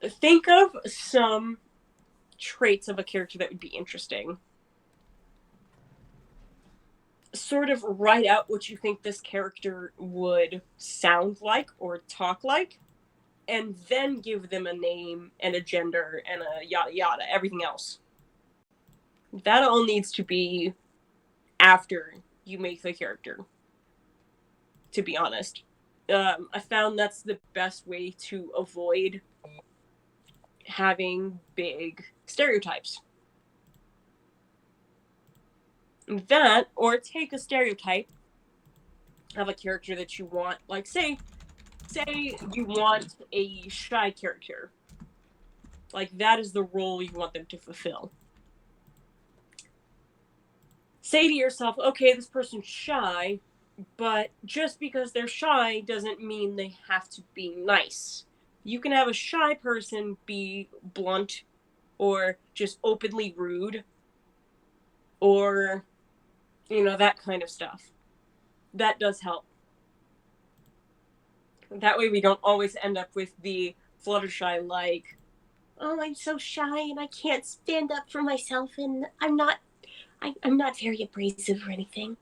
think of some traits of a character that would be interesting. Sort of write out what you think this character would sound like or talk like, and then give them a name and a gender and a yada yada, everything else. That all needs to be after you make the character, to be honest. I found that's the best way to avoid having big stereotypes. That, or take a stereotype of a character that you want, like say you want a shy character. Like, that is the role you want them to fulfill. Say to yourself, okay, this person's shy, but just because they're shy doesn't mean they have to be nice. You can have a shy person be blunt or just openly rude or, that kind of stuff. That does help. That way we don't always end up with the Fluttershy like, oh, I'm so shy and I can't stand up for myself and I'm not very abrasive or anything.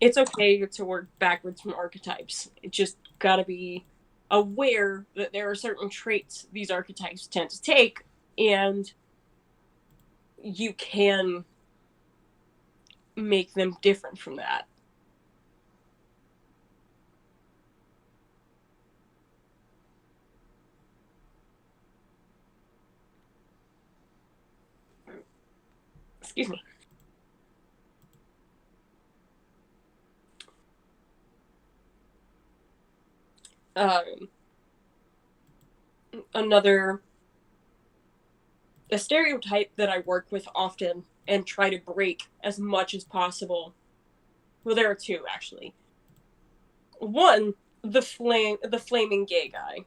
it's okay to work backwards from archetypes. It just gotta be aware that there are certain traits these archetypes tend to take, and you can make them different from that. Excuse me. Another a stereotype that I work with often and try to break as much as possible. Well, there are two actually. One, the flaming gay guy.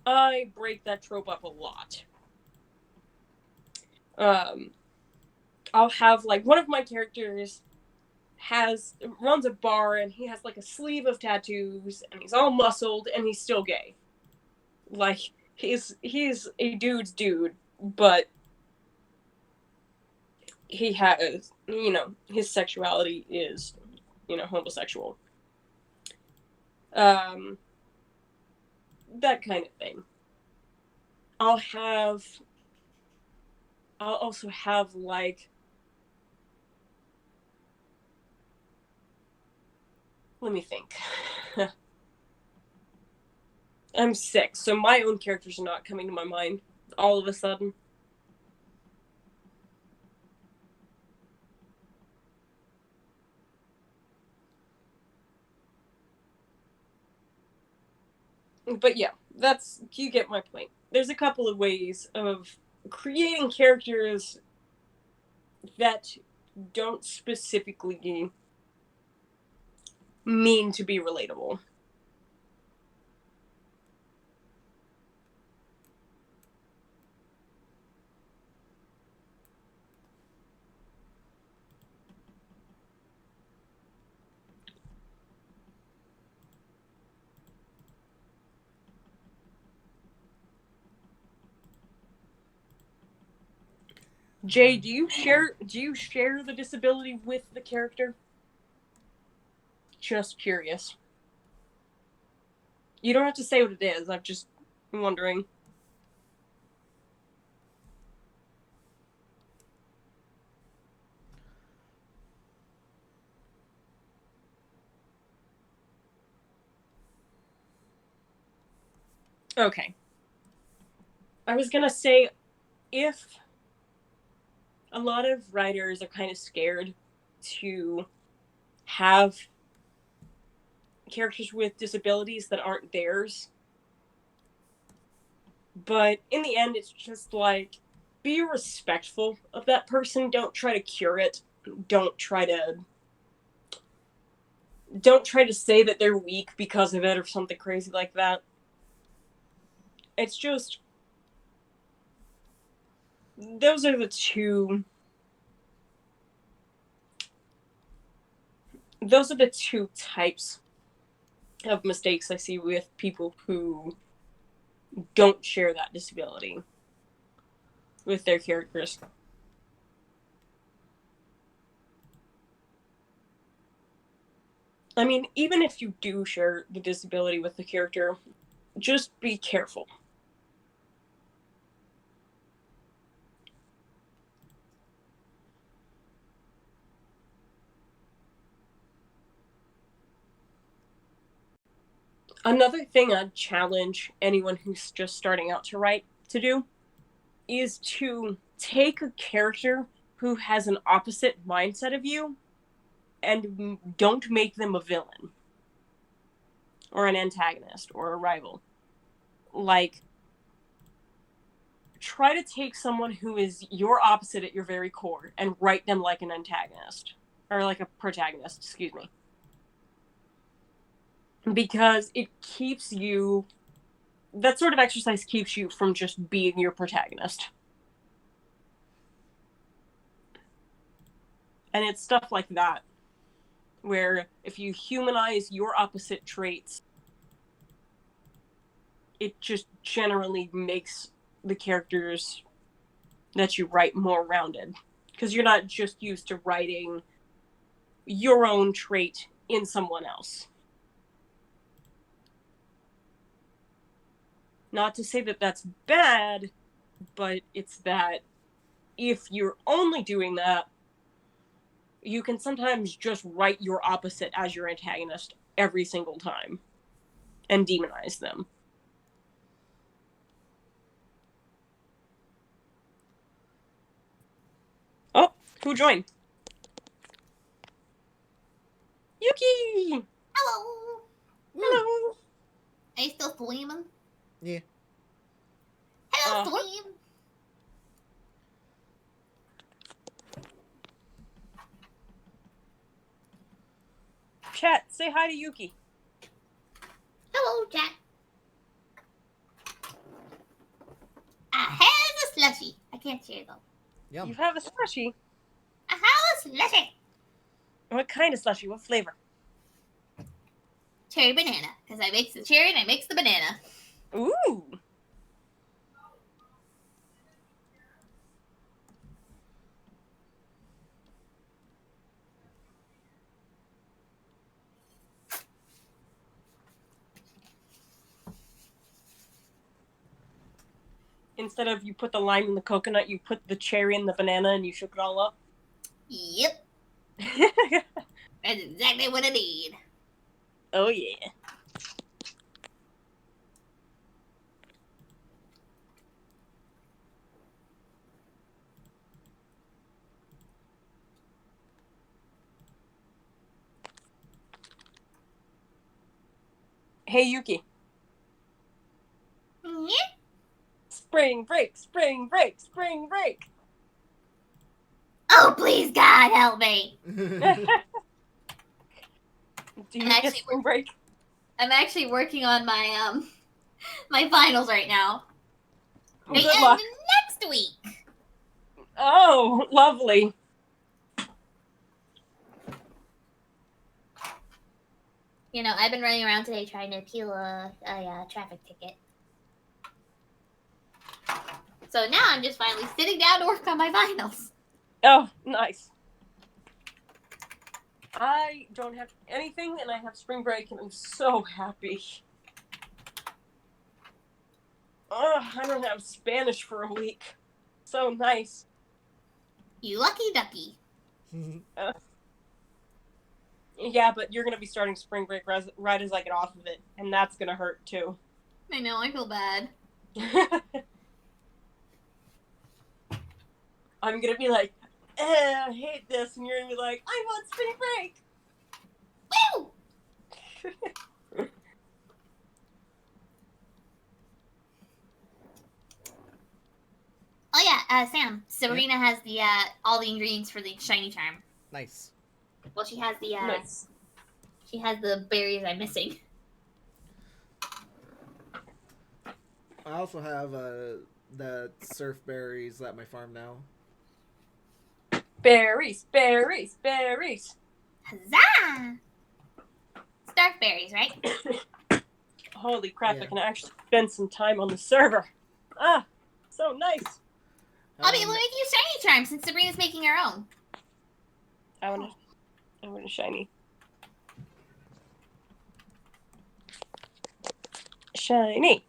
I break that trope up a lot. I'll have like one of my characters runs a bar and he has like a sleeve of tattoos and he's all muscled and he's still gay. Like he's a dude's dude, but he has, his sexuality is, homosexual. That kind of thing. I'll also have like, let me think. I'm sick, so my own characters are not coming to my mind all of a sudden. But yeah, you get my point. There's a couple of ways of creating characters that don't specifically mean to be relatable. Jay, do you share the disability with the character? Just curious. You don't have to say what it is. I'm just wondering. Okay. I was gonna say, if a lot of writers are kind of scared to have characters with disabilities that aren't theirs, but in the end, it's just like, be respectful of that person. Don't try to cure it. Don't try to say that they're weak because of it or something crazy like that. It's just, those are the two types of mistakes I see with people who don't share that disability with their characters. I mean, even if you do share the disability with the character, just be careful. Another thing I'd challenge anyone who's just starting out to write to do is to take a character who has an opposite mindset of you and don't make them a villain or an antagonist or a rival. Like, try to take someone who is your opposite at your very core and write them like an antagonist or like a protagonist, excuse me. Because it keeps you, that sort of exercise keeps you from just being your protagonist. And it's stuff like that, where if you humanize your opposite traits, it just generally makes the characters that you write more rounded. Because you're not just used to writing your own trait in someone else. Not to say that that's bad, but it's that if you're only doing that, you can sometimes just write your opposite as your antagonist every single time and demonize them. Oh, who joined? Yuki! Hello. Hello! Are you still streaming? Yeah. Hello, stream. Chat, say hi to Yuki. Hello, chat. I have a slushy. I can't share though. Yum. You have a slushy. I have a slushy. What kind of slushy? What flavor? Cherry banana. Because I mix the cherry and I mix the banana. Ooh! Instead of you put the lime in the coconut, you put the cherry in the banana and you shook it all up. Yep. That's exactly what I need. Oh yeah. Hey Yuki. Yeah. Spring break, spring break, spring break. Oh, please, God, help me. Do you Actually, get spring break? I'm actually working on my my finals right now. They Good end luck. next week. Oh, lovely. You know, I've been running around today trying to appeal a traffic ticket. So now I'm just finally sitting down to work on my finals. Oh, nice. I don't have anything and I have spring break and I'm so happy. Oh, I don't have Spanish for a week. So nice. You lucky ducky. Yeah, but you're going to be starting spring break right as I get off of it. And that's going to hurt too. I know, I feel bad. I'm going to be like, I hate this. And you're going to be like, I want spring break. Woo! Oh yeah, Sam. Sabrina has the all the ingredients for the shiny charm. Nice. Well, she has the Nice. she has the berries I'm missing. I also have the surf berries at my farm now. Berries, berries, berries. Huzzah! Starf berries, right? Holy crap, Yeah. I can actually spend some time on the server. Ah, so nice. I'll be able to make you shiny charm since Sabrina's making her own. I want a shiny. Shiny.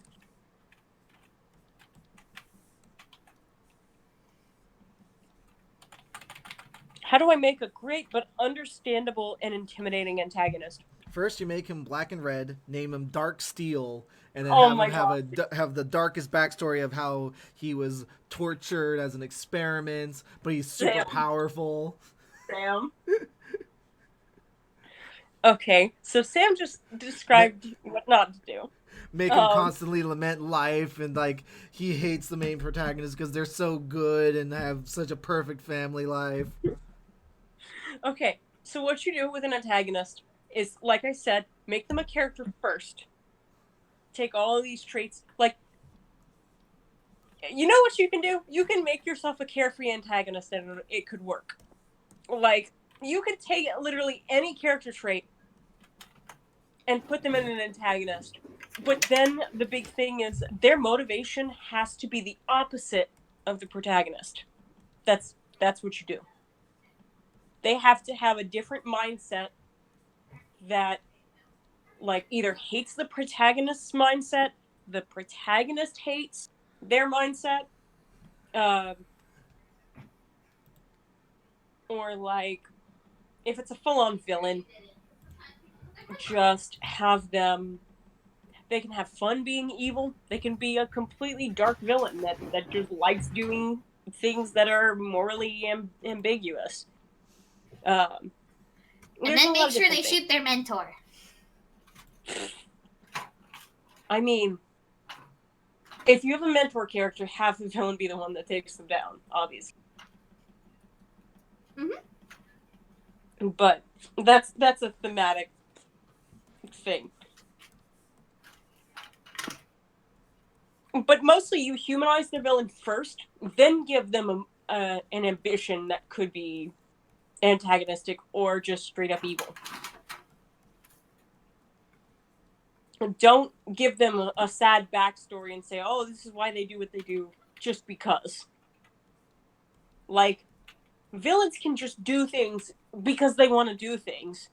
How do I make a great but understandable and intimidating antagonist? First, you make him black and red, name him Dark Steel, and then Oh have my him have the darkest backstory of how he was tortured as an experiment, but he's super Damn. powerful. Sam. Okay, so Sam just described what not to do. Make him constantly lament life, and like he hates the main protagonist because they're so good and have such a perfect family life. Okay, so what you do with an antagonist is, like I said, make them a character first. Take all of these traits, like, you know what you can do? You can make yourself a carefree antagonist and it could work. Like, you could take literally any character trait and put them in an antagonist. But then the big thing is their motivation has to be the opposite of the protagonist. That's what you do. they have to have a different mindset that, like, either hates the protagonist's mindset, the protagonist hates their mindset, or, like, if it's a full-on villain, just have them, they can have fun being evil. They can be a completely dark villain that just likes doing things that are morally ambiguous. And then make sure they shoot their mentor. I mean, if you have a mentor character, have the villain be the one that takes them down, obviously. Mm-hmm. But that's a thematic thing. But mostly you humanize the villain first, then give them an ambition that could be antagonistic or just straight up evil. Don't give them a sad backstory and say, oh, this is why they do what they do, just because. Like, villains can just do things because they want to do things.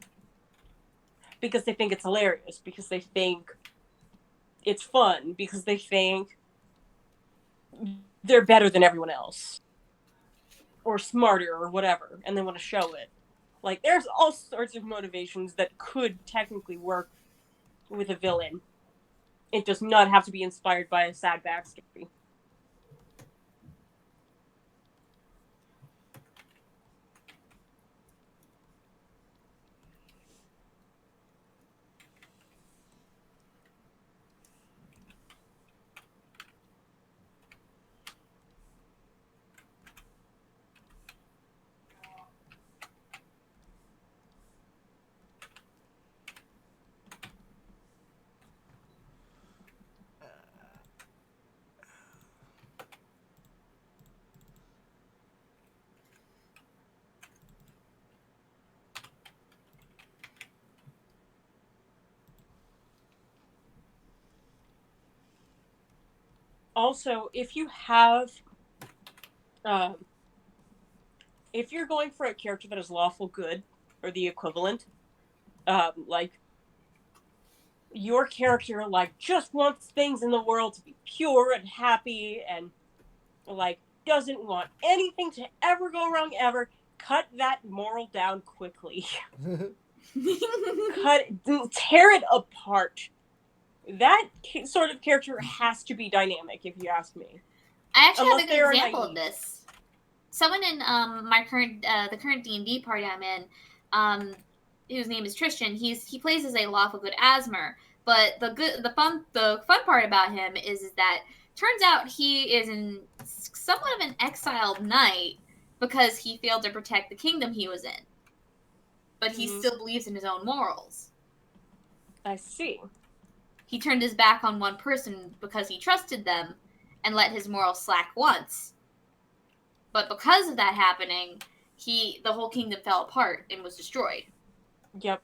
Because they think it's hilarious. Because they think it's fun. Because they think they're better than everyone else. Or smarter, or whatever. And they want to show it. Like, there's all sorts of motivations that could technically work with a villain. It does not have to be inspired by a sad backstory. Also, if you have, if you're going for a character that is lawful good, or the equivalent, like, your character, like, just wants things in the world to be pure and happy, and, like, doesn't want anything to ever go wrong ever, cut that moral down quickly. Tear it apart. That sort of character has to be dynamic, if you ask me. I actually have a good example of this. Someone in my current the current D&D party I'm in, whose name is Tristan. He plays as a lawful good Asmer, but the fun part about him is that turns out he is somewhat of an exiled knight because he failed to protect the kingdom he was in, but he still believes in his own morals. I see. He turned his back on one person because he trusted them and let his morals slack once. But because of that happening, the whole kingdom fell apart and was destroyed. Yep.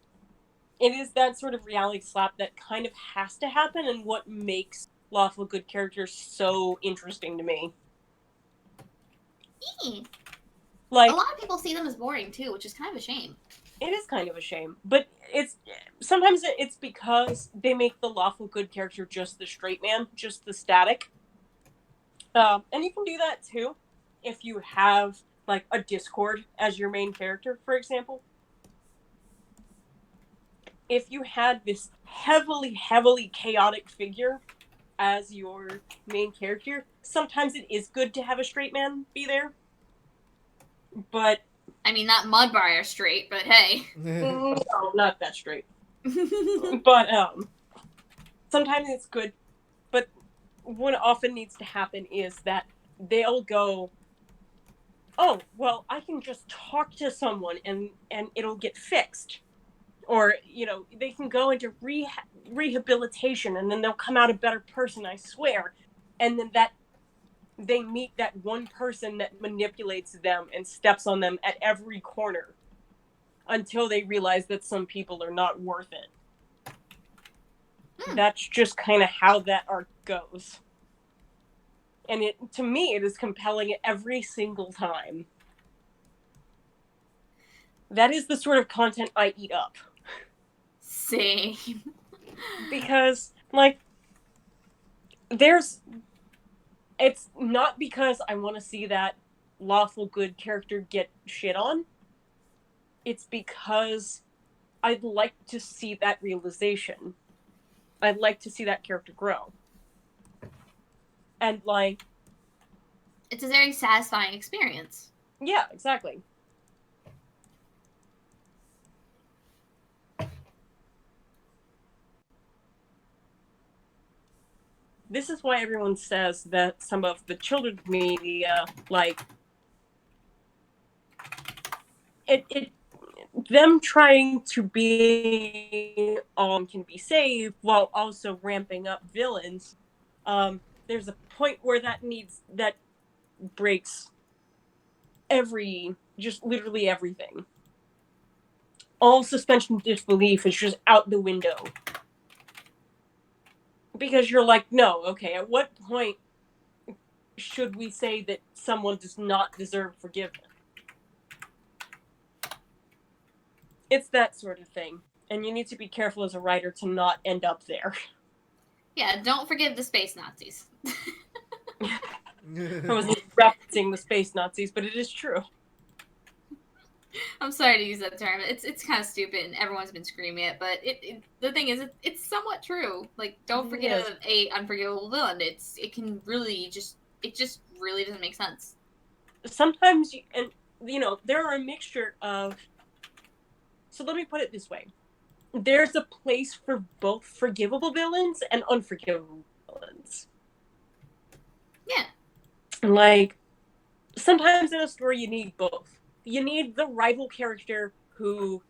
It is that sort of reality slap that kind of has to happen, and what makes lawful good characters so interesting to me. Like, a lot of people see them as boring too, which is kind of a shame. It is kind of a shame, but sometimes it's because they make the lawful good character just the straight man, just the static. And you can do that too if you have, like, a Discord as your main character, for example. If you had this heavily, heavily chaotic figure as your main character, sometimes it is good to have a straight man be there. But I mean, not Mudbriar straight, but hey. No, not that straight. But sometimes it's good. But what often needs to happen is that they'll go, oh, well, I can just talk to someone and it'll get fixed. Or, they can go into rehabilitation and then they'll come out a better person, I swear. And then they meet that one person that manipulates them and steps on them at every corner until they realize that some people are not worth it. That's just kind of how that arc goes. And to me, it is compelling every single time. that is the sort of content I eat up. Same. Because, like, it's not because I want to see that lawful good character get shit on. It's because I'd like to see that realization. I'd like to see that character grow. And, like... It's a very satisfying experience. Yeah, exactly. This is why everyone says that some of the children's media, like, them trying to be can be saved while also ramping up villains. There's a point where that breaks literally everything. All suspension of disbelief is just out the window. Because you're like, no, okay, at what point should we say that someone does not deserve forgiveness? It's that sort of thing. And you need to be careful as a writer to not end up there. Yeah, don't forgive the space Nazis. I wasn't referencing the space Nazis, but it is true. I'm sorry to use that term. It's kind of stupid, and everyone's been screaming it. But the thing is, it's somewhat true. Like, don't forgive a unforgivable villain. It can really just really doesn't make sense. Sometimes, there are a mixture of. So let me put it this way: there's a place for both forgivable villains and unforgivable villains. Yeah. Like, sometimes in a story you need both. You need the rival character who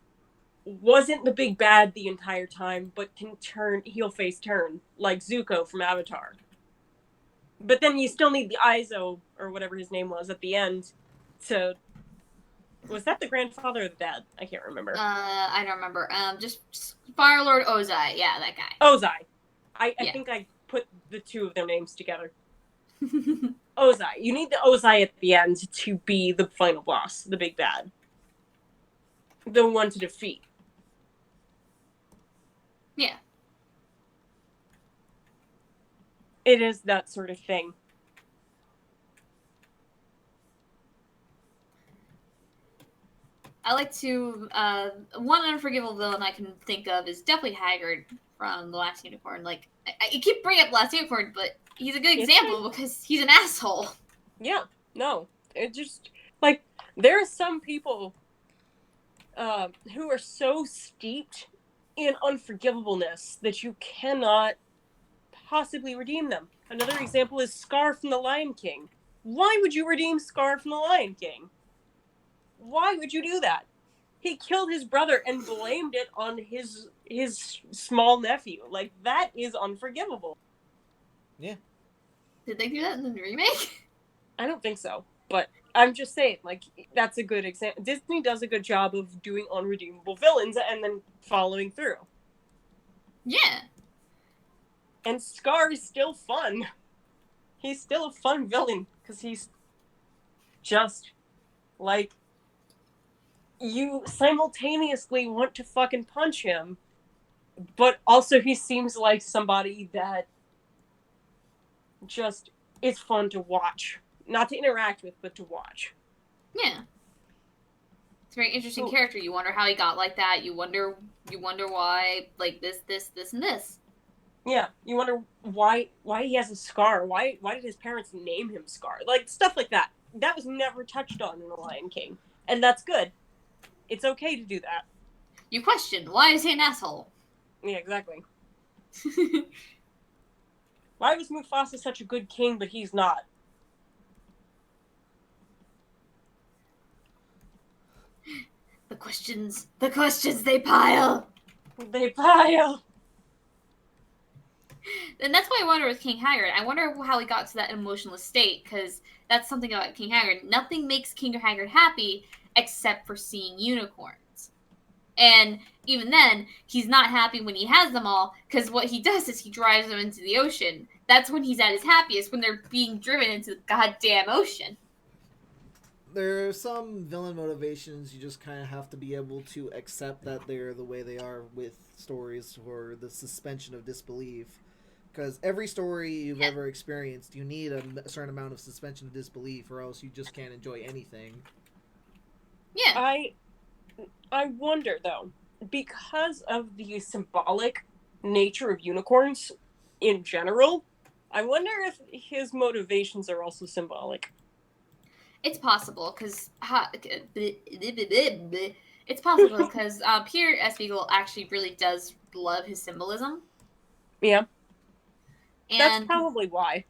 wasn't the big bad the entire time, but can heel-face turn, like Zuko from Avatar. But then you still need the Aizo, or whatever his name was, at the end to... Was that the grandfather or the dad? I can't remember. I don't remember. Just Fire Lord Ozai. Yeah, that guy. Ozai. I think I put the two of their names together. Ozai. You need the Ozai at the end to be the final boss, the big bad. The one to defeat. Yeah. It is that sort of thing. I like to... one unforgivable villain I can think of is definitely Haggard from The Last Unicorn. Like, I keep bringing up The Last Unicorn, but he's a good example because he's an asshole. Yeah, no. It just, like, there are some people who are so steeped in unforgivableness that you cannot possibly redeem them. Another example is Scar from The Lion King. Why would you redeem Scar from The Lion King? Why would you do that? He killed his brother and blamed it on his small nephew. Like, that is unforgivable. Yeah. Did they do that in the remake? I don't think so, but I'm just saying, like, that's a good example. Disney does a good job of doing unredeemable villains and then following through. Yeah. And Scar is still fun. He's still a fun villain, because he's just, like, you simultaneously want to fucking punch him, but also he seems like somebody that just is fun to watch. Not to interact with, but to watch. Yeah. It's a very interesting character. You wonder how he got like that. You wonder why, like, this, and this. Yeah, you wonder why he has a scar. Why did his parents name him Scar? Like, stuff like that. That was never touched on in The Lion King. And that's good. It's okay to do that. You question, why is he an asshole? Yeah, exactly. Why was Mufasa such a good king, but he's not? The questions, they pile. They pile. And that's why I wonder with King Haggard. I wonder how he got to that emotionless state, because that's something about King Haggard. Nothing makes King Haggard happy except for seeing unicorns. And even then, he's not happy when he has them all, because what he does is he drives them into the ocean. That's when he's at his happiest, when they're being driven into the goddamn ocean. There are some villain motivations you just kind of have to be able to accept that they're the way they are with stories, or the suspension of disbelief. Because every story you've ever experienced, you need a certain amount of suspension of disbelief, or else you just can't enjoy anything. Yeah. I wonder, though, because of the symbolic nature of unicorns in general, I wonder if his motivations are also symbolic. It's possible, because it's possible because Peter S. Beagle actually really does love his symbolism. Yeah. And that's probably why.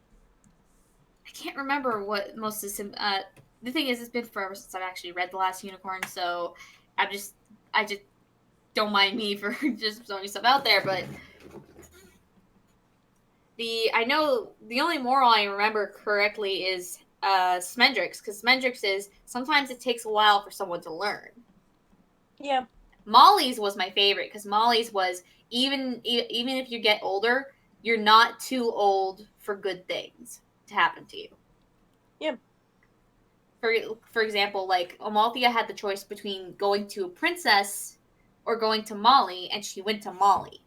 I can't remember what most of the thing is, it's been forever since I've actually read The Last Unicorn, so I just don't mind me for just throwing stuff out there, but I know the only moral I remember correctly is Smendrix, because Smendrix is sometimes it takes a while for someone to learn. Yeah. Molly's was my favorite, because Molly's was even if you get older, you're not too old for good things to happen to you. Yeah. For example, like Amalthea had the choice between going to a princess or going to Molly, and she went to Molly.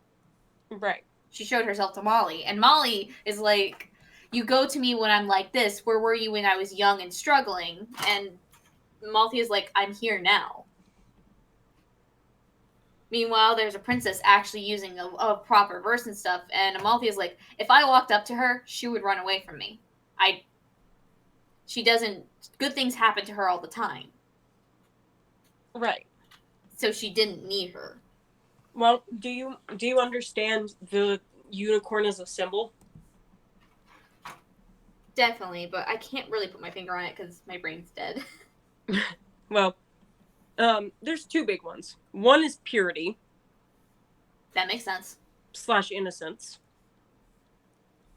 Right. She showed herself to Molly, and Molly is like, you go to me when I'm like this. Where were you when I was young and struggling? And Amalthea is like, I'm here now. Meanwhile, there's a princess actually using a proper verse and stuff, and Amalthea is like, if I walked up to her, she would run away from me. She doesn't. Good things happen to her all the time. Right. So she didn't need her. Well, do you understand the unicorn as a symbol? Definitely, but I can't really put my finger on it because my brain's dead. Well, there's two big ones. One is purity. That makes sense. / innocence.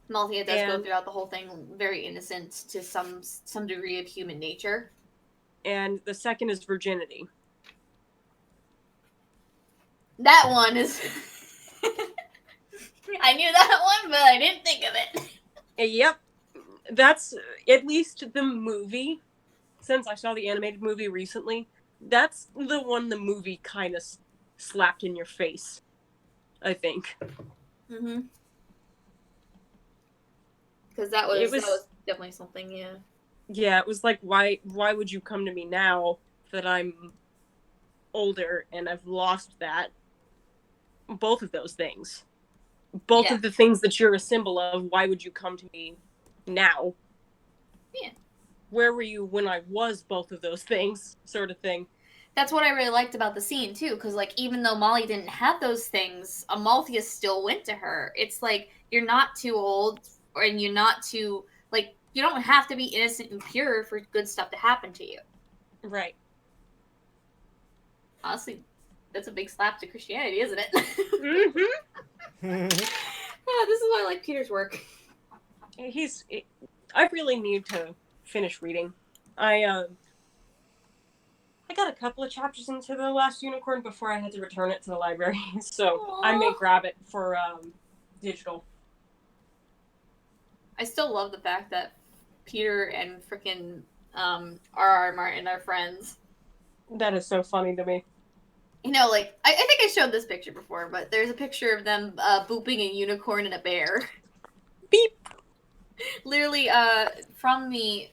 Amalthea does go throughout the whole thing very innocent to some degree of human nature. And the second is virginity. That one is... I knew that one, but I didn't think of it. Yep. That's, at least the movie, since I saw the animated movie recently, that's the one the movie kind of slapped in your face, I think. Mm-hmm. Because that was definitely something, yeah. Yeah, it was like, why would you come to me now that I'm older and I've lost that? Both of those things. Both of the things that you're a symbol of, why would you come to me now? Yeah. Where were you when I was both of those things, sort of thing. That's what I really liked about the scene, too, because, like, even though Molly didn't have those things, Amalthea still went to her. It's like, you're not too old, and you're not too, like, you don't have to be innocent and pure for good stuff to happen to you. Right. Honestly, that's a big slap to Christianity, isn't it? Mm-hmm. Yeah, this is why I like Peter's work. I really need to finish reading. I got a couple of chapters into The Last Unicorn before I had to return it to the library, so Aww. I may grab it for digital. I still love the fact that Peter and frickin' R.R. Martin are friends. That is so funny to me. You know, like, I think I showed this picture before, but there's a picture of them booping a unicorn and a bear. Beep! Literally, from the...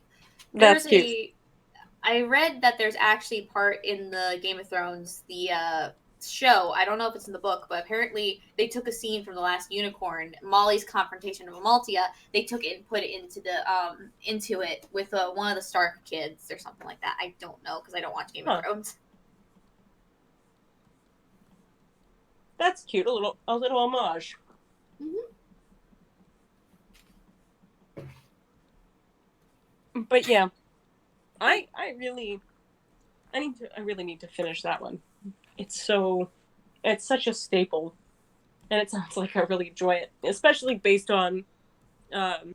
That's cute. I read that there's actually part in the Game of Thrones, the show. I don't know if it's in the book, but apparently they took a scene from The Last Unicorn, Molly's confrontation of Amalthea. They took it and put it into it with one of the Stark kids or something like that. I don't know because I don't watch Game of Thrones. That's cute. A little homage. Mm-hmm. But yeah, I really need to finish that one. It's such a staple, and it sounds like I really enjoy it, especially based on that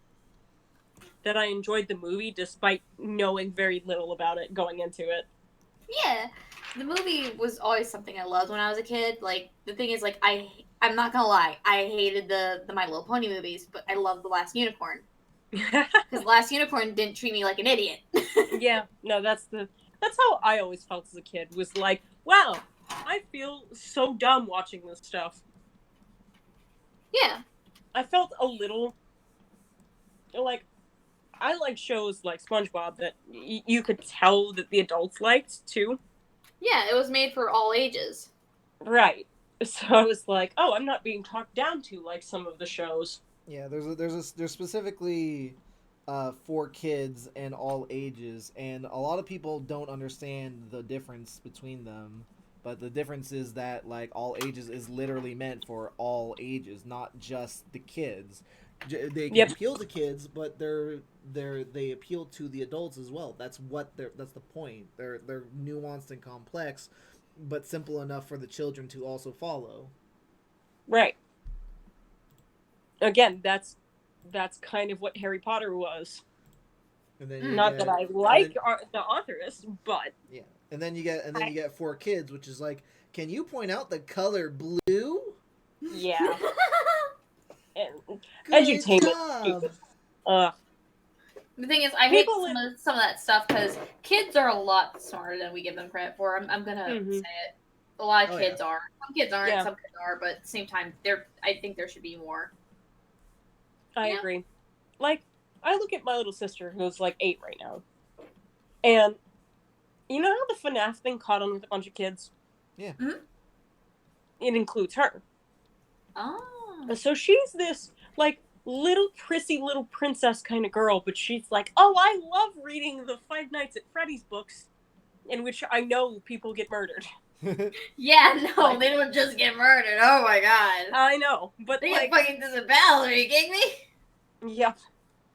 I enjoyed the movie despite knowing very little about it going into it. Yeah, the movie was always something I loved when I was a kid. Like, the thing is, like, I'm not gonna lie, I hated the My Little Pony movies, but I loved The Last Unicorn. Because Last Unicorn didn't treat me like an idiot. Yeah, no, that's how I always felt as a kid, was like, wow, I feel so dumb watching this stuff. Yeah. I felt a little, like, I like shows like SpongeBob that you could tell that the adults liked, too. Yeah, it was made for all ages. Right. So I was like, oh, I'm not being talked down to like some of the shows. Yeah, there's specifically for kids and all ages, and a lot of people don't understand the difference between them. But the difference is that like all ages is literally meant for all ages, not just the kids. They can appeal to kids, but they appeal to the adults as well. That's the point. They're nuanced and complex, but simple enough for the children to also follow. Right. Again, that's kind of what Harry Potter was. And then not that I like the authoress, but yeah. And then you get For Kids, which is like, can you point out the color blue? Yeah. And edutainment. The thing is, I hate some of that stuff because kids are a lot smarter than we give them credit for. I'm gonna say it. A lot of kids are. Some kids aren't. Some kids are. But at the same time, I think there should be more. I agree. Like, I look at my little sister, who's like 8 right now, and you know how the FNAF thing caught on with a bunch of kids? Yeah. Mm-hmm. It includes her. Oh. So she's this, like, little prissy little princess kind of girl, but she's like, oh, I love reading the Five Nights at Freddy's books, in which I know people get murdered. Yeah, no, they don't just get murdered. Oh my god. I know, but they get fucking disemboweled. Are you kidding me? Yep.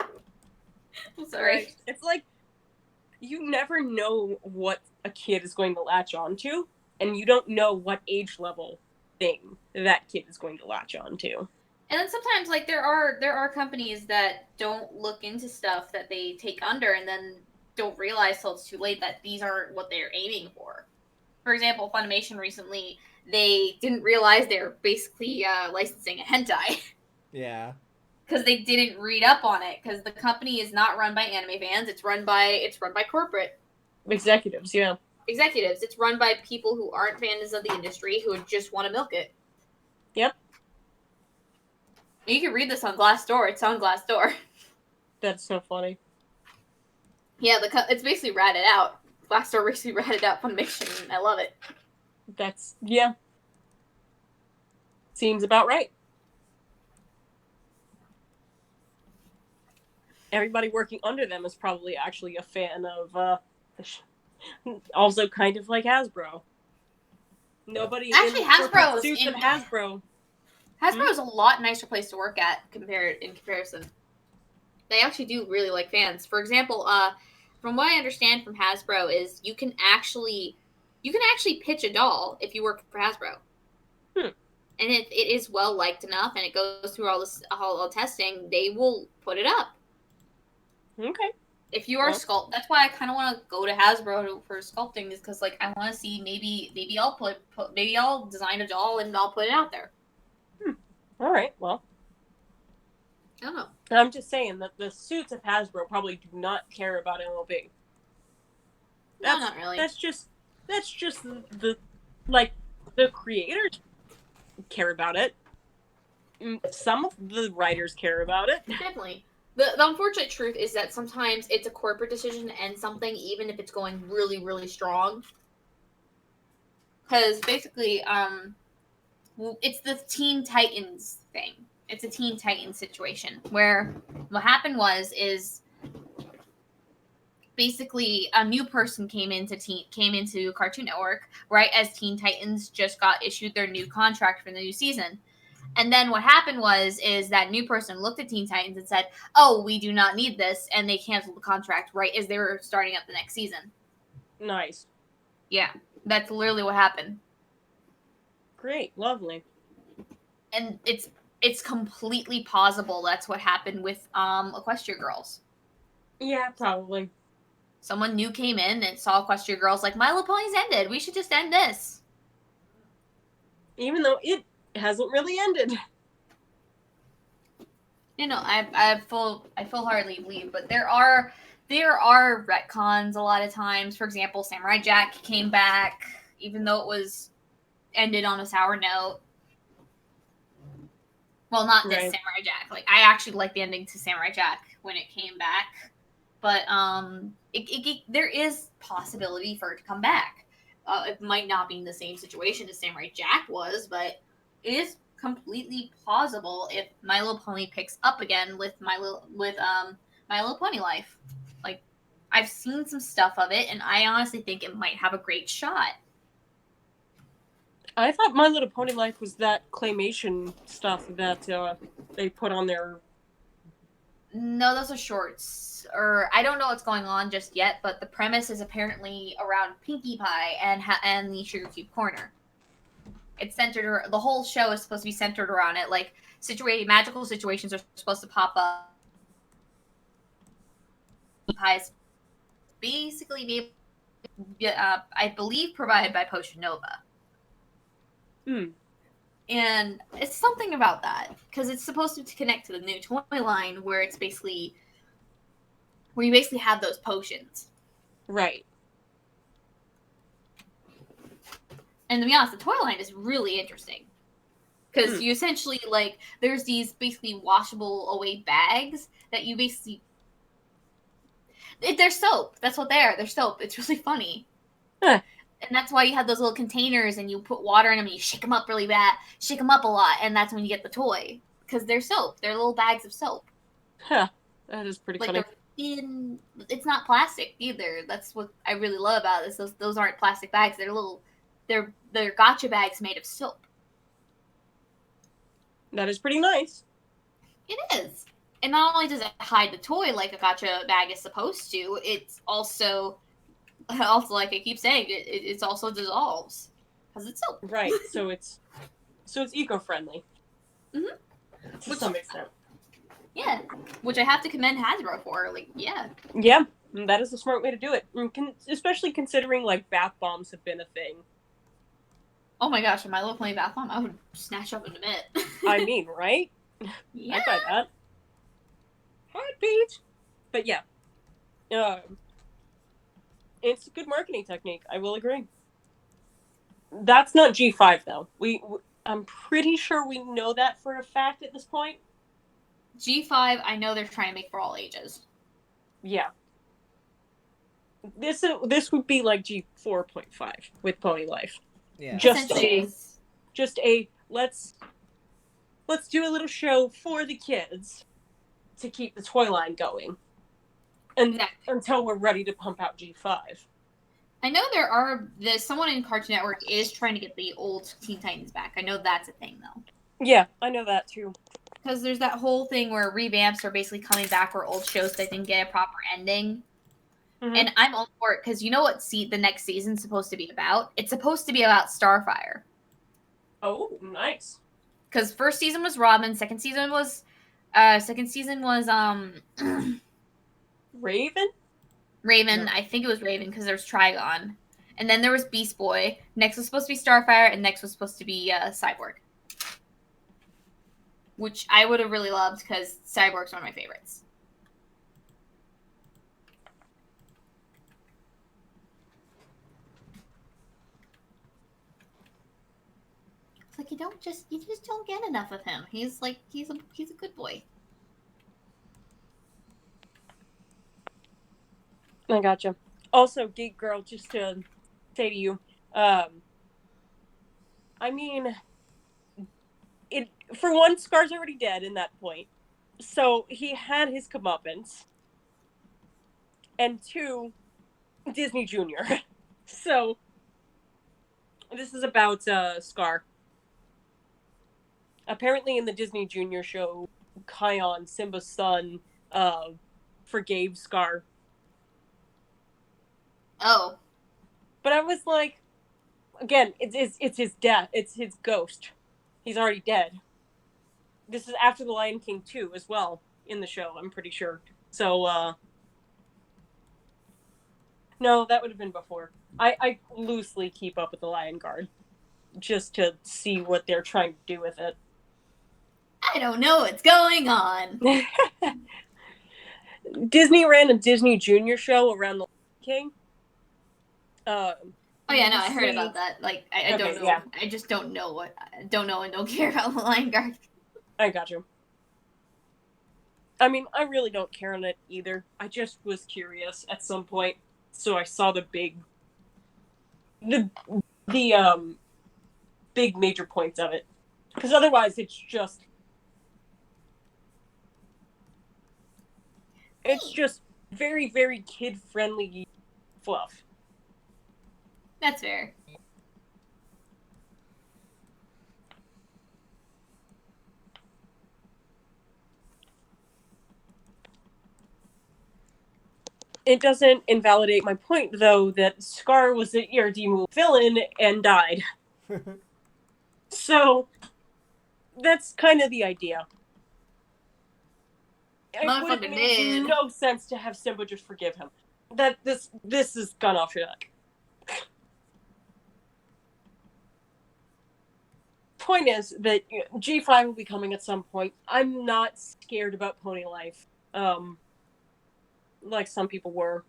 I'm sorry. Right. It's like, you never know what a kid is going to latch on to, and you don't know what age level thing that kid is going to latch on to. And then sometimes, like, there are companies that don't look into stuff that they take under and then don't realize till it's too late that these aren't what they're aiming for. For example, Funimation recently, they didn't realize they were basically licensing a hentai. Yeah. Because they didn't read up on it. Because the company is not run by anime fans. It's run by corporate executives. Yeah. Executives. It's run by people who aren't fans of the industry who just want to milk it. Yep. You can read this on Glassdoor. It's on Glassdoor. That's so funny. Yeah, it's basically ratted out. Glassdoor basically ratted out Funimation. I love it. Yeah. Seems about right. Everybody working under them is probably actually a fan of, also kind of like Hasbro. Nobody actually Hasbro is in Hasbro. Hasbro is a lot nicer place to work at in comparison. They actually do really like fans. For example, from what I understand from Hasbro is you can actually pitch a doll if you work for Hasbro. And if it is well liked enough and it goes through all testing, they will put it up. Okay. If you are that's why I kind of want to go to Hasbro for sculpting, is because like I want to see maybe I'll design a doll and I'll put it out there. All right. Well, I don't know. I'm just saying that the suits of Hasbro probably do not care about MLB. No, not really. That's just the creators care about it. Some of the writers care about it. Definitely. The unfortunate truth is that sometimes it's a corporate decision to end something, even if it's going really, really strong. Because basically, it's the Teen Titans thing. It's a Teen Titans situation where what happened is basically a new person came into Cartoon Network right as Teen Titans just got issued their new contract for the new season. And then what happened is that new person looked at Teen Titans and said, "Oh, we do not need this," and they canceled the contract right as they were starting up the next season. Nice. Yeah, that's literally what happened. Great, lovely. And it's completely plausible that's what happened with Equestria Girls. Yeah, probably. Someone new came in and saw Equestria Girls like, My Little Pony's ended. We should just end this. Even though it hasn't really ended. You know, I full-heartedly believe, but there are retcons a lot of times. For example, Samurai Jack came back, even though it was ended on a sour note. Well, not this Samurai Jack. Like, I actually liked the ending to Samurai Jack when it came back, but there is possibility for it to come back. It might not be in the same situation as Samurai Jack was, but it is completely plausible if My Little Pony picks up again with My Little Pony Life. Like, I've seen some stuff of it, and I honestly think it might have a great shot. I thought My Little Pony Life was that claymation stuff that they put on there. No, those are shorts. Or I don't know what's going on just yet, but the premise is apparently around Pinkie Pie and the Sugar Cube Corner. It's centered. The whole show is supposed to be centered around it. Like, magical situations are supposed to pop up. Pies basically I believe provided by Potion Nova. And it's something about that, because it's supposed to connect to the new toy line where you basically have those potions. Right. And to be honest, the toy line is really interesting. Because you essentially, like, there's these basically washable away bags that you basically... They're soap. That's what they are. They're soap. It's really funny. Huh. And that's why you have those little containers and you put water in them and you shake them up really bad. Shake them up a lot, and that's when you get the toy. Because they're soap. They're little bags of soap. Huh. That is pretty funny. It's not plastic either. That's what I really love about this. Those aren't plastic bags. They're gotcha bags made of soap. That is pretty nice. It is. And not only does it hide the toy like a gotcha bag is supposed to, it's also like I keep saying, it also dissolves because it's soap. Right. So it's eco-friendly. Mm-hmm. To some extent. Yeah. Which I have to commend Hasbro for. Like, yeah. Yeah. That is a smart way to do it. Especially considering, like, bath bombs have been a thing. Oh my gosh, if My Little Pony bath bomb, I would snatch up in a minute. I mean, right? Yeah. I buy that. Heartbeat. But yeah. It's a good marketing technique. I will agree. That's not G5 though. I'm pretty sure we know that for a fact at this point. G5, I know they're trying to make for all ages. Yeah. This would be like G4.5 with Pony Life. Yeah. Just a let's do a little show for the kids to keep the toy line going. And until we're ready to pump out G5. I know there's someone in Cartoon Network is trying to get the old Teen Titans back. I know that's a thing though. Yeah, I know that too. Because there's that whole thing where revamps are basically coming back for old shows that didn't get a proper ending. Mm-hmm. And I'm all for it because you know what the next season's supposed to be about? It's supposed to be about Starfire. Oh, nice. Because first season was Robin, second season was Raven? Raven. No. I think it was Raven because there was Trigon. And then there was Beast Boy. Next was supposed to be Starfire, and next was supposed to be Cyborg. Which I would have really loved because Cyborg's one of my favorites. It's like you just don't get enough of him. He's a good boy. I gotcha. Also, Geek Girl, just to say to you, I mean, for one, Scar's already dead in that point, so he had his comeuppance, and two, Disney Junior. So, this is about Scar. Apparently, in the Disney Junior show, Kion, Simba's son, forgave Scar. Oh. But I was like, again, it's his death. It's his ghost. He's already dead. This is after The Lion King 2 as well in the show, I'm pretty sure. So, no, that would have been before. I loosely keep up with the Lion Guard just to see what they're trying to do with it. I don't know what's going on. Disney ran a Disney Junior show around the King. Oh yeah, no, I heard about that. Like, I don't know. Yeah. I just don't know and don't care about the Lion Guard. I got you. I mean, I really don't care on it either. I just was curious at some point, so I saw the big major points of it. Because otherwise, it's just very, very kid-friendly fluff. That's fair. It doesn't invalidate my point, though, that Scar was an irredeemable villain and died. So, that's kind of the idea. It would make no sense to have Simba just forgive him. That this has gone off track. Point is that G5 will be coming at some point. I'm not scared about Pony Life. Like some people were.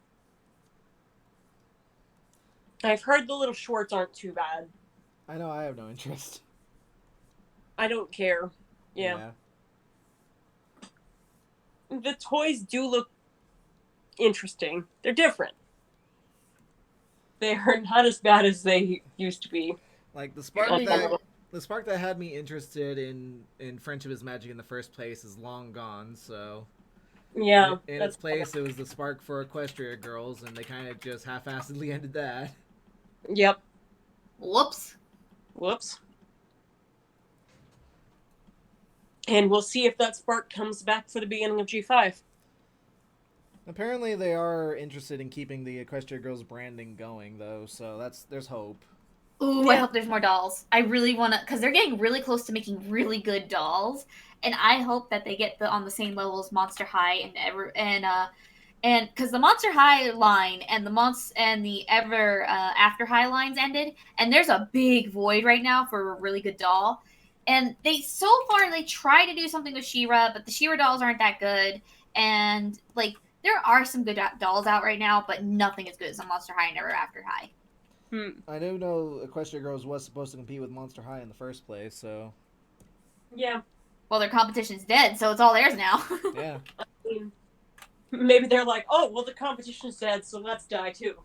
I've heard the little shorts aren't too bad. I know, I have no interest. I don't care. Yeah. The toys do look interesting. They're different. They are not as bad as they used to be. Like the spark that had me interested in Friendship is Magic in the first place is long gone, so yeah. In its place, it was the spark for Equestria Girls, and they kind of just half-assedly ended that. Yep. Whoops. And we'll see if that spark comes back for the beginning of G5. Apparently they are interested in keeping the Equestria Girls branding going, though, so there's hope. Ooh, yeah. I hope there's more dolls. I really want to, because they're getting really close to making really good dolls, and I hope that they get on the same level as Monster High and because the Monster High line and the Ever After High lines ended, and there's a big void right now for a really good doll. And they try to do something with She-Ra, but the She-Ra dolls aren't that good. And like there are some good dolls out right now, but nothing as good as a Monster High and Ever After High. I do know Equestria Girls was supposed to compete with Monster High in the first place, so yeah. Well, their competition's dead, so it's all theirs now. Yeah. Maybe they're like, oh, well, the competition's dead, so let's die too.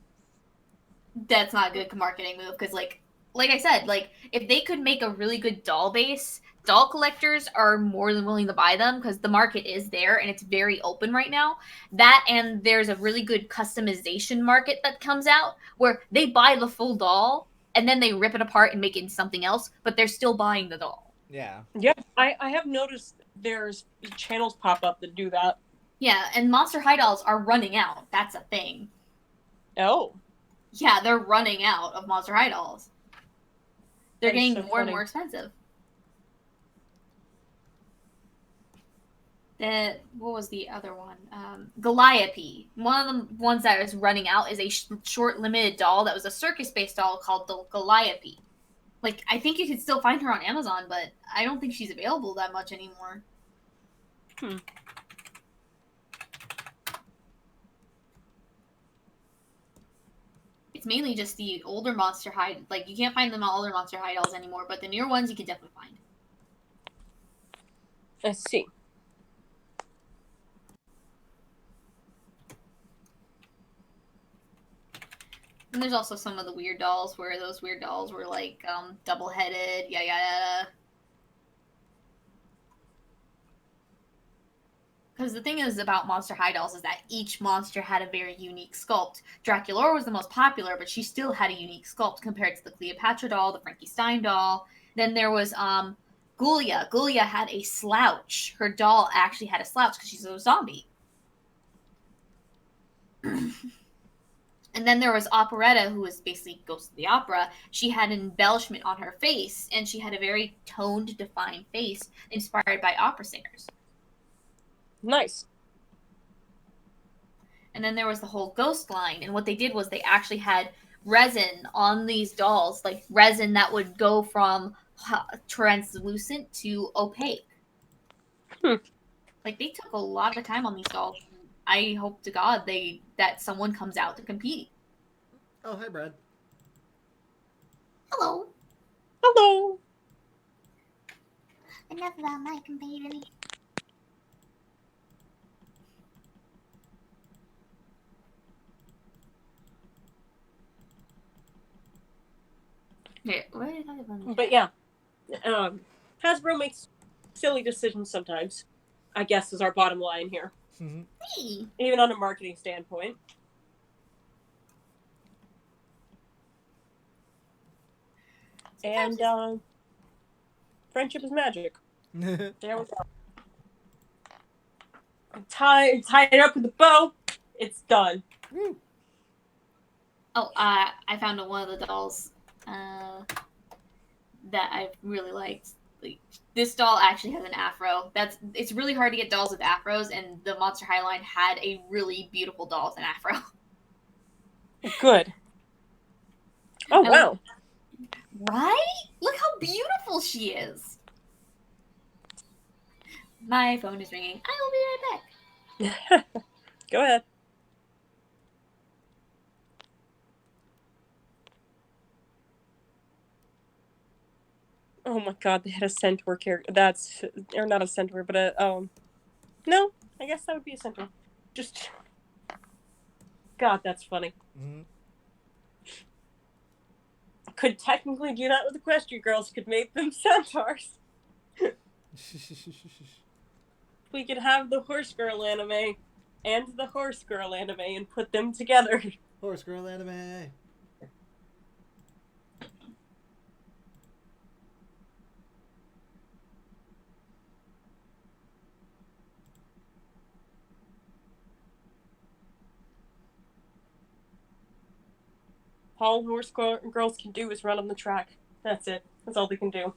That's not a good marketing move, because like I said, like if they could make a really good doll base, doll collectors are more than willing to buy them because the market is there and it's very open right now. That and there's a really good customization market that comes out where they buy the full doll and then they rip it apart and make it into something else, but they're still buying the doll. Yeah. Yeah, I have noticed there's channels pop up that do that. Yeah, and Monster High dolls are running out. That's a thing. Oh. Yeah, they're running out of Monster High dolls. They're getting more and more expensive. What was the other one? Galliope. One of the ones that is running out is a short limited doll that was a circus-based doll called the Galliope. Like, I think you could still find her on Amazon, but I don't think she's available that much anymore. It's mainly just the older Monster High. Like, you can't find them older Monster High dolls anymore, but the newer ones you can definitely find. I see. And there's also some of the weird dolls where those weird dolls were like double-headed, yada. Because the thing is about Monster High dolls is that each monster had a very unique sculpt. Draculaura was the most popular, but she still had a unique sculpt compared to the Cleopatra doll, the Frankie Stein doll. Then there was Ghoulia. Ghoulia had a slouch. Her doll actually had a slouch because she's a zombie. And then there was Operetta, who was basically Ghost of the Opera. She had an embellishment on her face, and she had a very toned, defined face inspired by opera singers. Nice. And then there was the whole ghost line, and what they did was they actually had resin on these dolls, like resin that would go from translucent to opaque. Like, they took a lot of time on these dolls. I hope to God that someone comes out to compete. Oh, hi, Brad. Hello. Hello. Enough about my competing. Yeah, what are you talking about? But yeah, Hasbro makes silly decisions sometimes, I guess, is our bottom line here. Hey. Even on a marketing standpoint. And friendship is magic. There we go. Tie it up with a bow. It's done. Oh, I found one of the dolls that I really liked. Like, this doll actually has an afro. It's really hard to get dolls with afros, and the Monster High line had a really beautiful doll with an afro. Good. Oh, wow. Right? Look how beautiful she is. My phone is ringing. I will be right back. Go ahead. Oh my god, they had a centaur character. Or not a centaur, but no, I guess that would be a centaur. Just, God, that's funny. Mm-hmm. Could technically do that with the Equestria Girls. Could make them centaurs. We could have the Horse Girl anime and the Horse Girl anime and put them together. Horse Girl anime. All Horse Girls can do is run on the track. That's it. That's all they can do.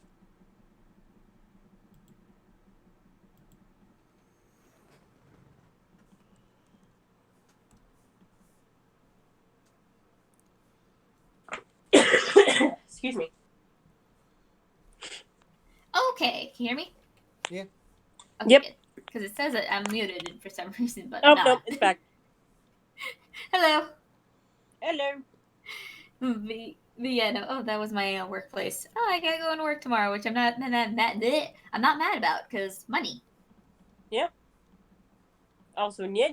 Excuse me. Okay, can you hear me? Yeah. Okay, yep. Because it says that I'm muted for some reason, but oh not. no, it's back. Hello. Hello. Yeah, no. Oh, that was my workplace. Oh, I gotta go to work tomorrow, which I'm not mad about because money. Yeah. Also, yeah.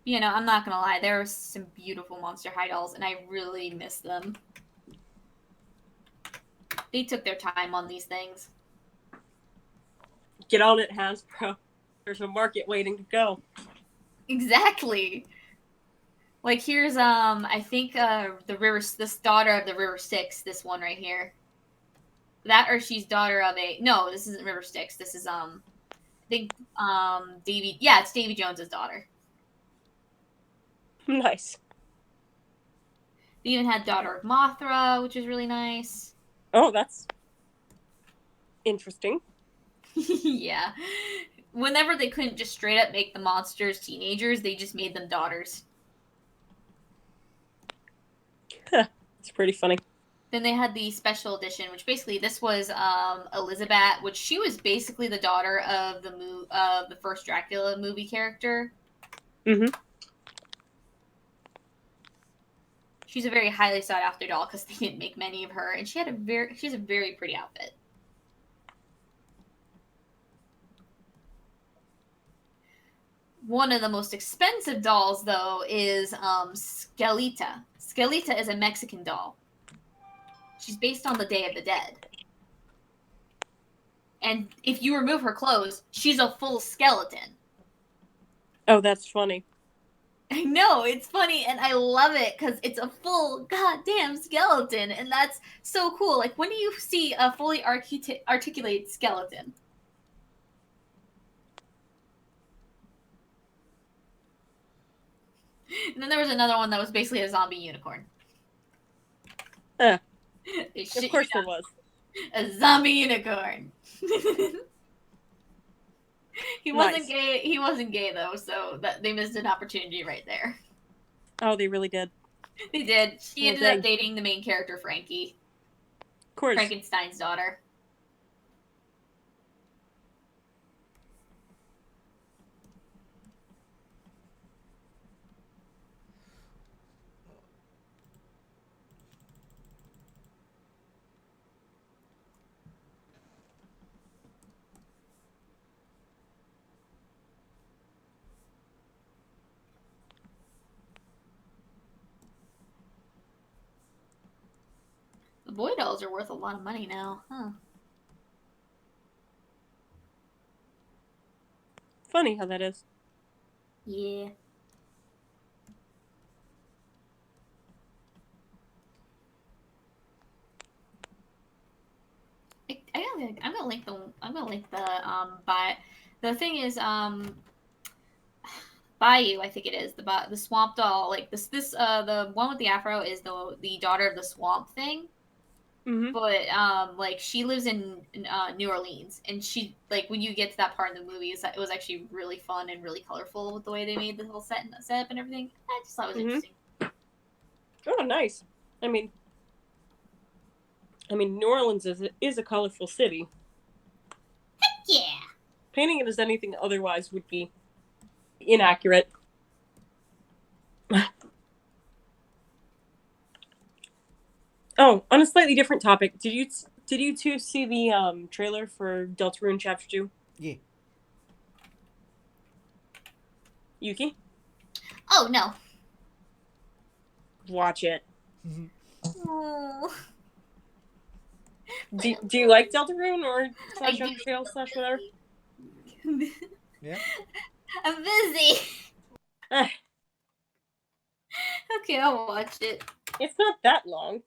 You know, I'm not gonna lie. There were some beautiful Monster High dolls, and I really miss them. They took their time on these things. Get on it, Hasbro. There's a market waiting to go. Exactly. Like, here's I think this daughter of the River Styx, this one right here. That, or she's daughter of no, this isn't River Styx. This is I think Davy. Yeah, it's Davy Jones's daughter. Nice. They even had Daughter of Mothra, which is really nice. Oh, that's interesting. Yeah. Whenever they couldn't just straight up make the monsters teenagers, they just made them daughters. It's pretty funny. Then they had the special edition, which basically this was Elizabeth, which she was basically the daughter of the first Dracula movie character. Mm-hmm. She's a very highly sought after doll because they didn't make many of her, and she has a very pretty outfit. One of the most expensive dolls, though, is Skelita. Skelita is a Mexican doll. She's based on the Day of the Dead. And if you remove her clothes, she's a full skeleton. Oh, that's funny. I know, it's funny, and I love it because it's a full goddamn skeleton, and that's so cool. Like, when do you see a fully articulated skeleton? And then there was another one that was basically a zombie unicorn. Of course there was. A zombie unicorn. He wasn't Nice. gay. He wasn't gay though, so that they missed an opportunity right there. Oh, they really did. They did. She ended up dating the main character, Frankie. Of course. Frankenstein's daughter. The boy dolls are worth a lot of money now, huh? Funny how that is. Yeah. I'm gonna link the by the thing is Bayou, I think it is the swamp doll. Like this the one with the afro is the daughter of the swamp thing. Mm-hmm. But like she lives in New Orleans, and she like when you get to that part in the movie, it was actually really fun and really colorful with the way they made the whole setup and everything. I just thought it was interesting. Oh, nice. I mean, New Orleans is a colorful city. Heck yeah. Painting it as anything otherwise would be inaccurate. Oh, on a slightly different topic, did you two see the trailer for Deltarune Chapter 2? Yeah. Yuki? Oh no. Watch it. Oh. Do you like Deltarune or /Undertale / whatever? Yeah. I'm busy. Okay, I'll watch it. It's not that long.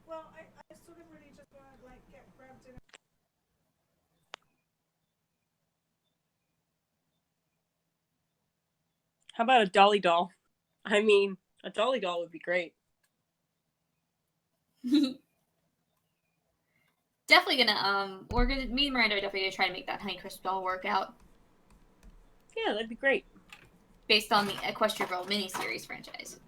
Well, I sort of really just want to like get grabbed in. How about a dolly doll? I mean, a dolly doll would be great. Definitely gonna me and Miranda are definitely gonna try to make that Honeycrisp doll work out. Yeah, that'd be great. Based on the Equestria Girl miniseries franchise.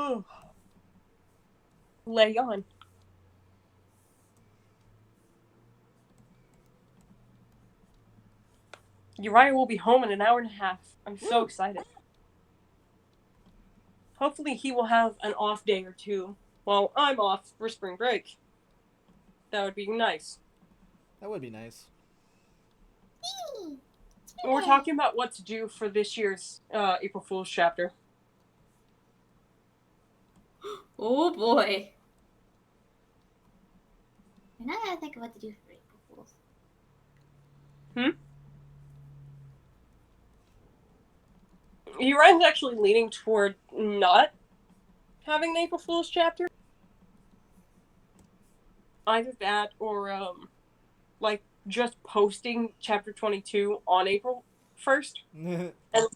Oh. Lay on. Uriah will be home in an hour and a half. I'm so excited. Hopefully he will have an off day or two while I'm off for spring break. That would be nice. That would be nice. We're talking about what to do for this year's April Fool's chapter. Oh boy. And I gotta think of what to do for April Fools. Uriah's actually leaning toward not having the April Fool's chapter. Either that or, like, just posting chapter 22 on April 1st and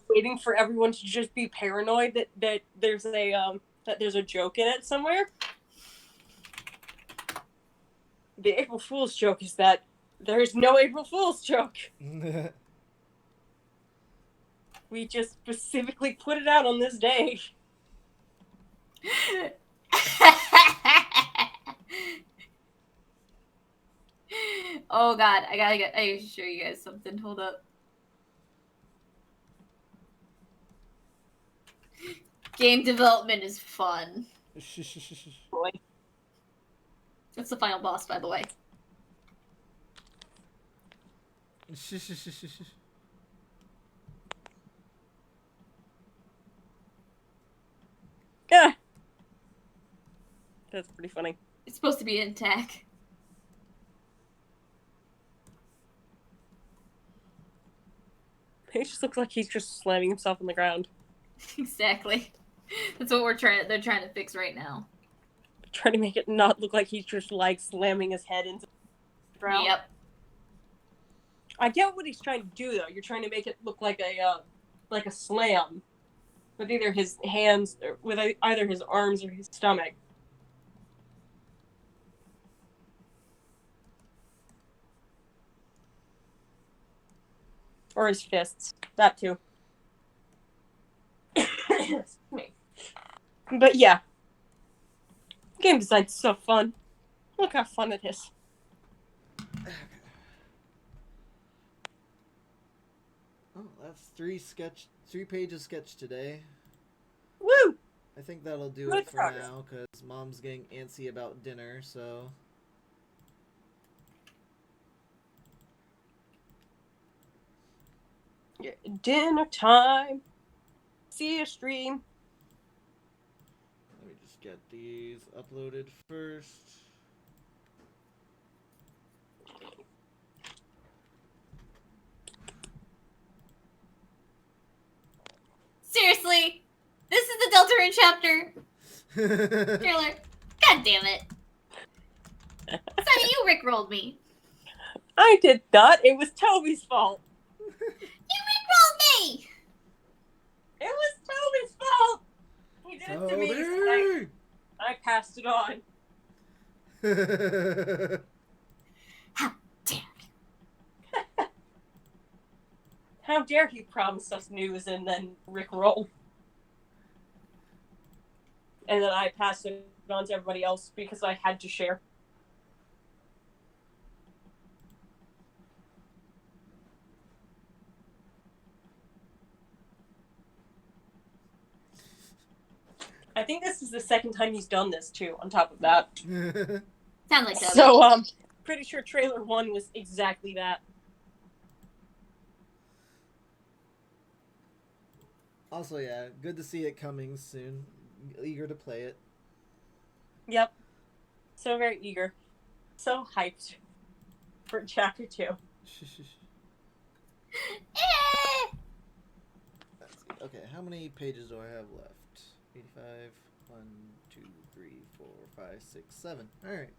waiting for everyone to just be paranoid that there's a joke in it somewhere. The April Fool's joke is that There's no April Fool's joke. We just specifically put it out on this day. Oh god, I gotta show you guys something. Hold up. Game development is fun. Boy. That's the final boss, by the way. Yeah. That's pretty funny. It's supposed to be an attack. He just looks like he's just slamming himself on the ground. Exactly. That's what they're trying to fix right now. Trying to make it not look like he's just like slamming his head into the ground. Yep. I get what he's trying to do though. You're trying to make it look like a slam with either his hands or with either his arms or his stomach. Or his fists. That too. But yeah. Game design's so fun. Look how fun it is. Oh, that's 3 pages sketch today. Woo! I think that'll do Good it for progress. now, because Mom's getting antsy about dinner, so... Yeah, dinner time. See a stream. Let me just get these uploaded first. Seriously? This is the Deltarune chapter trailer. God damn it. Sonny, you rickrolled me. I did not. It was Toby's fault. You rickrolled me! It was Toby's fault. He did it to me. So Toby! I passed it on. How dare you? How dare he promise us news and then rickroll? And then I passed it on to everybody else because I had to share. I think this is the second time he's done this too, on top of that. Sound like that. So, pretty sure trailer 1 was exactly that. Also, yeah, good to see it coming soon. Eager to play it. Yep. So very eager. So hyped for chapter 2. Let's see. Okay, how many pages do I have left? 85. 1, 2, 3, 4, 5, 6, 7. Alright.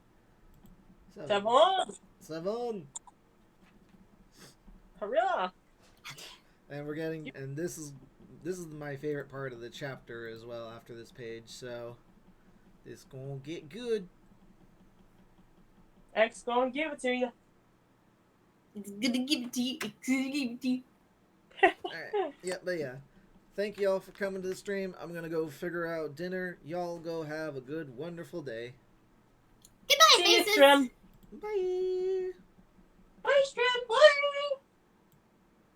7. Hurrah! And we're getting, and this is my favorite part of the chapter as well after this page, so it's gonna get good. X gonna give it to you. It's gonna give it to you. It's gonna give it to you. Alright, yeah, but yeah. Thank y'all for coming to the stream. I'm gonna go figure out dinner. Y'all go have a good, wonderful day. Goodbye, See you, faces. Strum. Bye! Bye, Strum. Bye.